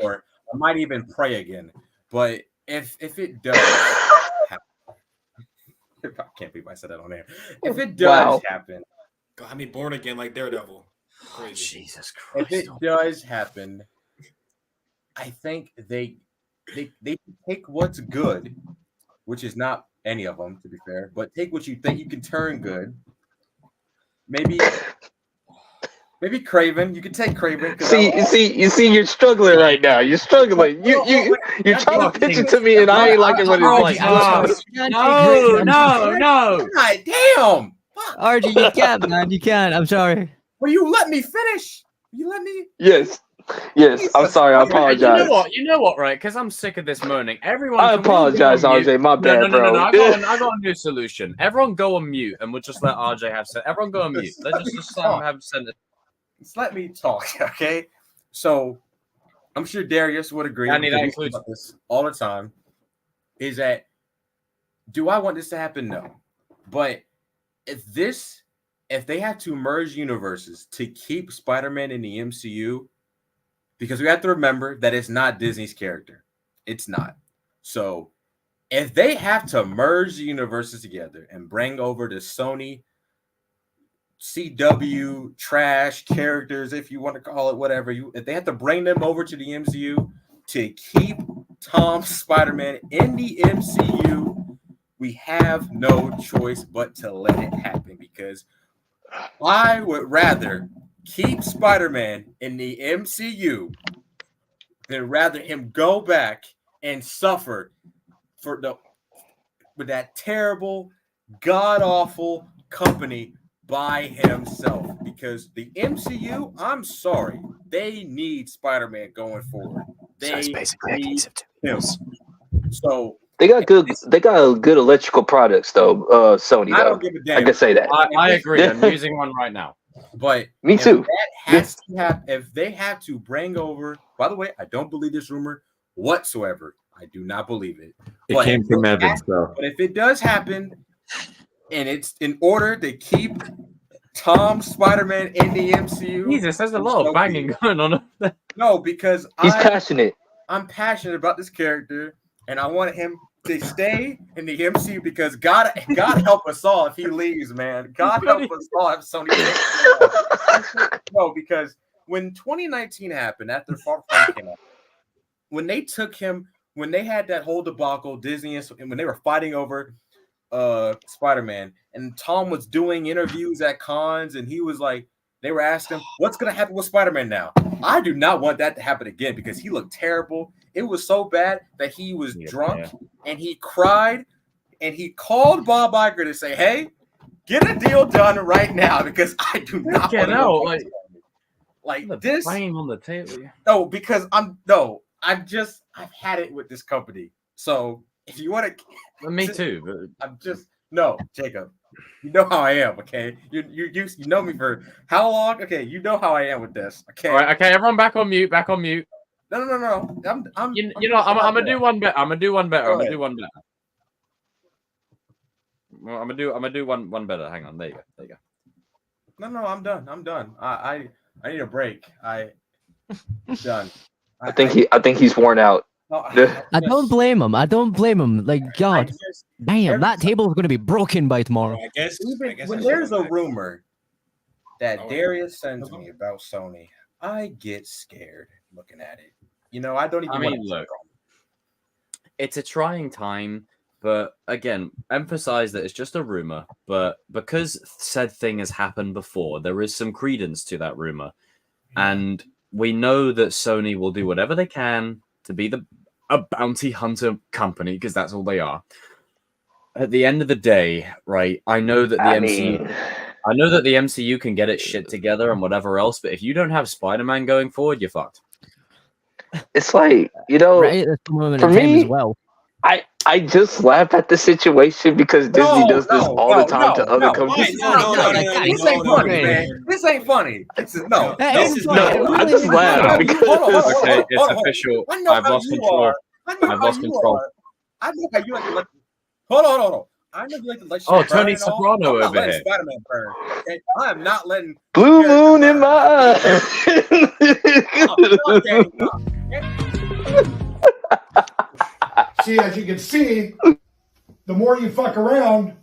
or I might even pray again. But if it does happen, I can't believe I said that on air. If it does happen, I mean, born again like Daredevil. Crazy. Jesus Christ. if it does happen, I think they take what's good, which is not any of them, to be fair, but take what you think you can turn good. Maybe Craven. You can take Craven. You see, you're struggling right now. You're struggling. You're trying to pitch it to me, and I ain't liking what it's like. No. God damn. RJ, you can't, man. You can't. I'm sorry. Will you let me finish? You let me? Yes. Yes, I'm sorry. I apologize. You know what, right? Because I'm sick of this moaning. Everyone, I apologize, RJ. My bad, bro. No. I got a new solution. Everyone go on mute, and we'll just let RJ have sentence. Everyone go on mute. Let's just let him have sentence. Just let me talk, okay? So, I'm sure Darius would agree. Danny, that includes this all the time. Is that do I want this to happen? No, but if they have to merge universes to keep Spider-Man in the MCU, because we have to remember that it's not Disney's character. It's not. So if they have to merge the universes together and bring over the Sony CW trash characters, if you want to call it whatever, if they have to bring them over to the MCU to keep Tom's Spider-Man in the MCU, we have no choice but to let it happen, because I would rather keep Spider-Man in the MCU than rather him go back and suffer with that terrible, god-awful company by himself. Because the MCU, I'm sorry, they need Spider-Man going forward. They need him. So they got good electrical products though. Sony. I don't give a damn. I can say that. I agree. I'm using one right now. But me too. If they have to bring over, by the way, I don't believe this rumor whatsoever. I do not believe it. It came from Evans, though. But if it does happen, and it's in order to keep Tom Spider-Man in the MCU, Jesus, there's a lot of banging going on. No, because he's passionate. I'm passionate about this character, and I want him to stay in the MCU because God help us all if he leaves, man. God help us all if Sony. No, because when 2019 happened, after Far From came out, when they took him, when they had that whole debacle, Disney, and when they were fighting over Spider-Man, and Tom was doing interviews at cons, and he was like, they were asking him, what's going to happen with Spider-Man now? I do not want that to happen again because he looked terrible. It was so bad that he was drunk and he cried and he called Bob Iger to say, hey, get a deal done right now because I do not want to go like this. Banging on the table. No, because I've had it with this company. So if you want to, well, me too. But... no, Jacob. You know how I am, okay? You know me for how long? Okay, you know how I am with this. Okay. All right, okay, everyone back on mute. Back on mute. No. I'm gonna do one better. I'm gonna do one better. Well, I'm gonna do one better. Hang on. There you go. No, I'm done. I need a break. I'm done. I think he's worn out. I don't blame him. Like, God, damn, that table is going to be broken by tomorrow. I guess when there's a rumor that Darius sends me about Sony, I get scared looking at it. You know, I don't even want to look. It's a trying time, but again, emphasize that it's just a rumor. But because said thing has happened before, there is some credence to that rumor, and we know that Sony will do whatever they can to be a bounty hunter company, because that's all they are. At the end of the day, right? I know that the MCU can get its shit together and whatever else, but if you don't have Spider-Man going forward, you're fucked. It's like, you know, right? For me, as well. I just laugh at the situation because Disney does this all the time to other companies. This ain't funny, man. This ain't funny. I just laugh because okay, it's official. I've lost control. I've lost control. I know how you like to let. Hold on. I know you like to let. Oh, Tony Soprano over here. Spider-Man burn. Okay? I am not letting. Blue moon in my eyes. See, as you can see, the more you fuck around,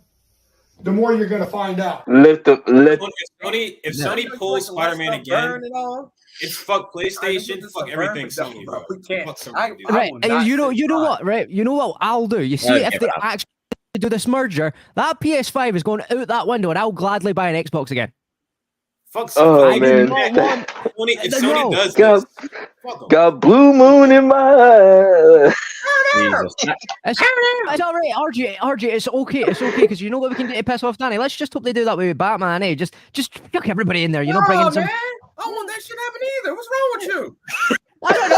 the more you're gonna find out. If Sony pulls Spider-Man again, it's fuck PlayStation, fuck everything Sony, bro. We can't. Right, and you know what, right? You know what I'll do? You see, if they actually do this merger, that PS5 is going out that window, and I'll gladly buy an Xbox again. Fuck Sony. Man. If Sony does this, got blue moon in my eyes. It's all right, RJ. It's okay because you know what we can do to piss off Danny. Let's just hope they do that with Batman. Just chuck everybody in there. You know, bring in some. I don't want that shit to happen either. What's wrong with you? I don't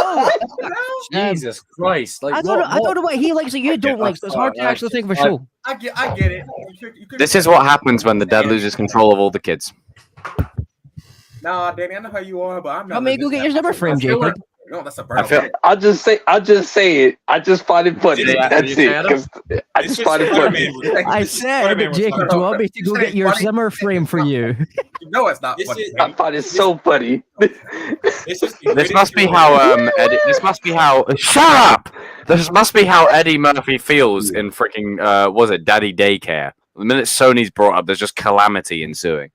know. Jesus Christ! Like, I don't know what he likes that you don't like. So it's hard to actually think of a show. I get it. This is what happens when the dad loses control of all the kids. Nah, Danny, I know how you are, but I'm not. I mean, go get your number frame, Jacob. No, that's a I feel- burn. I'll just say it. I just find it funny. That's it. 'Cause I just find it funny. I said, Jacob, do you want me to go get your Zimmer frame for you? No, it's not funny. I find it so funny. This must be how Eddie. This must be how. Shut up! This must be how Eddie Murphy feels in freaking was it Daddy Daycare? The minute Sony's brought up, there's just calamity ensuing.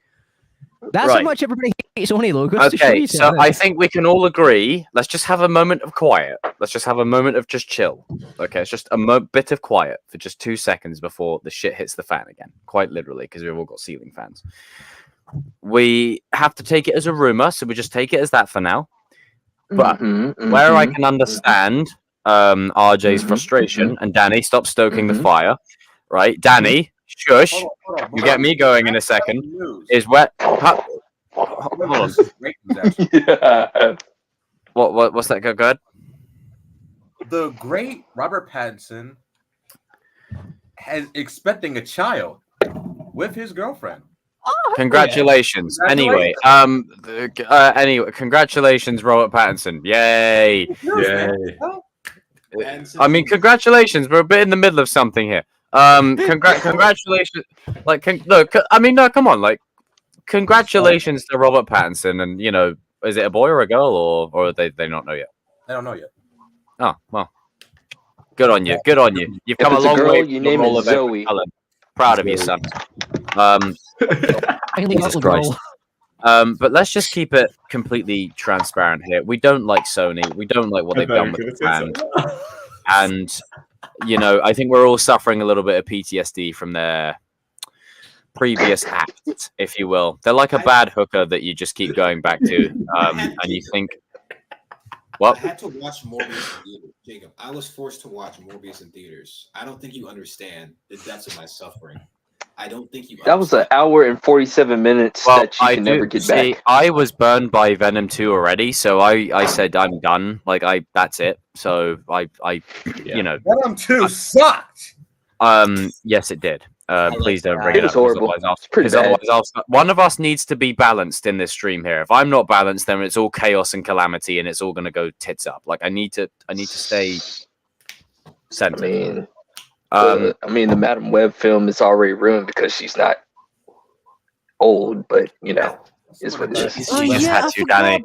That's how much everybody hates Sony logos. Okay, so I think we can all agree. Let's just have a moment of quiet. Let's just have a moment of just chill. Okay, it's just a bit of quiet for just 2 seconds before the shit hits the fan again. Quite literally, because we've all got ceiling fans. We have to take it as a rumor, so we just take it as that for now. But where I can understand RJ's frustration, and Danny, stop stoking the fire, right? Danny, shush. You get me going in a second. Is where? Hold on. Yeah. What's that? Go ahead. The great Robert Pattinson is expecting a child with his girlfriend. Congratulations. Anyway, congratulations, Robert Pattinson. Yay! Yay! I mean, congratulations. We're a bit in the middle of something here. Congratulations. No, come on. Like, congratulations to Robert Pattinson. And is it a boy or a girl, or they not know yet? They don't know yet. Oh well. Good on you. Good on you. You've come a long way. You name it Zoe. Proud of you, son. Jesus Christ. But let's just keep it completely transparent here. We don't like Sony. We don't like what they've done with the brand. And, I think we're all suffering a little bit of PTSD from their previous act, if you will. They're like a bad hooker that you just keep going back to. And you think, what? I had to watch Morbius in theaters, Jacob. I was forced to watch Morbius in theaters. I don't think you understand the depths of my suffering. I don't think you. That was an hour and 47 minutes that you can never get back. I was burned by Venom 2 already, so I said I'm done. That's it. So Venom 2 sucked. Yes, it did. Please don't bring it it up. up. Horrible. Otherwise, one of us needs to be balanced in this stream here. If I'm not balanced, then it's all chaos and calamity, and it's all gonna go tits up. I need to stay centered. The Madam Web film is already ruined because she's not old, but is what it is. She just had to, Danny.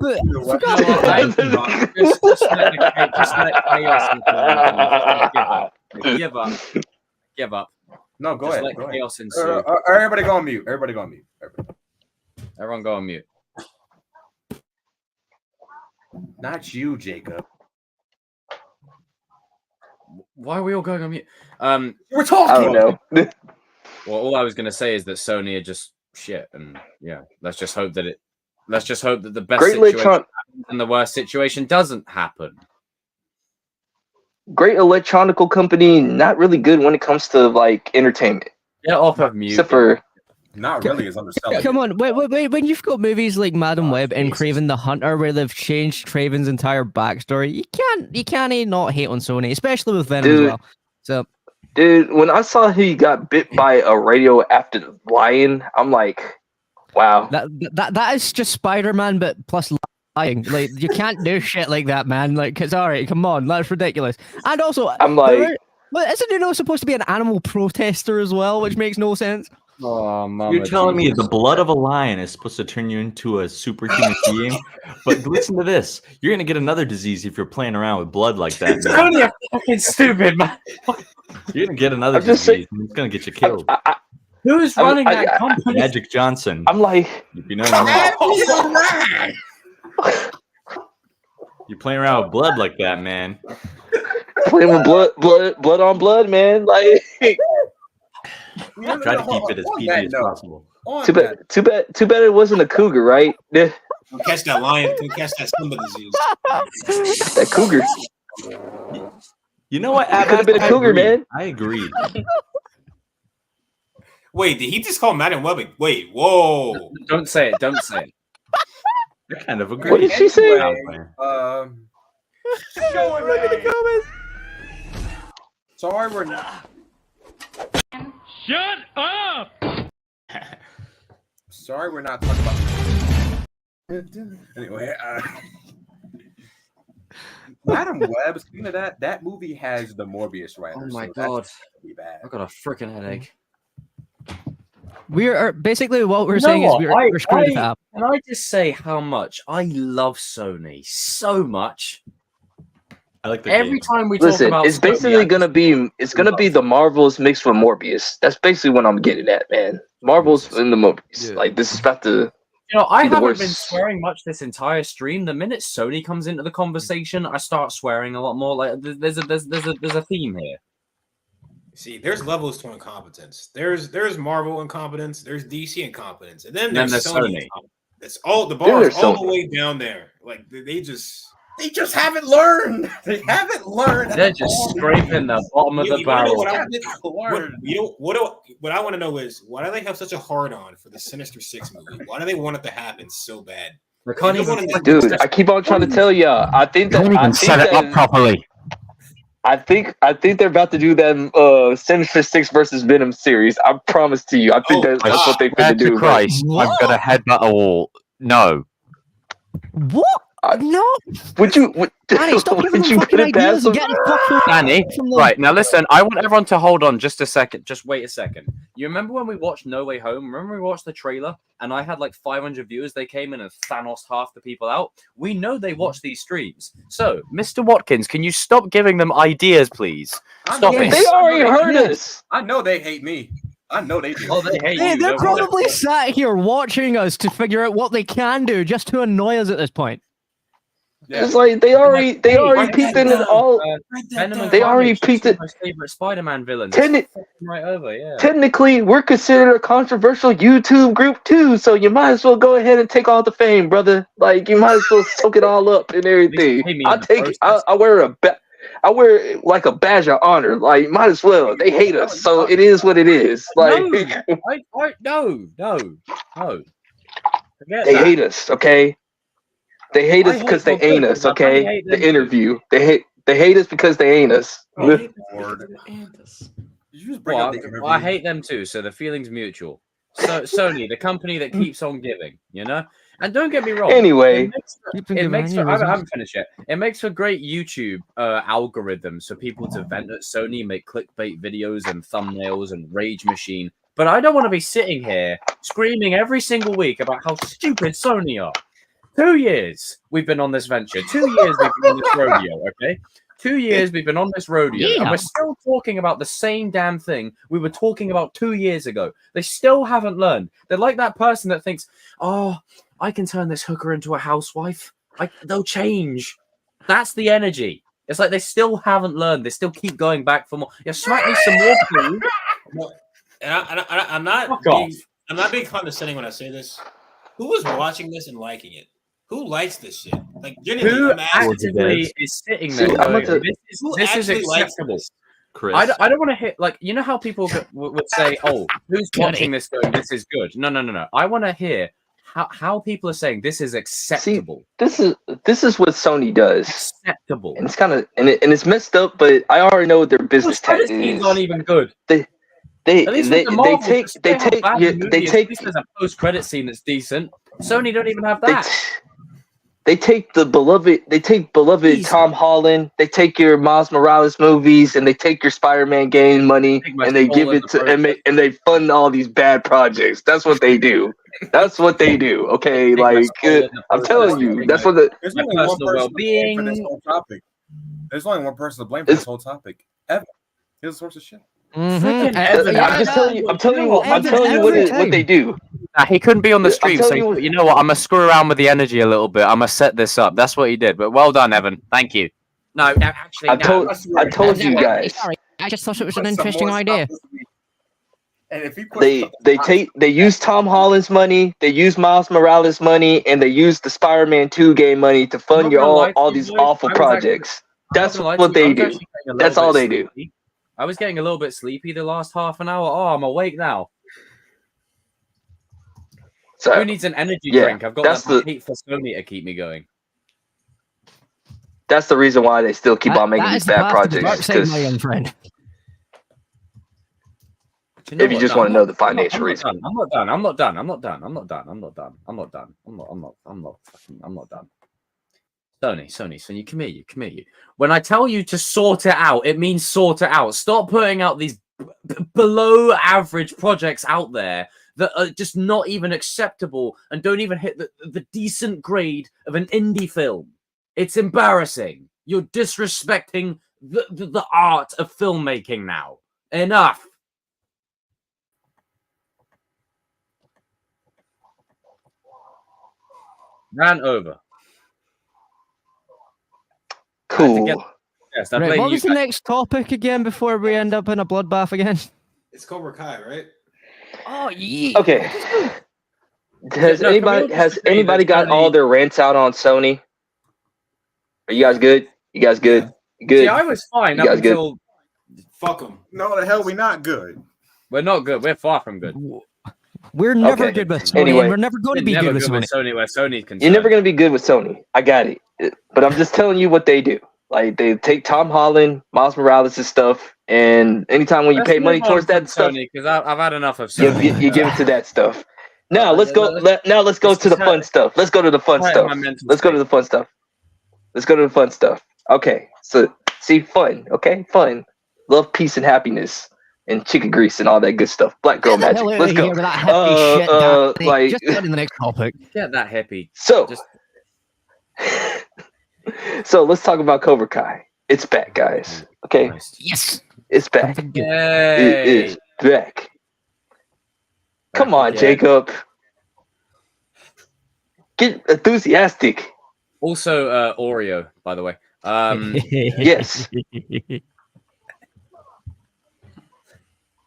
Give up. No, go ahead. Go chaos ahead. ensue. Everybody go on mute. Everybody go on mute. Everyone go on mute. Not you, Jacob. Why are we all going on mute? We're talking. I don't know. Well, all I was going to say is that Sony are just shit, and let's just hope that the best situation happens and the worst situation doesn't happen. Great electronical company, not really good when it comes to entertainment. Get off of mute. Except for not really is underselling. Come on, wait. When you've got movies like Madam Web and Kraven the Hunter, where they've changed Kraven's entire backstory, you can't not hate on Sony, especially with Venom as well. So, dude, when I saw he got bit by a radioactive lion, I'm like, wow. That is just Spider-Man, but plus lying. You can't do shit like that, man. It's all right. Come on, that's ridiculous. And also, I'm like, isn't there supposed to be an animal protester as well, which makes no sense? Oh, Mama, you're telling me the blood of a lion is supposed to turn you into a superhuman being? But listen to this. You're going to get another disease if you're playing around with blood like that. It's only a fucking stupid, man. You're going to get another disease. And it's going to get you killed. Who's running that company? Magic Johnson. I'm like... You're playing around with blood like that, man. Playing with blood on blood, man. Try to keep it as PG as possible. Too bad it wasn't a cougar, right? Don't catch that lion. Don't catch that Simba disease. That cougar. You know what? It could have been a cougar, man. I agree. Wait, did he just call Madam Web? Wait, whoa. Don't say it. Don't say it. I kind of agree. What did she say? Look at the comments. Sorry, we're not. Shut up! Sorry, we're not talking about. Anyway, Madam Web. Speaking of that movie has the Morbius writer. Oh my so god, that's gonna be bad. I got a freaking headache. We are basically what we're You know saying what? is we're screwed if that. Can I just say how much I love Sony so much? I like the Every games. time we talk Listen, about it's Sony, basically I gonna be the Marvels mixed with Morbius. That's basically what I'm getting at, man. Marvels in the Morbius. Yeah. Like this is about to. You know, I Be the haven't been worst. swearing much this entire stream. The minute Sony comes into the conversation, I start swearing a lot more. Like there's a theme here. See, there's levels to incompetence. There's Marvel incompetence. There's DC incompetence, and then And then there's there's Sony. Sony. That's all. The bar There's is all Sony. the way down there. Like they just. They just haven't learned. They haven't learned. They're just scraping the bottom of the You wanna know barrel. what I, Learn. what I want to know is why do they have such a hard on for the Sinister Six movie? Why do they want it to happen so bad? They can't They even don't wanna- Dude, I keep on trying to tell y'all. I think that properly. I think they're about to do that Sinister Six versus Venom series. I promise to you. I think that's what they're Swear going to to do. Christ, I'm What? gonna headbutt a wall. No. What? No, Would you? Danny, stop giving Would them you fucking put it past ideas and them? getting fucked Danny, from them. right, now listen, I want everyone to hold on just a second. Just wait a second. You remember when we watched No Way Home? Remember we watched the trailer and I had like 500 viewers? They came in and Thanos half the people out. We know they watch these streams. So, Mr. Watkins, can you stop giving them ideas, please? Stop Yes. it. They already heard Yes. us. I know they hate me. I know they do. oh, they hate Hey, you. they're don't worry. probably sat here watching us to figure out what they can do just to annoy us at this point. Yeah. It's like they already write peeked that in it down. all. Venom and They already Carnage, peeked two it. of my favorite Spider-Man villains. Techni- Right over, yeah. Technically, we're considered a controversial YouTube group too, so you might as well go ahead and take all the fame, brother. Like you might as well soak it all up and everything. pay me I in the take it. process. I wear it like a badge of honor. Like might as well. They hate us, so it is what it is. Like No. Forget they that. hate us. Okay, they hate I us because hate they them ain't too, us. but I Okay, hate them the too. interview. They hate us because they ain't us. Lord. Did you just bring Well, up the interview? I hate them too, so the feeling's mutual. So Sony, the company that keeps on giving, you know? And don't get me wrong. Anyway. Keep them I haven't finished yet. It makes for great YouTube algorithms for people to vent at Sony, make clickbait videos and thumbnails and rage machine. But I don't want to be sitting here screaming every single week about how stupid Sony are. 2 years we've been on this venture. 2 years we've been on this rodeo, okay? 2 years we've been on this rodeo, and we're still talking about the same damn thing we were talking about 2 years ago. They still haven't learned. They're like that person that thinks, oh, I can turn this hooker into a housewife. They'll change. That's the energy. It's like they still haven't learned. They still keep going back for more. Yeah, smack me some more, please. No, and I'm not Fuck being, off. I'm not being condescending when I say this. Who is watching this and liking it? Who likes this shit? Like genuinely, Who I'm asking. actively is sitting See, there I'm going, gonna- Who this is actually likes acceptable? this? Chris. I don't want to hit, like, you know how people would say, oh, who's watching this going, this is good. No. I want to hear how people are saying this is acceptable. This is what Sony does. Acceptable. And it's kind of and it's messed up, but I already know what their business Those tactic scenes is. aren't even good. They At least with the Marvels, take despite how bad the movie they is, take at least there's a post-credit scene that's decent. Sony don't even have that. they take beloved Easy. Tom Holland, they take your Miles Morales movies, and they take your Spider-Man game money, Take my and they soul give in it the to process. and they fund all these bad projects. That's what they do. That's what they do. Okay, Take my like soul in the I'm process. telling you, Take that's my- what the There's my only one personal person to blame for this well-being. whole topic. There's only one person to blame for this whole topic. Evan. He's the source of shit. Freaking Evan, I'm just telling you. I'm telling you what they do. Nah, he couldn't be on the I'm stream, so telling you- you know what? I'm gonna screw around with the energy a little bit. I'm gonna set this up. That's what he did. But well done, Evan. Thank you. No, actually, I no. told you guys. Sorry, I just thought it was an Put some interesting more idea. stuff this week. And if you quit They use Tom Holland's money, they use Miles Morales' money, and they use the Spider-Man 2 game money to fund I'm your not gonna lie to all you, these boys. awful I was projects. I'm not That's gonna lie to what you, they I was do. actually getting a That's little all bit they do. sleepy. I was getting a little bit sleepy the last half an hour. Oh, I'm awake now. So Who needs an energy yeah, drink? I've got that's that the- hate for Sony to keep me going. That's the reason why they still keep on making that these is the bad path to the projects. dark side, my 'Cause young friend. Do you know if you what? just No, want I'm to know not- the financial I'm not reason. done. I'm not done. I'm not done. I'm not done. I'm not done. I'm not done. I'm not done. I'm not done. Sony, come here. When I tell you to sort it out, it means sort it out. Stop putting out these below average projects out there that are just not even acceptable and don't even hit the decent grade of an indie film. It's embarrassing. You're disrespecting the art of filmmaking now. Enough. Ran over. I had to get- Cool. Yes, I Right, blame what you was the guys. next topic again before we end up in a bloodbath again? It's Cobra Kai, right? Oh, yeah. Okay. Has No, can we all anybody just agree anybody that got Sony- all their rants out on Sony? Are you guys good? You guys good? You good? See, I was fine You up guys good? until Fuck them. No, the hell we not good. we're not good. We're far from good. We're never Okay. good with Sony, Anyway. and we're never going to We're be never good with Sony. Sony where Sony's concerned. You're never gonna be good with Sony. I got it. But I'm just telling you what they do. Like they take Tom Holland, Miles Morales' stuff, and anytime when you Let's pay move money on towards from that stuff, Sony, because I've had enough of you, Sony. you give it to that stuff. Now let's go. let's- Now let's go let's to the just fun stuff. Let's go to the fun Quiet stuff. my mental Let's go to state. the fun stuff. Let's go to the fun stuff. Okay. So see, fun. Okay, fun. Love, peace, and happiness, and chicken grease, and all that good stuff. Black girl Get the magic. hell out Let's of go. here with that hippie shit, Danny. Like Just go to the next topic. Get that hippie. so. Just So let's talk about Cobra Kai. It's back, guys. Okay, Christ. Yes. it's back. Something good. It Yay. is back. Come on, again. Jacob. Get enthusiastic. Also, Oreo, by the way. Yes.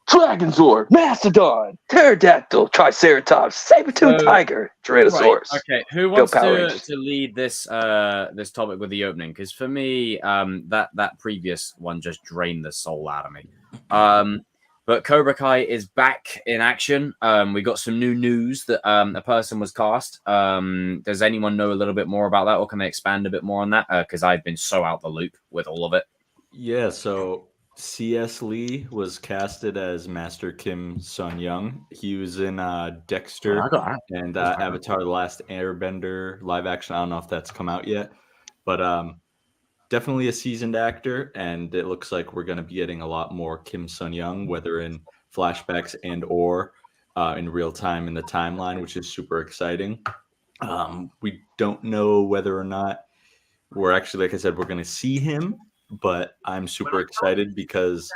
Dragonzord, Mastodon, Pterodactyl, Triceratops, Saber-tooth So- Tiger, Tyrannosaurus. Right, okay, who wants Power to Rangers. lead this this topic with the opening? Because for me, that previous one just drained the soul out of me. But Cobra Kai is back in action. We got some new news that a person was cast. Does anyone know a little bit more about that, or can they expand a bit more on that? Because I've been so out the loop with all of it. Yeah, so C.S. Lee was casted as Master Kim Sun Young. He was in Dexter I got that. and Avatar: The Last Airbender live action. I don't know if that's come out yet, but definitely a seasoned actor, and it looks like we're going to be getting a lot more Kim Sun Young, whether in flashbacks and or in real time in the timeline, which is super exciting. We don't know whether or not we're actually, like I said, we're going to see him, but I'm super excited because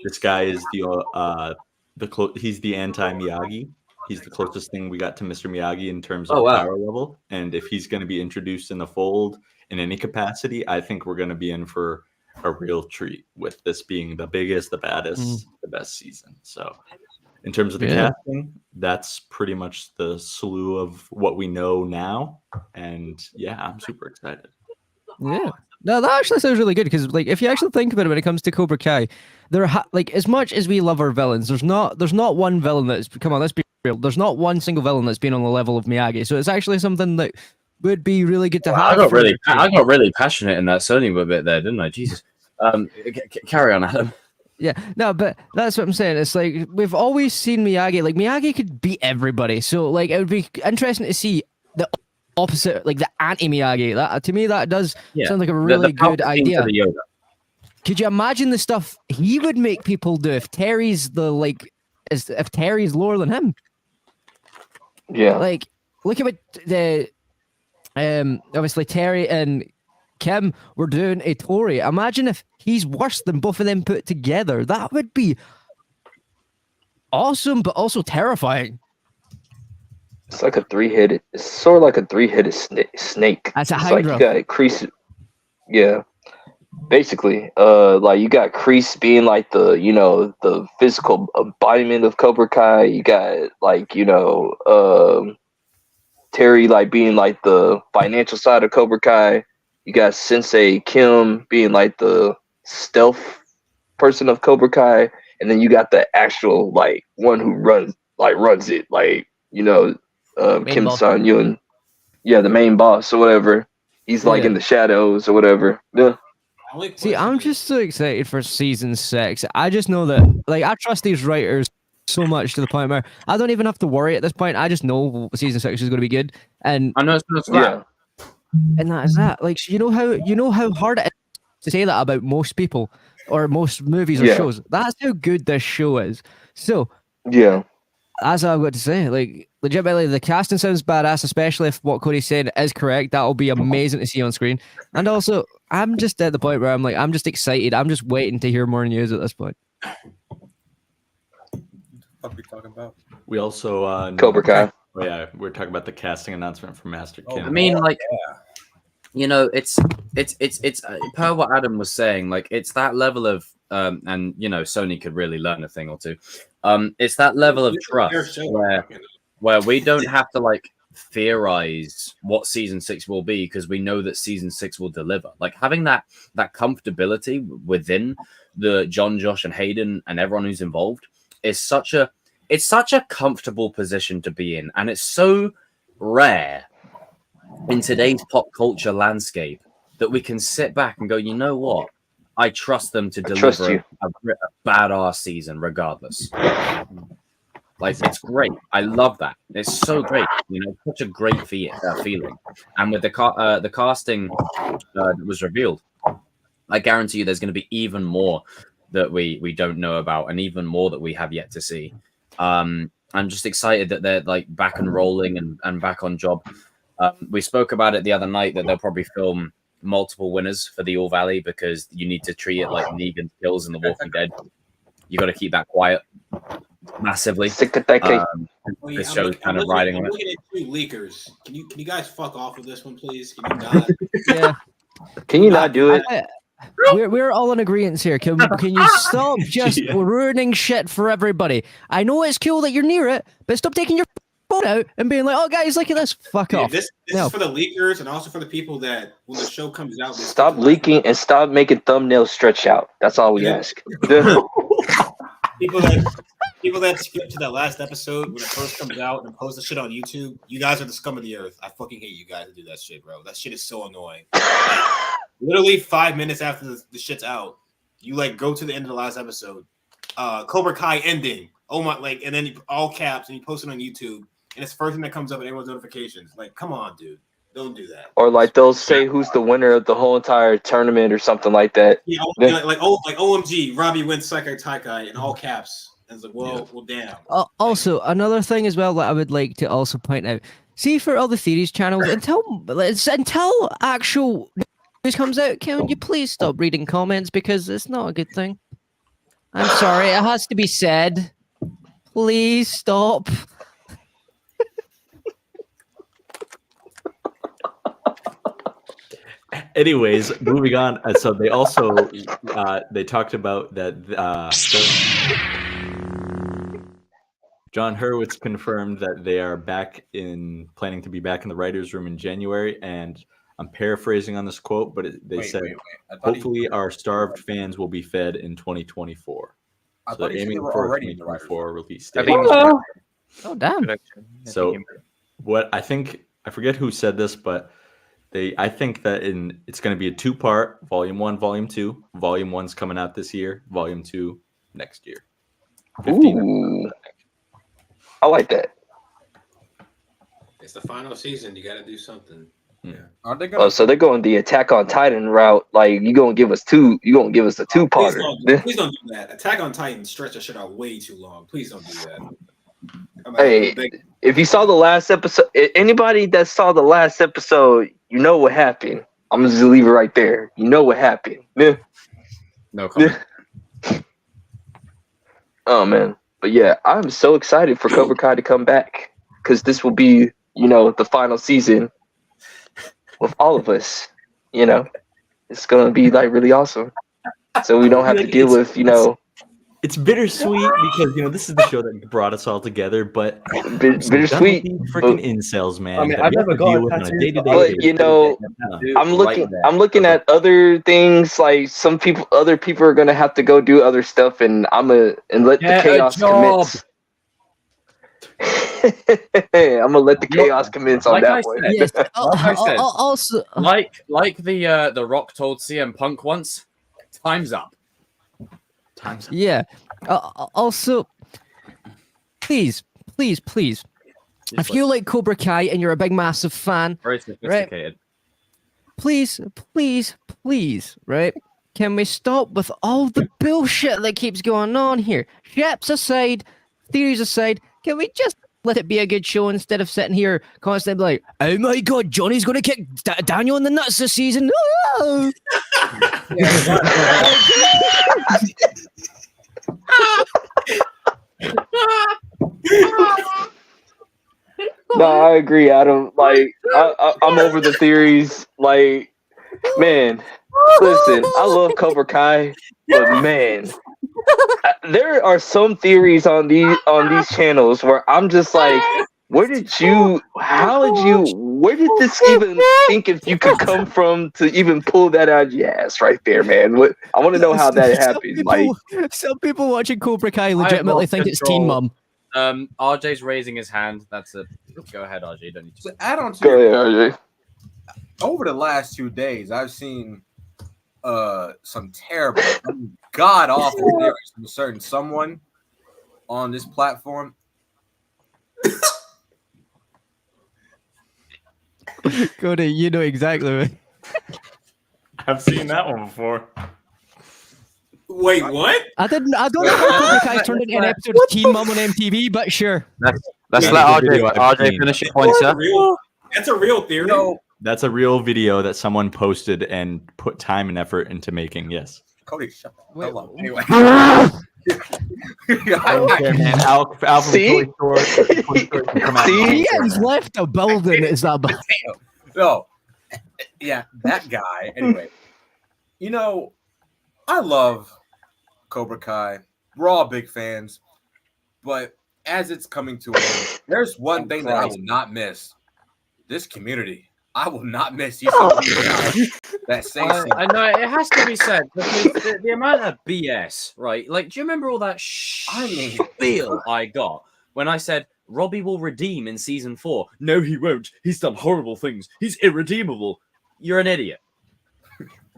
this guy is he's the anti-Miyagi. He's the closest thing we got to Mr. Miyagi in terms of power level. And if he's going to be introduced in the fold in any capacity, I think we're going to be in for a real treat with this being the biggest, the baddest, the best season. So in terms of the casting, that's pretty much the slew of what we know now. And yeah, I'm super excited. Yeah. No, that actually sounds really good because, like, if you actually think about it, when it comes to Cobra Kai, like as much as we love our villains, there's not one villain that's come on. Let's be real. There's not one single villain that's been on the level of Miyagi. So it's actually something that would be really good to have. I got really passionate in that Sony bit there, didn't I? Jesus. Carry on, Adam. Yeah, no, but that's what I'm saying. It's like we've always seen Miyagi. Like Miyagi could beat everybody. So like it would be interesting to see the opposite, like the anti-Miyagi. That to me, that does sound like a really good idea. Could you imagine the stuff he would make people do if Terry's if Terry's lower than him? Yeah. Like, look at what the obviously Terry and Kim were doing a Tori. Imagine if he's worse than both of them put together. That would be awesome, but also terrifying. It's like a three-headed. It's sort of like a three-headed snake. That's a it's hydra. Like you got Kreese. Yeah. Basically, like you got Kreese being like the physical embodiment of Cobra Kai. You got like Terry like being like the financial side of Cobra Kai. You got Sensei Kim being like the stealth person of Cobra Kai, and then you got the actual like one who runs it, like Main boss. Kim Sun-yoon. Yeah, the main boss or whatever. He's like Yeah. in the shadows or whatever. Yeah. See, I'm just so excited for season 6. I just know that, like, I trust these writers so much to the point where I don't even have to worry at this point. I just know season 6 is going to be good, and I know it's not that. and that is that. Like, you know how hard it is to say that about most people or most movies or Yeah. shows. That's how good this show is. So Yeah. that's all I've got to say. Like, legitimately, the casting sounds badass, especially if what Cody said is correct. That'll be amazing to see on screen. And also, I'm just at the point where I'm like, I'm just excited. I'm just waiting to hear more news at this point. What are we talking about? We also Cobra Kai. Oh, yeah, we're talking about the casting announcement from Master Kim. I mean, like, you know, it's per what Adam was saying. Like, it's that level of and you know, Sony could really learn a thing or two. It's that level of trust where we don't have to like theorize what season 6 will be because we know that season 6 will deliver. Like having that comfortability within the John, Josh, and Hayden and everyone who's involved is such a comfortable position to be in, and it's so rare in today's pop culture landscape that we can sit back and go, you know what? I trust them to deliver a badass season regardless. Like, it's great. I love that. It's so great. You know, such a great feeling. And with the casting that was revealed, I guarantee you there's going to be even more that we don't know about and even more that we have yet to see. I'm just excited that they're like back and rolling and back on job. We spoke about it the other night that they'll probably film multiple winners for the All Valley because you need to treat it like Negan kills in The Walking Dead. You got to keep that quiet massively. This show's kind of riding on it. Looking at two leakers. Can you guys fuck off with this one, please? Can you not? Yeah. Can you not do it? We're all in agreement here. Can you stop just ruining shit for everybody? I know it's cool that you're near it, but stop taking your phone out and being like, "Oh, guys, look at this." Fuck off. This is for the leakers and also for the people that when the show comes out, stop leaking and stop making thumbnails stretch out. That's all we ask. People that skip to that last episode when it first comes out and post the shit on YouTube, you guys are the scum of the earth. I fucking hate you guys that do that shit, bro. That shit is so annoying. Like, literally 5 minutes after the shit's out, you like go to the end of the last episode, Cobra Kai ending. Oh my, like, and then you, all caps, and you post it on YouTube, and it's the first thing that comes up in everyone's notifications. Like, come on, dude, don't do that. Or like they'll say who's the winner of the whole entire tournament or something like that. Yeah, like OMG, Robbie wins Psycho Taikai in all caps. And it's like, well, damn. Also, another thing as well that I would like to also point out. See, for all the theories channels, until actual news comes out, can you please stop reading comments because it's not a good thing. I'm sorry, it has to be said. Please stop. Anyways, moving on. So they also they talked about that John Hurwitz confirmed that they are planning to be back in the writers' room in January, and I'm paraphrasing on this quote, but they said, hopefully our starved fans will be fed in 2024. So they're aiming for a 2024 release date. Oh, damn. So what I think, I forget who said this, but I think that it's going to be a 2-part, Volume 1, Volume 2. Volume 1's coming out this year, Volume 2 next year. 15 Ooh. I like that. It's the final season. You got to do something. Yeah. Are they gonna? Oh, so they're going the Attack on Titan route. Like you gonna give us two? You gonna give us a 2-parter? Please don't do that. Attack on Titan stretch that shit out way too long. Please don't do that. Hey, if you saw the last episode, anybody that saw the last episode, you know what happened. I'm gonna just leave it right there. You know what happened. Yeah. No comment. Oh man, but yeah, I'm so excited for Cobra Kai to come back because this will be, the final season with all of us. It's gonna be like really awesome. So we don't have to deal with, It's bittersweet because this is the show that brought us all together, but bittersweet. Freaking incels, man. I mean, I've never gone on a day-to-day. But I'm looking at other things. Like other people are gonna have to go do other stuff, and let the chaos commence. I'm gonna let the chaos commence on Like I that one. said, Yes. like I said, Also, like the Rock told CM Punk once, time's up. Time's up. yeah. Also, please. If you like Cobra Kai and you're a big, massive fan, Very sophisticated. please, right? Can we stop with all the bullshit that keeps going on here? Ships aside, theories aside, can we just let it be a good show instead of sitting here constantly like, oh my god, Johnny's going to kick Daniel in the nuts this season? Oh! No, I agree, Adam. Like, I'm over the theories. Like, man, listen, I love Cobra Kai, but man, there are some theories on these channels where I'm just like, where did this even think if you could come from to even pull that out of your ass right there, man? I want to know how that happened. Some people watching Cobra Kai legitimately think it's Teen Mom. RJ's raising his hand. Go ahead, RJ. You don't need to. So add on to Go ahead, RJ. over the last 2 days, I've seen some terrible, god awful theories from a certain someone on this platform. Cody, you know exactly what. I've seen that one before. Wait, what? I don't know how Cobra Kai turned into an episode of Teen Mom on MTV, but sure. Let's let RJ finish your point, sir. That's a real theory. That's a real video that someone posted and put time and effort into making. Yes. Cody, shut the hell up. Anyway. Man, Al from See? Toy Story come out. See? He has left a building. Is that No. Yeah, that guy. Anyway, you know, I love Cobra Kai. We're all big fans. But as it's coming to an end, there's one thing that I will not miss. This community. I will not miss you. That say I know it has to be said because the amount of BS, right? Like, do you remember all that spiel I got when I said Robbie will redeem in season 4? No, he won't. He's done horrible things. He's irredeemable. You're an idiot.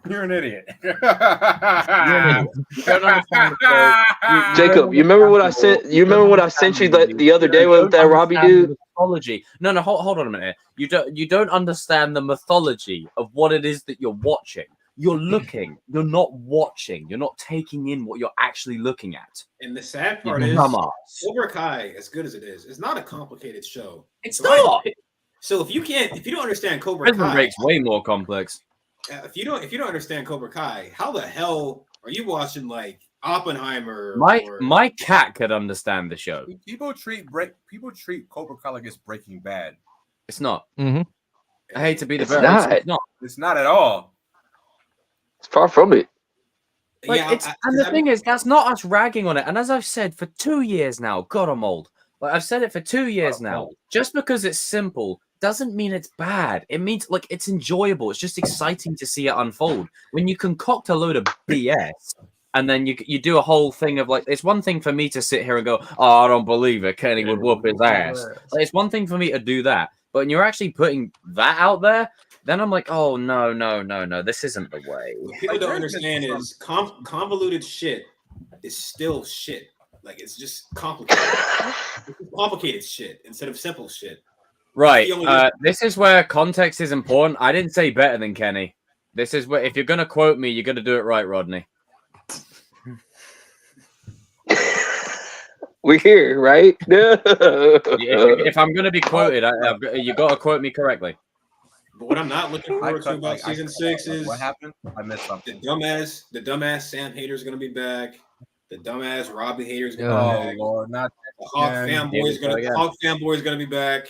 You're an idiot. You're an idiot. You don't understand the show. Jacob, you remember what I sent? You remember what I sent you the other day with that Robbie dude? Mythology. No, hold on a minute. You don't understand the mythology of what it is that you're watching. You're looking. You're not watching. You're not taking in what you're actually looking at. And the sad part is, Cobra Kai, as good as it is not a complicated show. It's not. So if you don't understand Cobra Prison Kai, Break's way more complex. If you don't understand Cobra Kai, how the hell are you watching like Oppenheimer? My cat could understand the show. People treat Cobra Kai like it's Breaking Bad. It's not. Mm-hmm. I hate to be the It's bearer. not. It's not. It's not at all. It's far from it. Like, Yeah, and the thing is, that's not us ragging on it. And as I've said for 2 years now, God, I'm old. Like I've said it for 2 years now. Just because it's simple doesn't mean it's bad. It means like it's enjoyable. It's just exciting to see it unfold. When you concoct a load of BS and then you do a whole thing of like, it's one thing for me to sit here and go, oh, I don't believe it. Kenny would whoop his ass. Like, it's one thing for me to do that. But when you're actually putting that out there, then I'm like, oh, no. This isn't the way. What people don't understand is convoluted shit is still shit. Like, it's just complicated. It's complicated shit instead of simple shit. Right. This is where context is important. I didn't say better than Kenny. This is where, if you're going to quote me, you're going to do it right, Rodney. We're here, right? if I'm going to be quoted, you got to quote me correctly. But what I'm not looking forward to about season 6 is what happened. I missed something. The dumbass Sam hater is going to be back. The dumbass Robbie hater is going to be back. Lord, not the Hawk fanboy is going to be back.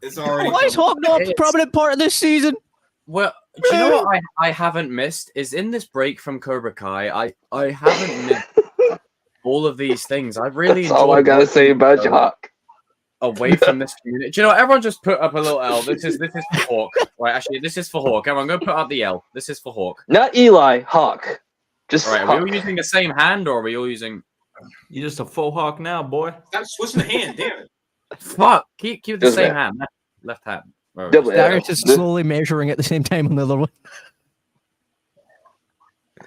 It's already. Why is Hawk not a prominent part of this season? Well, do you know what I haven't missed is in this break from Cobra Kai. I haven't missed all of these things. I really. That's all I gotta say about you, Hawk. Away from this community. Do you know what? Everyone just put up a little L. This is for Hawk. Right, actually, this is for Hawk. Everyone, go put up the L. This is for Hawk. Not Eli, Hawk. Just right. Hawk. Are we all using the same hand, or are we all using? You're just a faux Hawk now, boy. Stop switching the hand, damn it. Fuck. Keep the Doesn't same matter. hand. Left hand. Where Double is it? L. Darius is slowly measuring at the same time on the other one.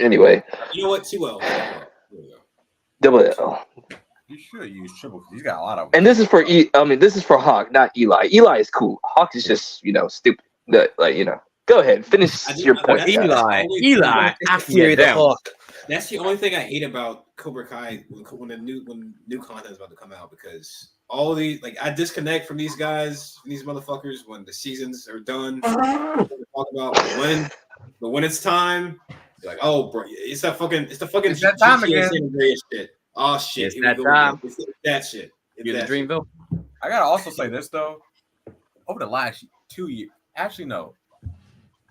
Anyway, You know what? 2L. There we go. double L. You should use triple because he's got a lot of. And this is for this is for Hawk, not Eli. Eli is cool. Hawk is just stupid. Go ahead, finish your point. that's- Eli. Eli, Fury the Hawk. That's the only thing I hate about Cobra Kai when new content is about to come out, because all the I disconnect from these guys, from these motherfuckers when the seasons are done. Talk about when it's time. You're like, oh, bro, it's the fucking It's that time GTA again. San Andreas shit. Oh shit, It's here we that go time. again. It's that shit. It's You're the that shit. Dreamville. I gotta also say this though. Over the last 2 years, actually no,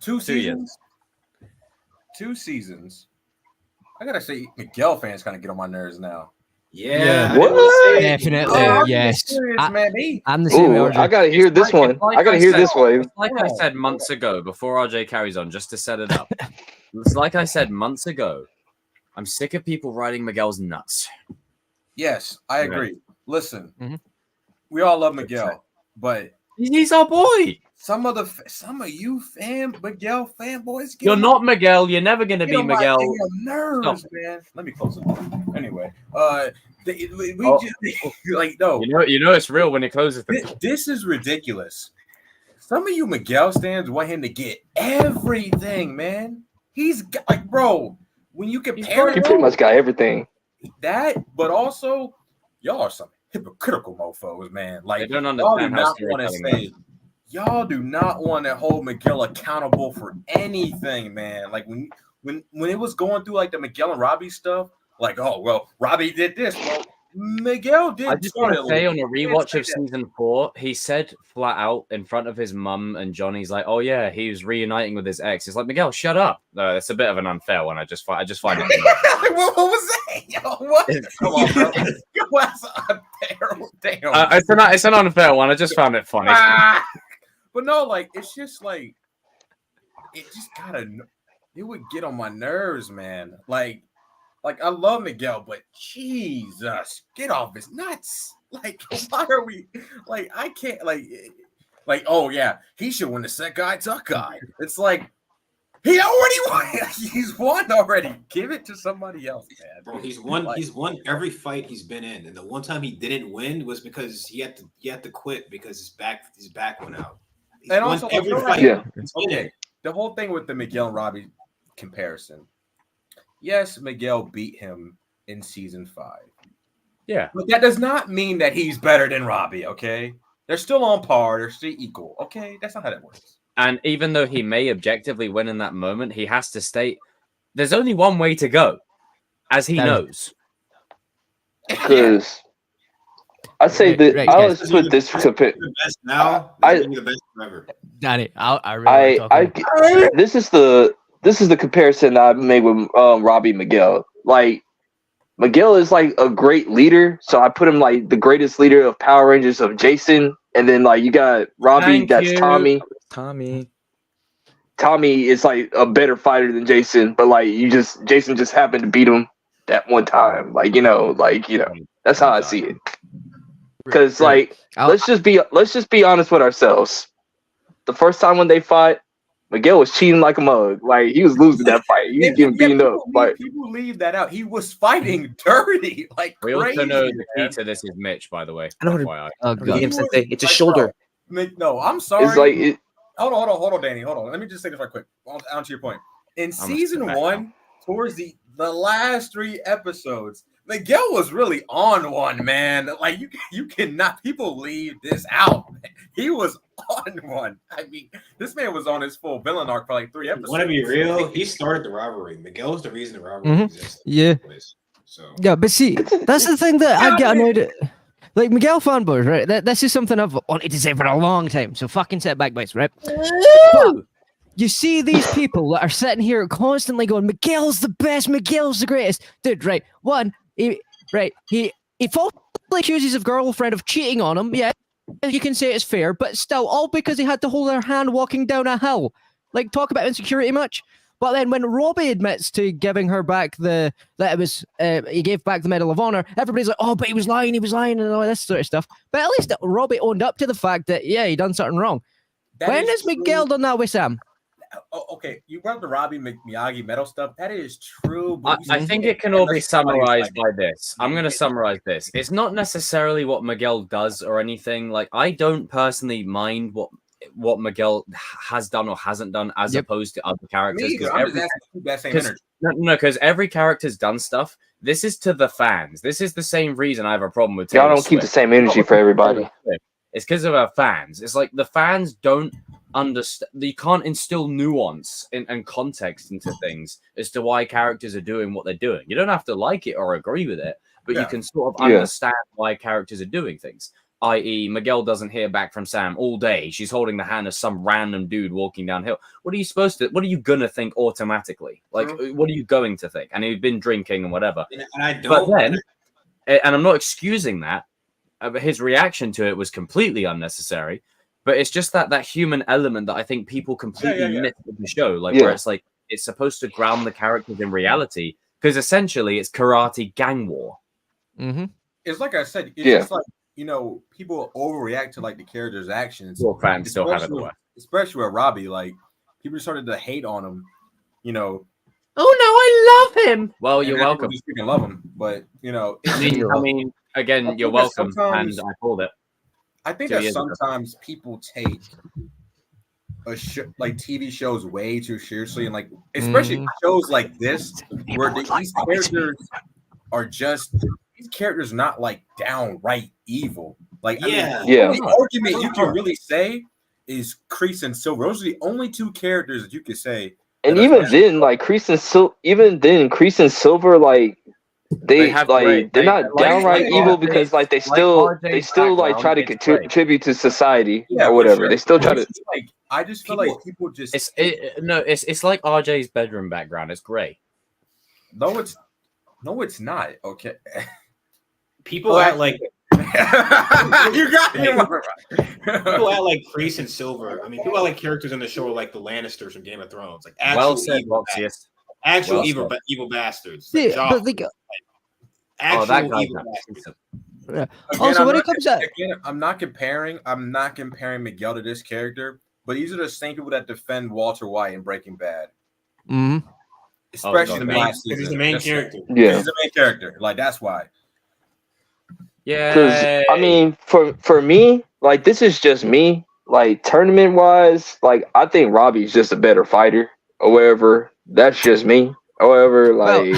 2 seasons. 2 seasons. I gotta say, Miguel fans kind of get on my nerves now. Yeah. What? Definitely, Oh, yes. serious, man. I'm the same way. Ooh, RJ. I gotta hear this one. I gotta hear this one. It's like I said months ago, before RJ carries on, just to set it up. It's like I said months ago. I'm sick of people riding Miguel's nuts. Yes, I agree. Listen, Mhm. we all love Miguel, but He's our boy. some of you Miguel fanboys, You're not Miguel. You're never gonna get be on my Miguel. damn nerves, man. Let me close it. Anyway, we Oh. just no. You know it's real when it closes. This is ridiculous. Some of you Miguel stands want him to get everything, man. He's got, bro, when you compare You pretty much got everything. that, but also y'all are some hypocritical mofos, man. They Like don't y'all do understand how not want to storytelling say, y'all do not want to hold Miguel accountable for anything, man. Like when it was going through like the Miguel and Robbie stuff, like, oh well, Robbie did this. Well, Miguel did. I just want to say, on a He did rewatch say of that. season 4, he said flat out in front of his mum and Johnny's like, "Oh yeah, he was reuniting with his ex." It's like, Miguel, shut up. No, that's a bit of an unfair one. I just find it. what was that? Yo, what? Come on, bro. That's unfair. Damn. It's an unfair one. I just found it funny. But no, like it's just like it just it would get on my nerves, man. Like I love Miguel, but Jesus, get off his nuts. Like, why are we like I can't like oh yeah, he should win the set guy tuck guy. It's like he already won. He's won already. Give it to somebody else, man. Bro, he's won. Like- He's won every fight he's been in, and the one time he didn't win was because he had to quit because his back went out. He's And won also, every like, fight. Yeah. he's been in. Okay, the whole thing with the Miguel and Robbie comparison. Yes, Miguel beat him in season 5. Yeah. But that does not mean that he's better than Robbie, okay? They're still on par, they're still equal. Okay, that's not how that works. And even though he may objectively win in that moment, he has to state there's only one way to go, as he knows. Because I say Right, that right, I guys. was put this compare. The best now. I- They're the best forever. Danny, I really This is the comparison I made with Robbie Miguel. Like Miguel is like a great leader, so I put him like the greatest leader of Power Rangers of Jason, and then like you got Robbie, Thank that's you. Tommy. Tommy is like a better fighter than Jason, but like Jason just happened to beat him that one time. That's how I see it. Because let's just be honest with ourselves. The first time when they fought, Miguel was cheating like a mug. Like he was losing that fight. He was getting beaten up. Like People leave that out. He was fighting dirty, like We crazy. also know the man. key to this is Mitch, by the way. I know what FYI. Oh, Game God. Sensei, it's a Like, shoulder. bro, no, I'm sorry. it's like it, Hold on, Danny. Hold on. Let me just say this right quick. On to your point. In season step back 1, towards the last 3 episodes, Miguel was really on one, man. Like you cannot. People leave this out. Man. He was on one. I mean, this man was on his full villain arc for like 3 episodes. Want to be real? He started the rivalry. Miguel was the reason the rivalry exists. Yeah. So Yeah, but see, that's the thing that I get annoyed at. Like Miguel fanboys, right? This is something I've wanted to say for a long time. So fucking sit back, boys, right? But you see these people that are sitting here constantly going, Miguel's the best, Miguel's the greatest. Dude, right? One, he falsely accuses his girlfriend of cheating on him. Yeah, you can say it's fair, but still, all because he had to hold her hand walking down a hill. Like, talk about insecurity much? But then when Robbie admits to giving her back that it was he gave back the Medal of Honor, everybody's like, oh, but he was lying, and all this sort of stuff. But at least Robbie owned up to the fact that he done something wrong. When has Miguel done that with Sam? Oh, okay, you brought up the Robbie Miyagi medal stuff. That is true. But I think it can all be summarized by this. I'm going to summarize this. It's not necessarily what Miguel does or anything. Like, I don't personally mind what Miguel has done or hasn't done as opposed to other characters. Because every character's done stuff. This is to the fans. This is the same reason I have a problem with Taylor Y'all don't keep the same energy for everybody. It's because of our fans. It's like the fans don't understand. You can't instill nuance and context into things as to why characters are doing what they're doing. You don't have to like it or agree with it, but you can sort of understand why characters are doing things. I.e., Miguel doesn't hear back from Sam all day. She's holding the hand of some random dude walking downhill. What are you gonna think automatically? Like, what are you going to think? And he'd been drinking and whatever. And I don't. But then, and I'm not excusing that. But his reaction to it was completely unnecessary. But it's just that human element that I think people completely miss with the show. Like, where it's like, it's supposed to ground the characters in reality. Because essentially, it's karate gang war. Mm-hmm. It's like I said, it's just like, people overreact to, like, the character's actions. Well, fans still have it the way. Especially with Robbie. Like, people started to hate on him, Oh, no, I love him. Well, you're welcome. You freaking love him. But, I mean, again, you're welcome, and I called it. I think that sometimes people take like TV shows way too seriously, and like especially shows like this, where these characters are these characters not like downright evil. Like the argument you can really say is Kreese and Silver. Those are the only two characters that you could say. And even then, like Kreese and Silver, like. They're not downright evil because like they still like try to contribute to society or whatever. Sure. They still try to. Like, I just feel like people just. It's like RJ's bedroom background. It's gray. No, it's not. Okay. People act like you got me. People act like Kreese and Silver. I mean, people act like characters in the show like the Lannisters from Game of Thrones. Like actual evil bastards. Yeah, but like, actual evil bastards. Yeah. Also, when it comes to I'm not comparing Miguel to this character, but these are the same people that defend Walter White in Breaking Bad. Mm-hmm. Especially he's the main character. Yeah, he's the main character. Like, that's why. Yeah. Because I mean, for me, like, this is just me. Like, tournament wise, like, I think Robbie's just a better fighter or whatever. That's just me. However, like,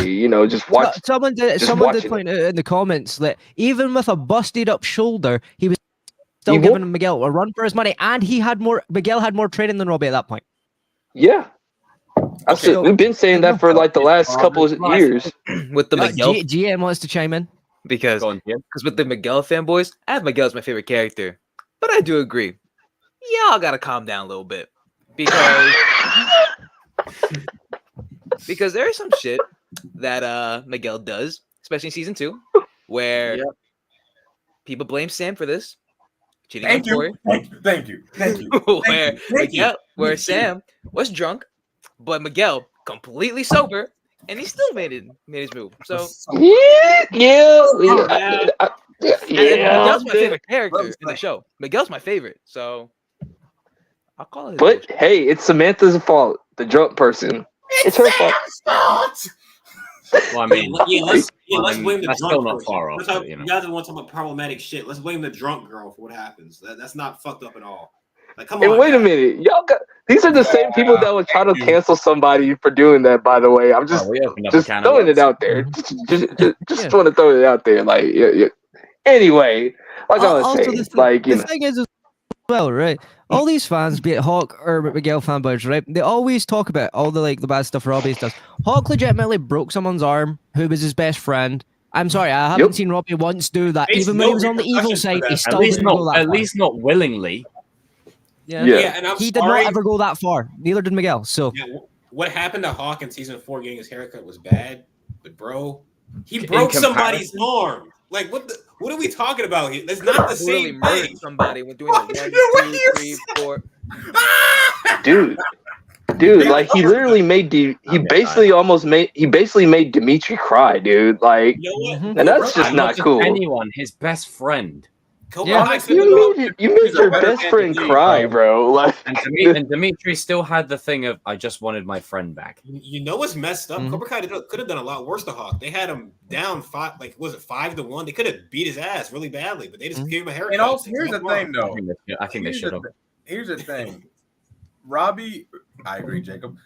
just watch. Someone did point out in the comments that even with a busted up shoulder, he was still giving Miguel a run for his money, and Miguel had more training than Robbie at that point. Yeah. We've been saying that for like the last couple of years. With the Miguel, GM wants to chime in because with the Miguel fanboys, I have Miguel as my favorite character, but I do agree, y'all gotta calm down a little bit because there's some shit that Miguel does, especially in season 2, where people blame Sam for this. Thank you. Where Sam was drunk, but Miguel completely sober, and he still made his move. So Miguel's my favorite character in the show. Miguel's my favorite, so I'll call it. But hey, it's Samantha's fault. The drunk person. It's her fault. Well, I mean, let's blame the drunk. Still not far off. You guys want to talk about problematic shit. Let's blame the drunk girl for what happens. That's not fucked up at all. Like, come on. Wait a minute, y'all these are the same people that would try to cancel somebody for doing that. By the way, I'm just throwing it out there. Just want to throw it out there. Like, anyway, like I was saying, the thing is as well, right? All these fans, be it Hawk or Miguel fanboys, right? They always talk about all the bad stuff Robbie does. Hawk legitimately broke someone's arm, who was his best friend. I'm sorry, I haven't seen Robbie once do that. Even when he was on the evil side, he still didn't go that far. At least not willingly. Yeah, and he did not ever go that far. Neither did Miguel. So what happened to Hawk in season 4 getting his haircut was bad, but bro, he broke somebody's arm. Like, what are we talking about here? That's not the same thing. Somebody when doing the 1, 2, 3, 4. Dude, Dude, like he literally made he basically made Dimitri cry, dude. Like, You know what? and that's just I'm not just cool. anyone, his best friend. Yeah, You made your best friend cry, bro. Like, And Dimitri still had the thing of, I just wanted my friend back. You know what's messed up? Cobra Kai could have done a lot worse to Hawk. They had him down 5-1? They could have beat his ass really badly, but they just gave him a haircut. And also, here's the thing, though. I think they should have. Here's the thing. Robbie, I agree, Jacob.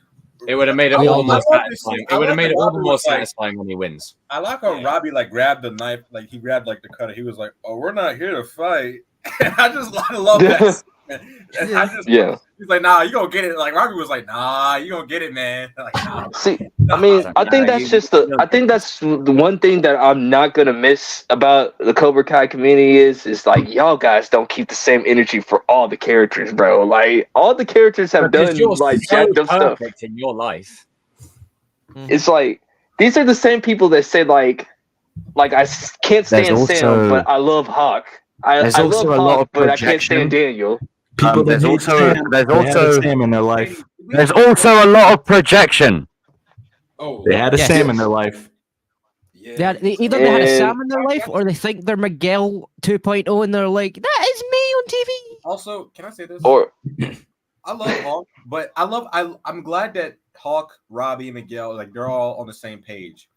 It would have made it all the more satisfying. It would have made it all the more satisfying when he wins. I like how Robbie like grabbed the knife, like he grabbed like the cutter. He was like, "Oh, we're not here to fight." And I love that. He's like, "Nah, you gonna get it." Like Robbie was like, "Nah, you gonna get it, man." Like, nah. See, I mean, I think that's the one thing that I'm not gonna miss about the Cobra Kai community is like y'all guys don't keep the same energy for all the characters, bro. Like all the characters have done like jacked up stuff in your life. It's like these are the same people that say like I can't stand Sam, but I love Hawk. I love Hawk, but I can't stand Daniel. People there's also Sam in their life. There's also a lot of projection. Oh, they had a Sam in their life. Yeah, either they had a Sam in their life, or they think they're Miguel 2.0, and they're like, "That is me on TV." Also, can I say this? Or I love Hawk, but I'm glad that Hawk, Robbie, and Miguel, like they're all on the same page.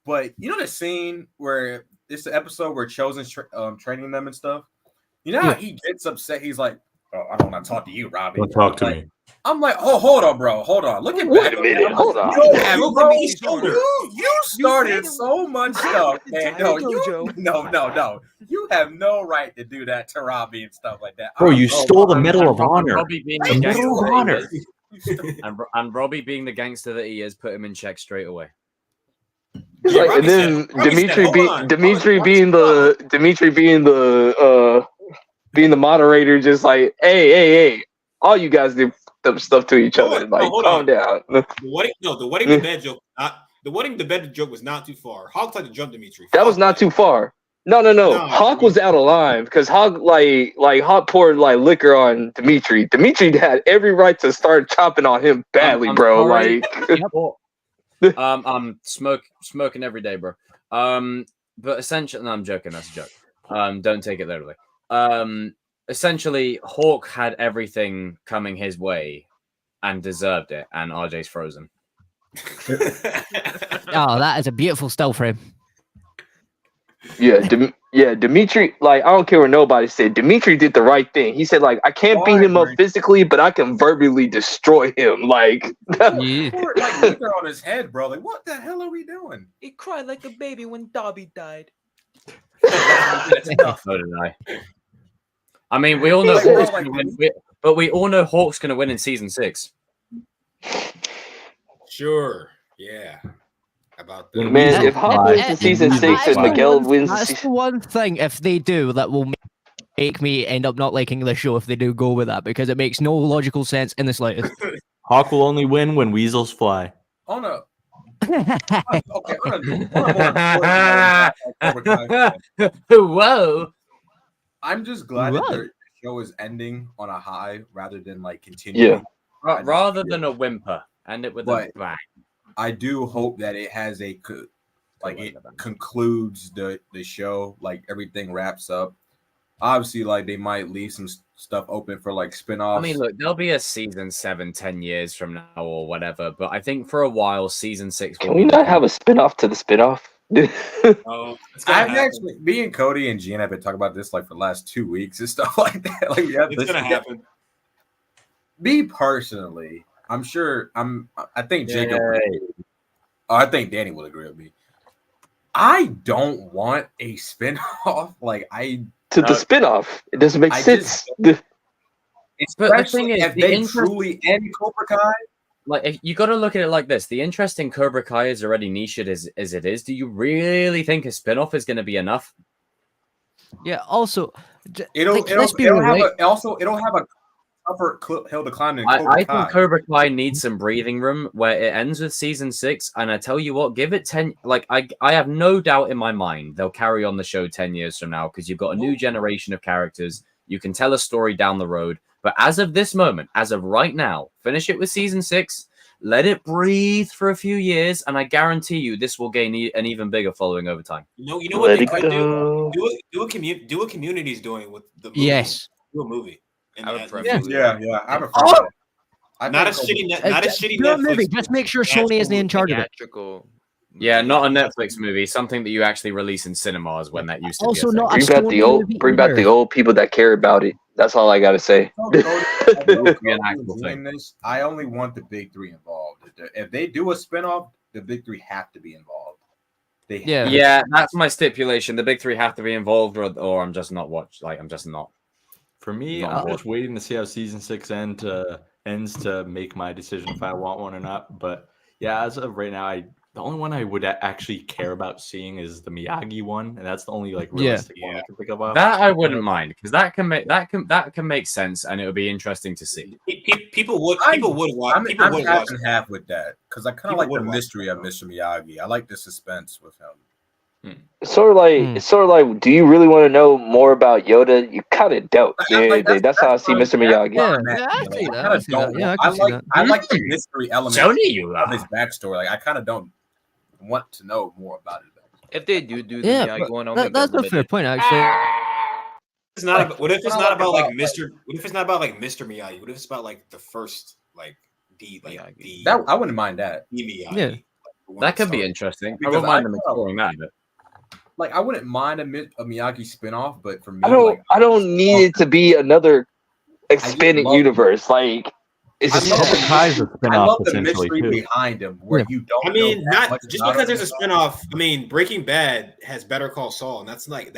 But you know the scene where it's the episode where Chosen's training them and stuff. You know how he gets upset? He's like, "Oh, I don't want to talk to you, Robbie. Don't talk to me." I'm like, "Oh, hold on, bro. Hold on. Look at Wait a minute. Hold on. You started so much stuff, man. No, you have no right to do that to Robbie and stuff like that. Bro, you stole the Medal of Honor. Robbie being The Medal of Honor. And Robbie being the gangster that he is, put him in check straight away. it's like, and then Dimitri being the moderator, just like, hey, all you guys do dumb stuff to each other. Like, calm down. The wedding to bed joke. The wedding to bed joke was not too far. Hawk tried to jump Dimitri. That was not too far. No. Hawk was out of line because Hawk Hawk poured like liquor on Dimitri. Dimitri had every right to start chopping on him badly, bro. Sorry. Like, I'm smoking every day, bro. But essentially, no, I'm joking. That's a joke. Don't take it literally. Essentially, Hawk had everything coming his way and deserved it, and RJ's frozen. Oh, that is a beautiful still frame. Yeah, Dimitri, like, I don't care what nobody said. Dimitri did the right thing. He said, like, I can't beat him up physically, but I can verbally destroy him. Like, like liquor on his head, bro. Like, what the hell are we doing? He cried like a baby when Dobby died. So did I. I mean, we all know Hawk's gonna win, but we all know Hawk's going to win in season 6. Sure. Yeah. About that. Man, if Hawk wins in season 6 and Miguel wins, that's the one thing if they do that will make me end up not liking the show if they do go with that, because it makes no logical sense in the slightest. Hawk will only win when weasels fly. Oh no. Whoa. I'm just glad that the show is ending on a high rather than like continuing. Yeah. Rather than a whimper. End it with a bang. I do hope that it has it concludes the show, like everything wraps up. Obviously, like they might leave some stuff open for like spin-offs. I mean, look, there'll be a season 7 10 years from now or whatever, but I think for a while season 6 can we not have a spin-off to the spin-off? I've actually, me and Cody and Gian have been talking about this like for the last 2 weeks and stuff like that. Like, it's gonna happen. Me personally, I think Jacob. I think Danny will agree with me. I don't want a spin-off. Like the spin-off. It doesn't make sense. Especially if they truly end Cobra Kai. Like, if you got to look at it like this: the interest in Cobra Kai is already niched as it is. Do you really think a spin-off is going to be enough? Yeah. Also, it'll have a tougher hill to climb than Cobra Kai. I think Cobra Kai needs some breathing room where it ends with season 6, and I tell you what, give it 10. Like, I have no doubt in my mind they'll carry on the show 10 years from now because you've got a new generation of characters. You can tell a story down the road. But as of this moment, as of right now, finish it with season 6. Let it breathe for a few years, and I guarantee you this will gain an even bigger following over time. You know what they could do? Do what Community's doing with the movie. Yes. Do a movie. I would prefer Yeah, I have a friend. Not a shitty Do a Netflix movie. Just make sure Sony isn't in charge of it. Yeah, not a Netflix movie. Something that you actually release in cinemas when that used to Also be. not Bring back the old. Bring back the old people that care about it. That's all I gotta say. I only want the big three involved. If they do a spinoff, the big three have to be involved. Yeah, that's my stipulation. The big three have to be involved, or I'm just not watch. Like I'm just not. For me, I'm just waiting to see how season 6 ends to make my decision if I want one or not. But yeah, as of right now, the only one I would actually care about seeing is the Miyagi one, and that's the only like realistic one I can think about. That I wouldn't mind because that can make sense, and it would be interesting to see. People would watch. I'm half and half with that because I kind of like the mystery of Mr. Miyagi. I like the suspense with him. It's sort of like, do you really want to know more about Yoda? You kind of don't. That's how I see Mr. Miyagi. I like the mystery element of his backstory. Like I kind of don't want to know more about it. If they do the Miyagi one, that's a fair point actually. It's not. What if it's not about like Mr. What if it's not about like Mr. Miyagi? What if it's about like the first like the that I wouldn't mind that. Miyagi. Yeah, that could be interesting. I wouldn't mind them exploring that. Like I wouldn't mind a Miyagi spinoff, but for me, I don't need it to be another expanded universe. Like it's I love the mystery behind him, where you don't. I mean, know not just because there's a spinoff. I mean, Breaking Bad has Better Call Saul, and that's it.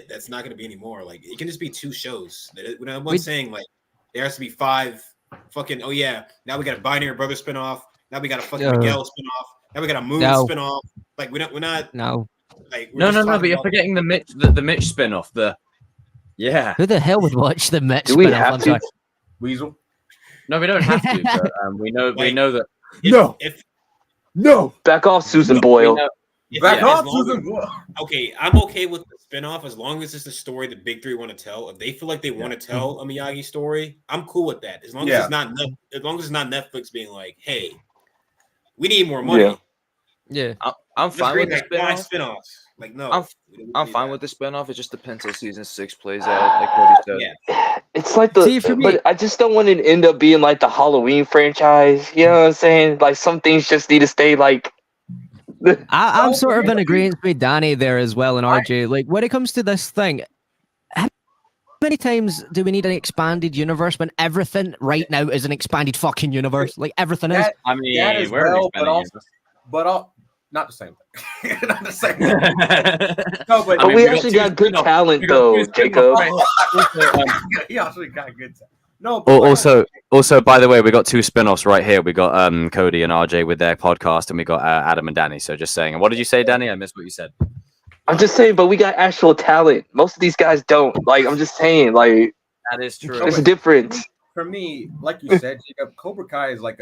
That's not going to be anymore. Like it can just be 2 shows. When I'm saying like there has to be 5 fucking. Oh yeah, now we got a Binary Brothers spinoff. Now we got a fucking Miguel spinoff. Now we got a Moon spinoff. Like we're not. No. Like, no, but you're forgetting the Mitch spinoff. Who the hell would watch the Mitch Do we spinoff? have to? Weasel. No, we don't have to. But, we know that. No. Back off, Susan Boyle. Back off, Susan Boyle. Okay, I'm okay with the spinoff as long as it's the story the big three want to tell. If they feel like they want to tell a Miyagi story, I'm cool with that. As long as it's not Netflix being like, "Hey, we need more money." Yeah. I'm fine with the spinoffs. Like no, I'm fine with the spinoff. It just depends how season 6 plays out. Like Cody said. Yeah. It's like but I just don't want it to end up being like the Halloween franchise. You know what I'm saying? Like some things just need to stay like. I'm sort of in agreement with Danny there as well, and RJ. Like when it comes to this thing, how many times do we need an expanded universe when everything right now is an expanded fucking universe? Like everything is. I mean, but not the same thing. Not the same thing. No, but we actually got good talent though, Jacob. He actually got good talent. No. Also, by the way, we got 2 spin-offs right here. We got Cody and RJ with their podcast, and we got Adam and Danny. So just saying. And what did you say, Danny? I missed what you said. I'm just saying, but we got actual talent. Most of these guys don't. Like, I'm just saying, like that is true. There's a difference. For me, like you said, Jacob, Cobra Kai is like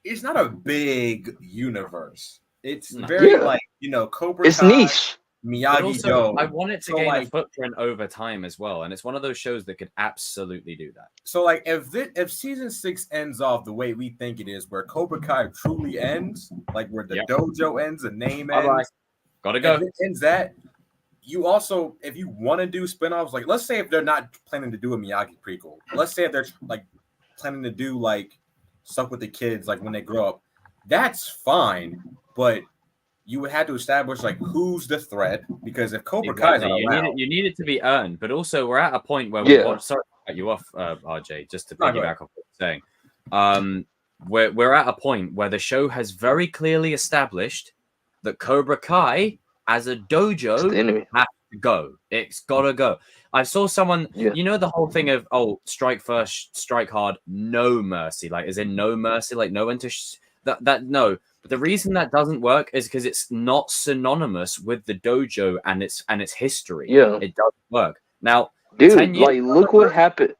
it's not a big universe. It's very Cobra it's Kai, niche. Miyagi-Do. I want it to gain a footprint over time as well, and it's one of those shows that could absolutely do that. So, like, if season 6 ends off the way we think it is, where Cobra Kai truly ends, like where the dojo ends, the name ends, gotta go. If it ends that, you also, if you want to do spinoffs, like let's say if they're not planning to do a Miyagi prequel, let's say if they're like planning to do like stuff with the kids, like when they grow up, that's fine, but you would have to establish like who's the threat, because if Cobra Kai is you need it to be earned, but also we're at a point where we want. Sorry to cut you off, RJ, just to piggyback off what you're saying. We're at a point where the show has very clearly established that Cobra Kai as a dojo has to go. It's gotta go. I saw someone, you know, the whole thing of strike first, strike hard, no mercy, like as in no mercy, like no one to no. But the reason that doesn't work is because it's not synonymous with the dojo and its history. Yeah, it doesn't work. Now, Dude, 10 years like, look what happened.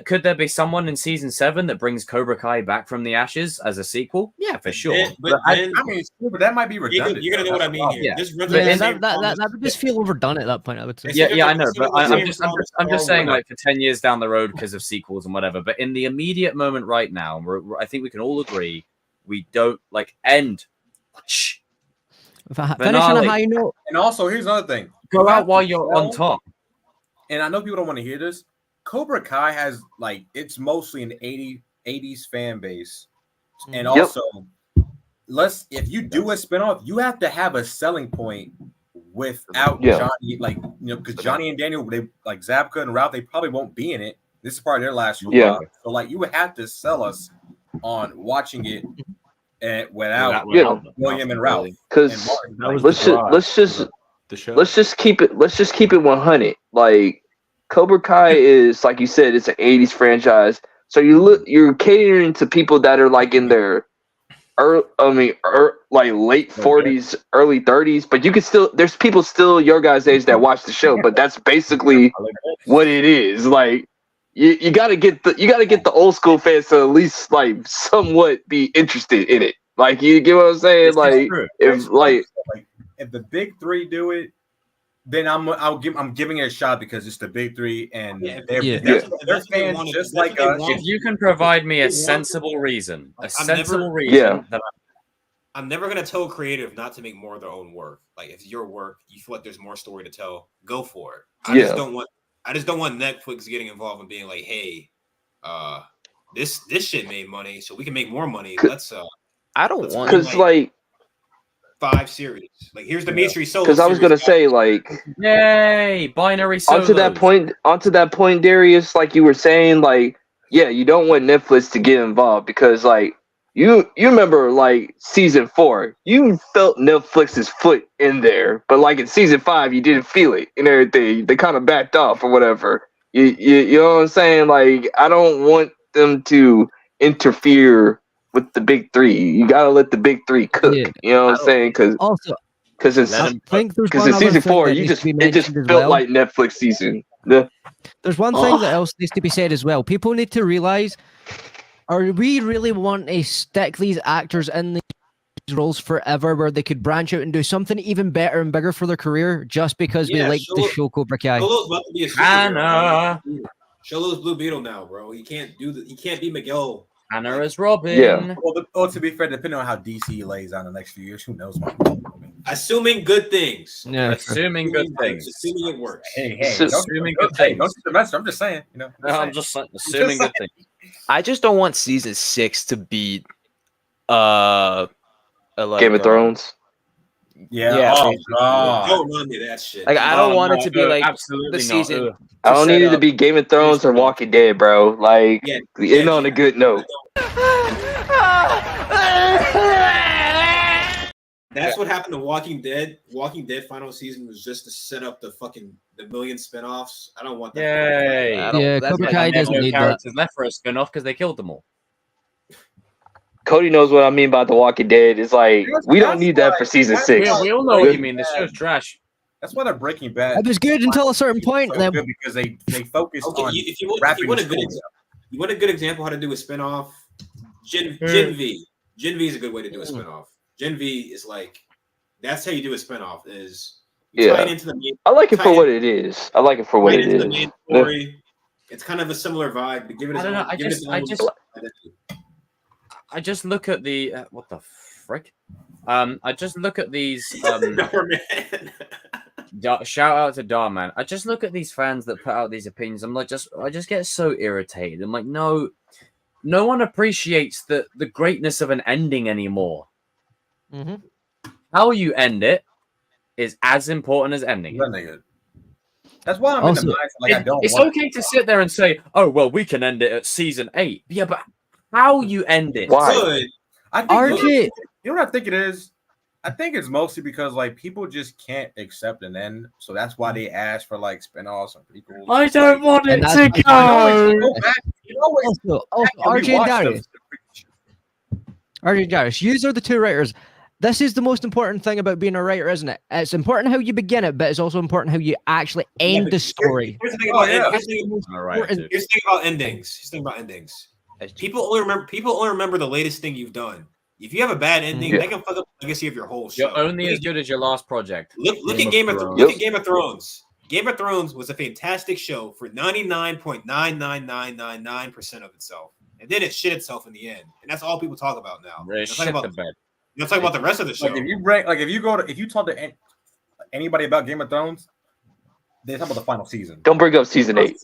Could there be someone in season 7 that brings Cobra Kai back from the ashes as a sequel? Yeah, for sure. But then, I mean, but that might be redundant. you're gonna know what I mean here. Yeah. This runs But on the in- same that promise. would just feel overdone at that point, I would say. Yeah, I know, It's but the same I'm just promise saying, Star like, for 10 years down the road because of sequels and whatever. But in the immediate moment right now, I think we can all agree we don't like end. Shh. Finish on Finale. a high note. And also, here's another thing. Go You out have while to you're on sell- top. And I know people don't want to hear this. Cobra Kai has like it's mostly an 80s fan base. And Yep. also, if you do a spinoff, you have to have a selling point without Yeah. Johnny, like because Johnny and Daniel, they like Zabka and Ralph, they probably won't be in it. This is part of their last Yeah. So like you would have to sell us on watching it without Yeah. William and Ralph. Because And Martin. let's just keep it 100. Like, Cobra Kai is, like you said, it's an 80s franchise. So you're catering to people that are like in their like late 40s, early 30s, but you can still there's people still your guys' age that watch the show, but that's basically what it is. Like, you gotta get the old school fans to at least like somewhat be interested in it. Like, you get what I'm saying? Like, if the big three do it, then I'm giving it a shot because it's the big three and they're fans just like us. If you can provide me a sensible reason, Yeah. that I'm never gonna tell a creative not to make more of their own work. Like, if it's your work, you feel like there's more story to tell, go for it. I just don't want Netflix getting involved and being like, hey, this shit made money, so we can make more money. I don't want because like 5 series. Like, here's the mystery solo. because I was gonna say, like, yay, binary solos. onto that point, Darius, like you were saying, like, yeah, you don't want Netflix to get involved because, like, you remember, like, season 4, you felt Netflix's foot in there, but like in season 5, you didn't feel it and everything. They kind of backed off or whatever. You know what I'm saying? Like, I don't want them to interfere with the big three. You gotta let the big three cook. Yeah. You know what I'm saying? Because in season 4, it just felt like Netflix season. There's one thing that else needs to be said as well. People need to realize: are we really want to stick these actors in these roles forever, where they could branch out and do something even better and bigger for their career, just because we like the show Cobra Kai? Sholo's about to be a superhero. Sholo's Blue Beetle now, bro. He can't be Miguel. Anna is Robin. Yeah. Well, to be fair, depending on how DC lays out in the next few years, who knows? Assuming good things. Yeah, assuming good things. Assuming it works. Hey, assuming good things. Don't you semester? I'm just saying. I'm just assuming good things. I just don't want season 6 to be Game of Thrones. Yeah. Oh God. Don't run me that shit. Like, I don't want it to be like absolutely the season. I don't need it to be Game of Thrones or Walking Dead, bro. Like, end on a good note. That's what happened to Walking Dead. Walking Dead final season was just to set up the million spinoffs. I don't want that. Yay! Yeah, Cobra Kai doesn't need that. Characters left for a spin-off because they killed them all. Cody knows what I mean about The Walking Dead. It's like, we don't need that for season 6. Yeah, we all know what you mean. The show's trash. That's why they're Breaking Bad. It was good until a certain point. So good because they focus on if you want a good example how to do a spinoff, Gen V. Gen V is a good way to do a spinoff. Gen V is like, that's how you do a spinoff. Is you tie it into the main. I like it for what it is. The main story. It's kind of a similar vibe. But give it. I don't know. I just look at the what the frick. I just look at these. Shout out to Darman. I just look at these fans that put out these opinions. I'm like, I just get so irritated. I'm like, no one appreciates the greatness of an ending anymore. Mm-hmm. How you end it is as important as ending it. That's why I'm in the mindset. Like, I don't. It's okay to sit there and say, "Oh, well, we can end it at season 8." Yeah, but how you end it? Why? I think you know what I think it is. I think it's mostly because like people just can't accept an end, so that's why they ask for like spinoffs and prequels. I don't want it to go. Also, RJ and Darius. RJ and Darius, you are the two writers. This is the most important thing about being a writer, isn't it? It's important how you begin it, but it's also important how you actually end the story. Here's the thing about Here's Here's the thing about endings. Here's the thing about endings. People only remember the latest thing you've done. If you have a bad ending, they can fuck up the legacy of your whole show. You're only as good as your last project. Look at Game of Thrones. Game of Thrones was a fantastic show for 99.99999% of itself, and then it shit itself in the end, and that's all people talk about now. Shit the bed. You're talking about the rest of the show. Like if you talk to anybody about Game of Thrones, they talk about the final season. Don't bring up season 8.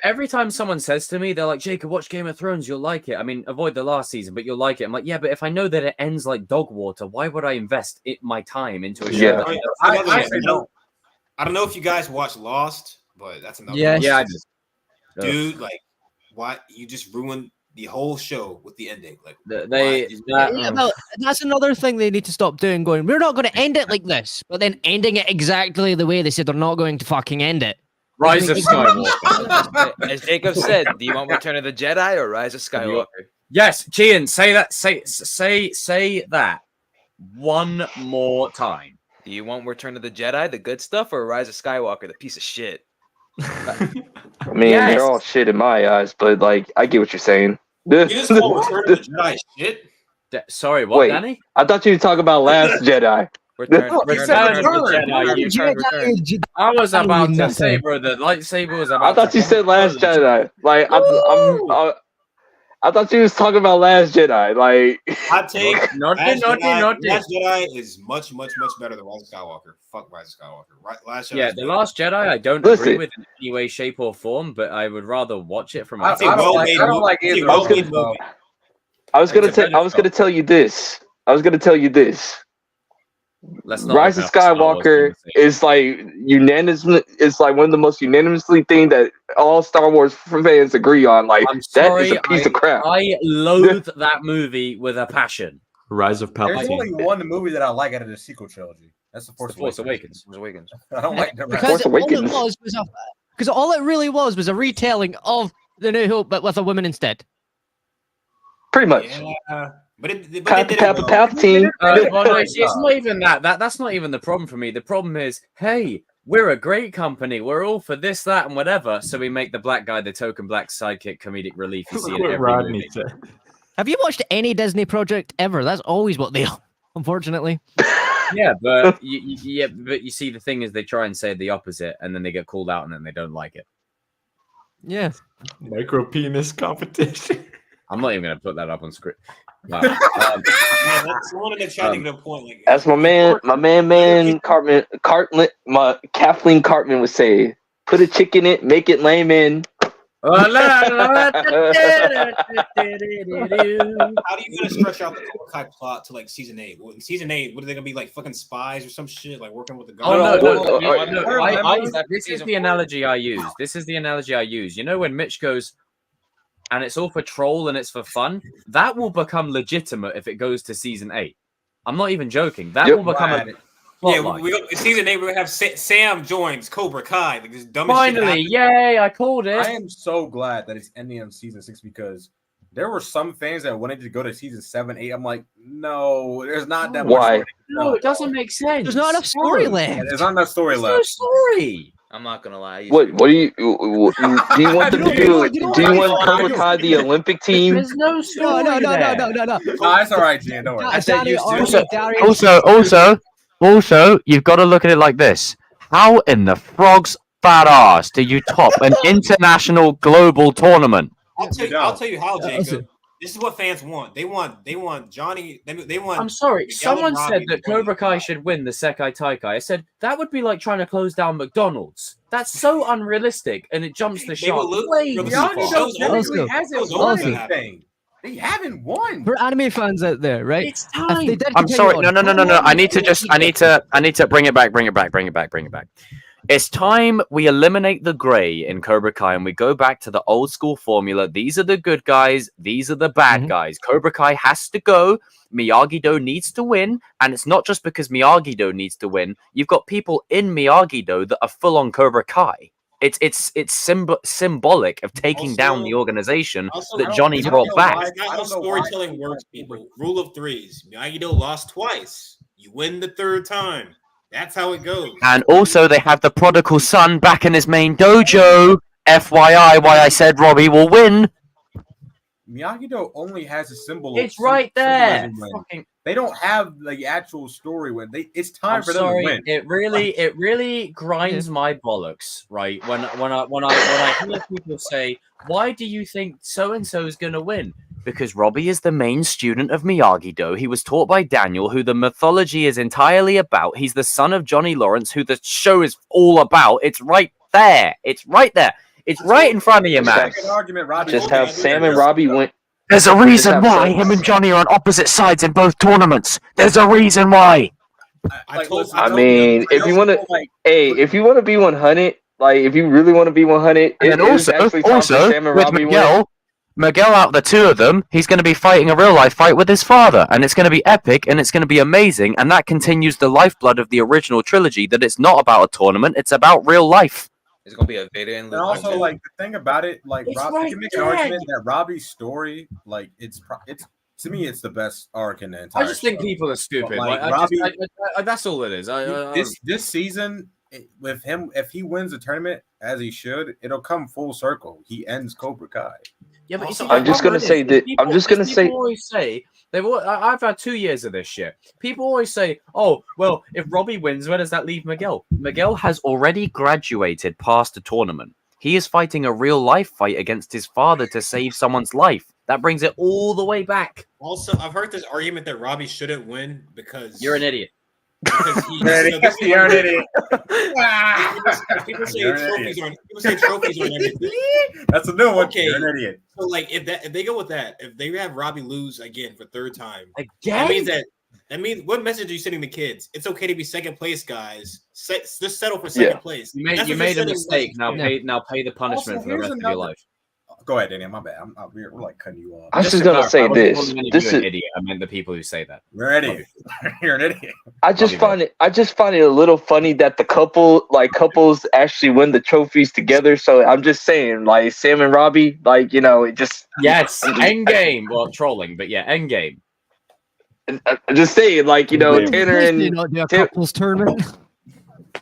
Every time someone says to me, they're like, "Jacob, watch Game of Thrones. You'll like it." I mean, avoid the last season, but you'll like it. I'm like, yeah, but if I know that it ends like dog water, why would I invest my time into a show? I don't know if you guys watch Lost, but that's another. Yeah, I just, dude, like, why you just ruined the whole show with the ending? Like, that's another thing they need to stop doing. Going, we're not going to end it like this, but then ending it exactly the way they said they're not going to fucking end it. Rise of Skywalker. As Jacob said, do you want Return of the Jedi or Rise of Skywalker? Yes, Gian, say that. Say that one more time. Do you want Return of the Jedi, the good stuff, or Rise of Skywalker, the piece of shit? I mean, they're all shit in my eyes, but like, I get what you're saying. You just call Return of the Jedi shit? Sorry, what, Wait, Danny? I thought you were talking about Last Jedi. Return of the Jedi. I was about to say, bro, the lightsaber was about. I thought you said Last Jedi. Like, I thought you was talking about Last Jedi. Like, hot take. Last Jedi is much better than Rise of Skywalker. Fuck Rise of Skywalker. Last Jedi. Yeah, the Last Jedi. I don't agree with in any way, shape, or form, but I would rather watch it from. I don't like either. I was gonna tell you this. Rise of Skywalker is like unanimous. It's like one of the most unanimously thing that all Star Wars fans agree on. Like, that is a piece of crap. I loathe that movie with a passion. Rise of Palpatine. There's only one movie that I like out of the sequel trilogy. That's the Force Awakens. I don't like the rest. Because all it really was a retelling of The New Hope, but with a woman instead. Pretty much. Yeah. But Palpatine. It's not even that. That's not even the problem for me. The problem is, hey, we're a great company. We're all for this, that, and whatever. So we make the black guy the token black sidekick comedic relief you see in every movie. Have you watched any Disney project ever? That's always what they are, unfortunately. Yeah, but you see, the thing is, they try and say the opposite, and then they get called out, and then they don't like it. Yeah. Micro penis competition. I'm not even going to put that up on script. Wow. Someone in the chat making a point. Like, as my man Kathleen Cartman would say, put a chick in it, make it lame in. How do you gonna stretch out the Cobra plot to like season 8? Well, in season 8, what are they gonna be like, fucking spies or some shit, like working with the government? This is the analogy I use. You know when Mitch goes, and it's all for troll and it's for fun, that will become legitimate if it goes to season 8. I'm not even joking. That will become a in season 8 we're gonna have Sam joins Cobra Kai. Like this dumbest finally, yay! I called it. I am so glad that it's ending on season 6 because there were some fans that wanted to go to season 7, 8. I'm like, no, there's not that much. Why? No, it doesn't make sense. There's not enough story left. There's not enough story left. No story. I'm not gonna lie. What do you want them to do? Do you want Cobra Kai the Olympic team? There's no story. No. That's all right, Gian. Don't worry. I said Also, you've got to look at it like this. How in the frog's fat ass do you top an international global tournament? I'll tell you how, Jacob. This is what fans want. They want Johnny. They want. I'm sorry. Someone said that Cobra Kai should win the Sekai Taikai. I said that would be like trying to close down McDonald's. That's so unrealistic, and it jumps the shark. They haven't won. For anime fans out there, right? It's time. I'm sorry. No. I need to bring it back. It's time we eliminate the gray in Cobra Kai and we go back to the old school formula. These are the good guys. These are the bad guys. Cobra Kai has to go. Miyagi-Do needs to win. And it's not just because Miyagi-Do needs to win. You've got people in Miyagi-Do that are full on Cobra Kai. It's symbolic of taking down the organization that Johnny brought back. That's not how storytelling works, people. Rule of threes. Miyagi-Do lost twice. You win the third time. That's how it goes. And also, they have the prodigal son back in his main dojo. FYI, why I said Robbie will win. Miyagi-Do only has a symbol. It's right there. They don't have the actual story when it's time I'm for them sorry, to win. it really grinds my bollocks, right? When I hear people say, "Why do you think so and so is going to win?" Because Robbie is the main student of Miyagi-Do. He was taught by Daniel, who the mythology is entirely about. He's the son of Johnny Lawrence, who the show is all about. It's right there. It's right there. It's right in front of you, man. Just have Sam and Robbie win. There's a reason why him and Johnny are on opposite sides in both tournaments. There's a reason why. I mean, if you want to, if you want to be 100, like if you really want to be 100, and also with Miguel out of the two of them, he's going to be fighting a real life fight with his father, and it's going to be epic, and it's going to be amazing, and that continues the lifeblood of the original trilogy. That it's not about a tournament; it's about real life. It's gonna be a Vader and And also, like the thing about it, like It's Rob, right you can make there. an argument that Robbie's story, like it's to me, it's the best arc in the entire. I just think show. people are stupid. But, Like, Robbie, that's all it is. this season with him, if he wins the tournament as he should, it'll come full circle. He ends Cobra Kai. Yeah, but Also, I'm just gonna say that. I'm just gonna say. People always say I've had 2 years of this shit. People always say, "Oh, well, if Robbie wins, where does that leave Miguel?" Miguel has already graduated past the tournament. He is fighting a real life fight against his father to save someone's life. That brings it all the way back. Also, I've heard this argument that Robbie shouldn't win because You're an idiot. Because You're an idiot. People say trophies on everything. That's a new one. Okay, You're an idiot. So like if they go with that, if they have Robbie lose again for third time, again, that means what message are you sending to kids? It's okay to be second place, guys. Just settle for second place. You made a mistake. Now pay the punishment for the rest of your life. Go ahead, Daniel. My bad. We're like cutting you off. I was just gonna say this. This is an idiot. I meant the people who say that. You're an idiot. You're an idiot. I just find it a little funny that the couples actually win the trophies together. So I'm just saying, like Sam and Robbie, like it just end game. Well, trolling, but yeah, end game. I'm just saying, like Tanner and not do a couples tournament.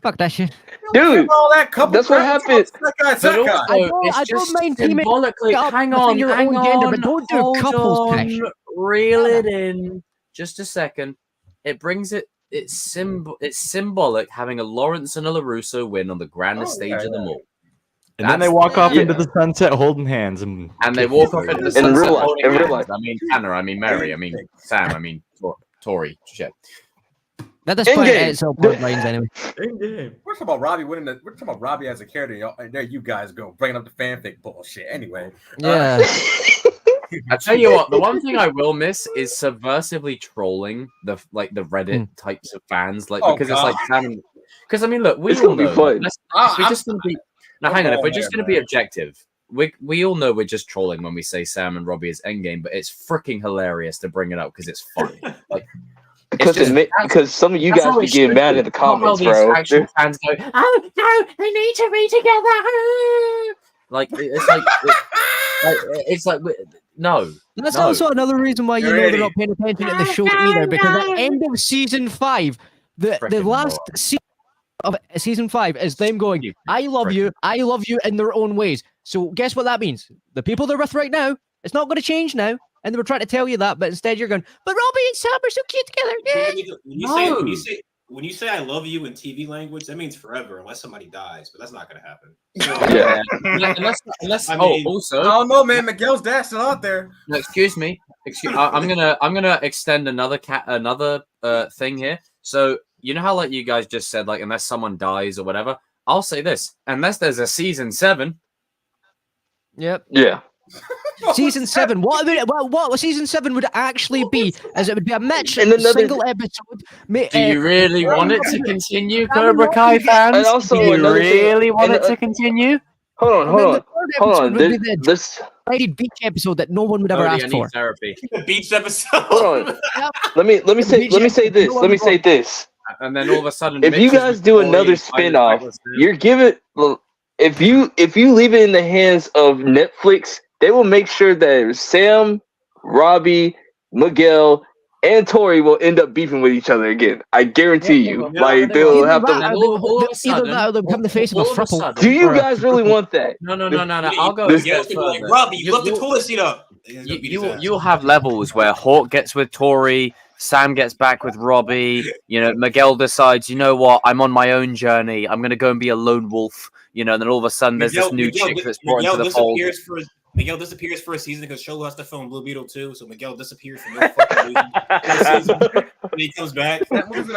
Fuck that shit. Dude, all that couple that's what happened. I don't mind teaming symbolically. up Hang within on, your hang own on. gender, but don't do hold couples on, cash. Reel it in. Just a second. It brings it. It's symbolic having a Lawrence and a LaRusso win on the grandest stage of them all. And then they walk off into the sunset holding hands, and they walk off into the in sunset real life. holding In real hands. life. I mean Tanner. I mean Mary. I mean Sam. I mean Tori. Shit. At this point, it's all bloodlines anyway. We're talking about Robbie winning. We're talking about Robbie as a character. Y'all, there you guys go bringing up the fanfic bullshit. Anyway, Yeah. I tell you what, the one thing I will miss is subversively trolling the Reddit types of fans, like because it's like Sam. Because I mean, look, we It's all gonna be know. fun. If we're just gonna be now, hang on. If we're just gonna be objective, we all know we're just trolling when we say Sam and Robbie is endgame, but it's freaking hilarious to bring it up because it's funny. Like. Because some of you guys be getting mad in the comments, bro. Actual fans go, "Oh no, they need to be together." Like it's like no. That's also another reason why they're not paying attention to the show either. Because at the end of season 5, the last scene of season 5 is them going, I love you in their own ways. So guess what that means? The people they're with right now, it's not going to change now. And they were trying to tell you that, but instead you're going, but Robbie and Sam are so cute together. When you say I love you in TV language, that means forever, unless somebody dies. But that's not going to happen. Unless I mean, also, I don't know, man. Miguel's dad's still out there. No, excuse me. I'm gonna extend another thing here. So you know how like you guys just said like unless someone dies or whatever. I'll say this: unless there's a season 7. Yep. Yeah. Season 7. What season 7 would actually be? As it would be a match single episode. Do you really want it to continue, Cobra Kai fans? And also, do you really want it to continue? Hold on. This beach episode that no one would ever ask for. Therapy. The beach episode. Hold on. Let me say this. And then all of a sudden, if you guys do another spin-off, you're giving if you leave it in the hands of Netflix, they will make sure that Sam, Robbie, Miguel, and Tori will end up beefing with each other again. I guarantee you. Like they'll have to. Either that or they'll become the face of a throuple. Do you guys really want that? No. I'll go. Miguel's gonna be like, Robbie, you left the toilet seat up. You'll have levels where Hawk gets with Tori, Sam gets back with Robbie. You know, Miguel decides, you know what, I'm on my own journey. I'm gonna go and be a lone wolf. You know, and then all of a sudden there's this new chick that's brought into the fold. Miguel disappears for a season because Sholo has to film Blue Beetle too, so Miguel disappears for no fucking reason. When he comes back, goes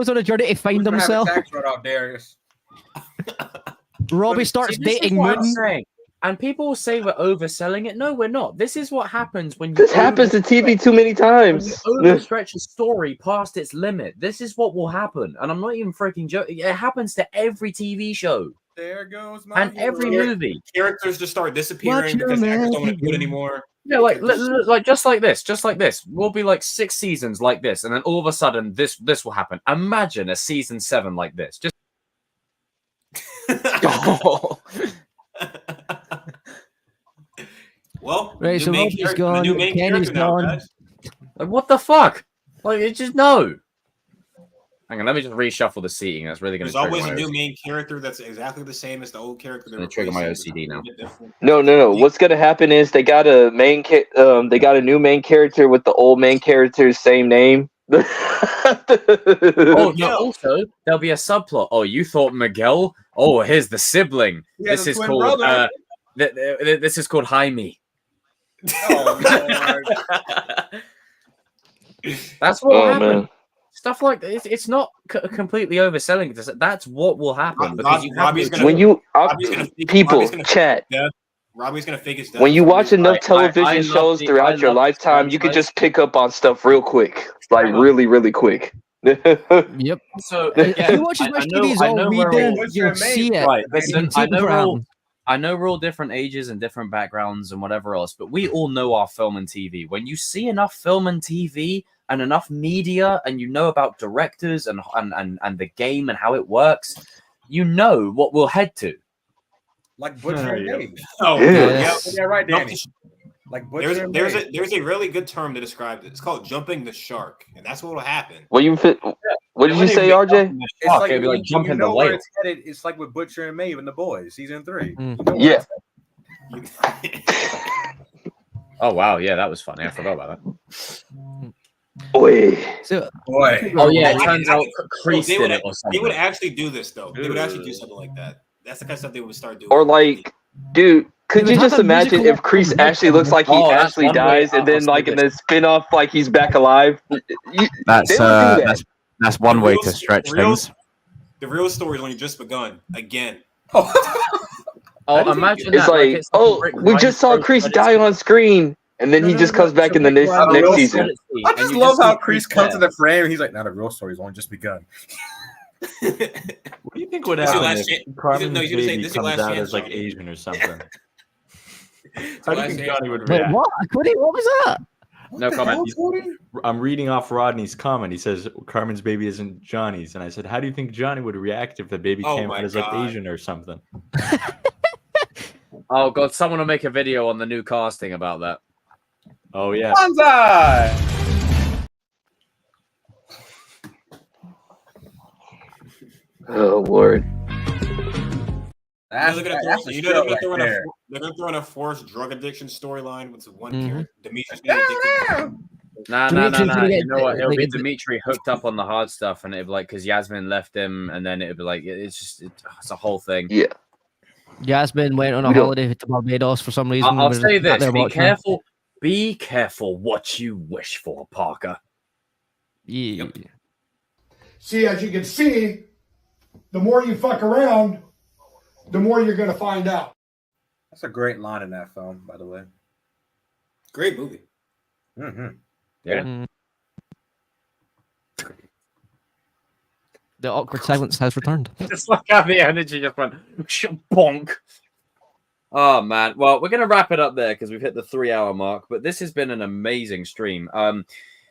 on a journey to find himself. Robbie starts dating Moon. And people will say we're overselling it. No, we're not. This is what happens when you this happens to TV too many times. When you overstretch a story past its limit. This is what will happen. And I'm not even freaking joking. It happens to every TV show. There goes my and every movie. Characters just start disappearing because actors don't want to do it anymore. Yeah, like just like this. We'll be like 6 seasons like this, and then all of a sudden this will happen. Imagine a season 7 like this. Just Well, right, so Robbie's gone, Kenny's gone. Like, what the fuck? Like, it's just no. Hang on, let me just reshuffle the seating. That's really going to. There's always a new main character that's exactly the same as the old character. Going to trigger my OCD now. No. What's going to happen is they got a new main character with the old main character's same name. Oh no! Also, there'll be a subplot. Oh, you thought Miguel? Oh, here's the sibling. Yeah, this is called. This is called Jaime. Oh, that's what will happen. Man. Stuff like this, it's not completely overselling. That's what will happen because Robbie's gonna fake his death. When you watch enough television shows throughout your lifetime, you can just pick up on stuff real quick, like really quick. Yep. So if you watch as much TV as all we do, you'll see it. Right. Listen, I know we're all different ages and different backgrounds and whatever else, but we all know our film and TV. When you see enough film and TV and enough media, and you know about directors and the game and how it works, you know what we'll head to. Like Butcher and May. Oh, yeah, right, Danny. Like Butcher there's a really good term to describe it. It's called jumping the shark, and that's what will happen. What did you say, RJ? It's like, it'd be like jumping the whale. It's like with Butcher and Maeve and the Boys, season 3. Yeah. Oh wow, yeah, that was funny. I forgot about that. Boy. Oh yeah, it turns out Kreese did it or something. They would actually do this though. They would actually do something like that. That's the kind of stuff they would start doing. Or like, dude, could you just imagine if Kreese actually looks like he actually dies, and then like in the spin-off, like he's back alive? That's one way to stretch things. The real story has only just begun again. Imagine it's that. We just saw Kreese die on screen. And then he just comes back in the next season. I just love how Kreese comes to the frame and he's like, "Now the real story's only just begun." What do you think would happen if Carmen's baby comes out as like Asian or something? How do you think Johnny would react? What was that? No comment. I'm reading off Rodney's comment. He says Carmen's baby isn't Johnny's, and I said, "How do you think Johnny would react if the baby came out as like Asian or something?" Oh god, someone will make a video on the new casting about that. Oh yeah. Banzai! Oh Lord. They're gonna throw in a forced drug addiction storyline with one character. Dimitri's Nah. You know what? It'll be Dimitri hooked up on the hard stuff, and it'll be like because Yasmin left him, and then it'll be like it's a whole thing. Yeah. Yasmin went on a holiday to Barbados for some reason. I'll say this: be careful what you wish for, Parker. Yeah. Yep. See, as you can see, the more you fuck around, the more you're going to find out. That's a great line in that film, by the way. Great movie. Mm-hmm. Yeah. The awkward silence has returned. Just like how the energy just went bonk. Oh man, well we're gonna wrap it up there because we've hit the 3-hour mark. But this has been an amazing stream.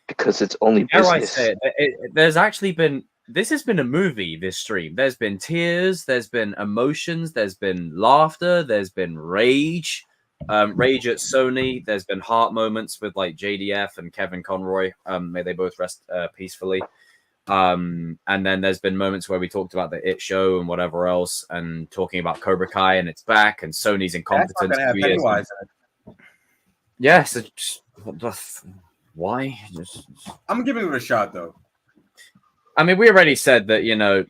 Because it's only business. I say it, there's actually been this has been a movie, this stream. There's been tears, there's been emotions, there's been laughter, there's been rage. Rage at Sony. There's been heart moments with like JDF and Kevin Conroy. May they both rest peacefully. And then there's been moments where we talked about the It show and whatever else, and talking about Cobra Kai and it's back, and Sony's incompetence. Yes. Why? I'm giving it a shot though. I mean, we already said that, you know,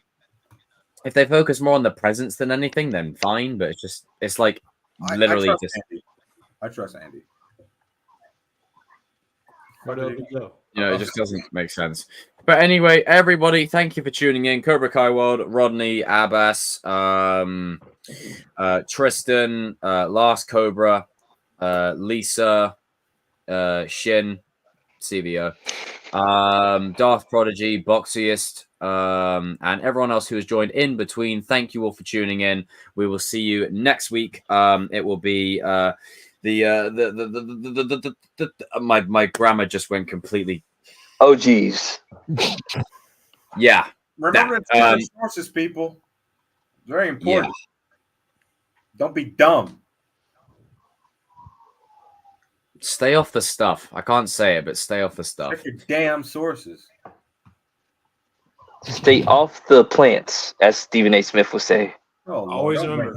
if they focus more on the presence than anything, then fine. But it's like literally I trust Andy. You know, it just doesn't make sense. But anyway, everybody, thank you for tuning in. Cobra Kai World, Rodney, Abbas, Tristan, Last Cobra, Lisa, Shin, CVO, Darth Prodigy, Boxiest, and everyone else who has joined in between. Thank you all for tuning in. We will see you next week. It will be my grammar just went completely. Oh geez. Yeah. Remember to check your sources, people. Very important. Yeah. Don't be dumb. Stay off the stuff. I can't say it, but stay off the stuff. Check your damn sources. Stay off the plants, as Stephen A. Smith would say. Oh, always remember.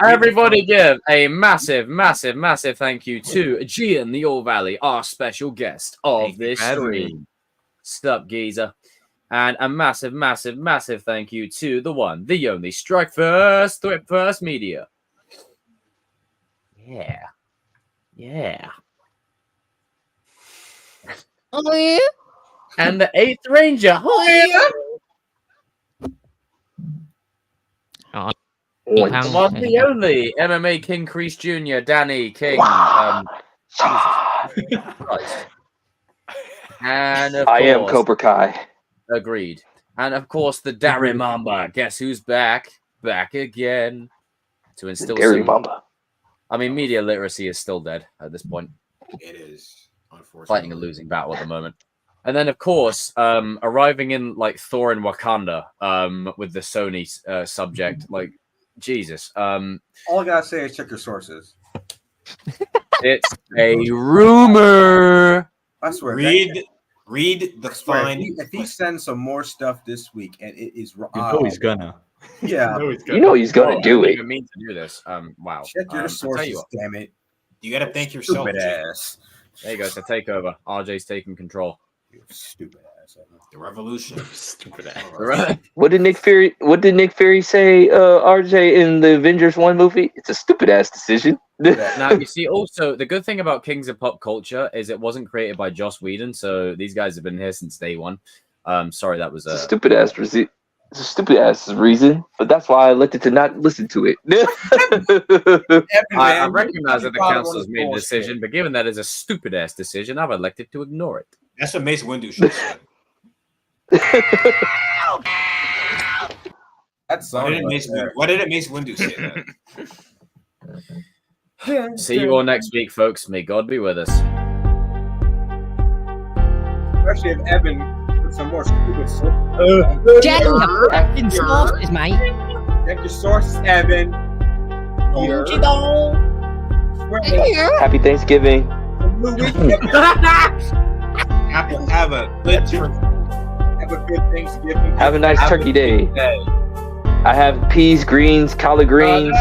Everybody give a massive, massive, massive thank you to Gian the All Valley, our special guest of this stream. Stop, geezer. And a massive, massive, massive thank you to the one, the only Strike First, Threat First Media. Yeah. Yeah. Oh, yeah. And the 8th Ranger. Oh, yeah. Was the only MMA King Kreese Jr., Danny King. And of I course, am Cobra Kai. Agreed. And of course, the Darry Mamba. Guess who's back? Back again. To instill Darry Mamba. I mean, media literacy is still dead at this point. It is, unfortunately. Fighting a losing battle at the moment. And then, of course, arriving in like Thor in Wakanda with the Sony subject, like Jesus. All I gotta say is check your sources. It's a rumor. I swear. Read the fine. If he sends some more stuff this week, and it is wrong, you know he's gonna. Yeah, you know he's gonna do I it. didn't mean to do this. Wow. Check your sources, damn it. You gotta thank yourself. Stupid ass. There you go. It's a takeover. RJ's taking control. You stupid ass. The revolution. Stupid ass. What did Nick Fury say, RJ, in the Avengers 1 movie? It's a stupid ass decision. Now, you see, also, the good thing about Kings of Pop Culture is it wasn't created by Joss Whedon, so these guys have been here since day one. Sorry, that was a stupid ass reason. It's a stupid ass reason, but that's why I elected to not listen to it. I recognize that the council has made a decision, but given that it's a stupid ass decision, I've elected to ignore it. That's what Mace Windu should have said. Why didn't Mace Windu say that? See you all next week, folks. May God be with us. Especially if Evan put some more stupid sources. Check your fucking sources, mate. Check your sources, Evan. Happy Thanksgiving. Have a good Thanksgiving. Have a nice turkey day. I have peas, greens, collard greens.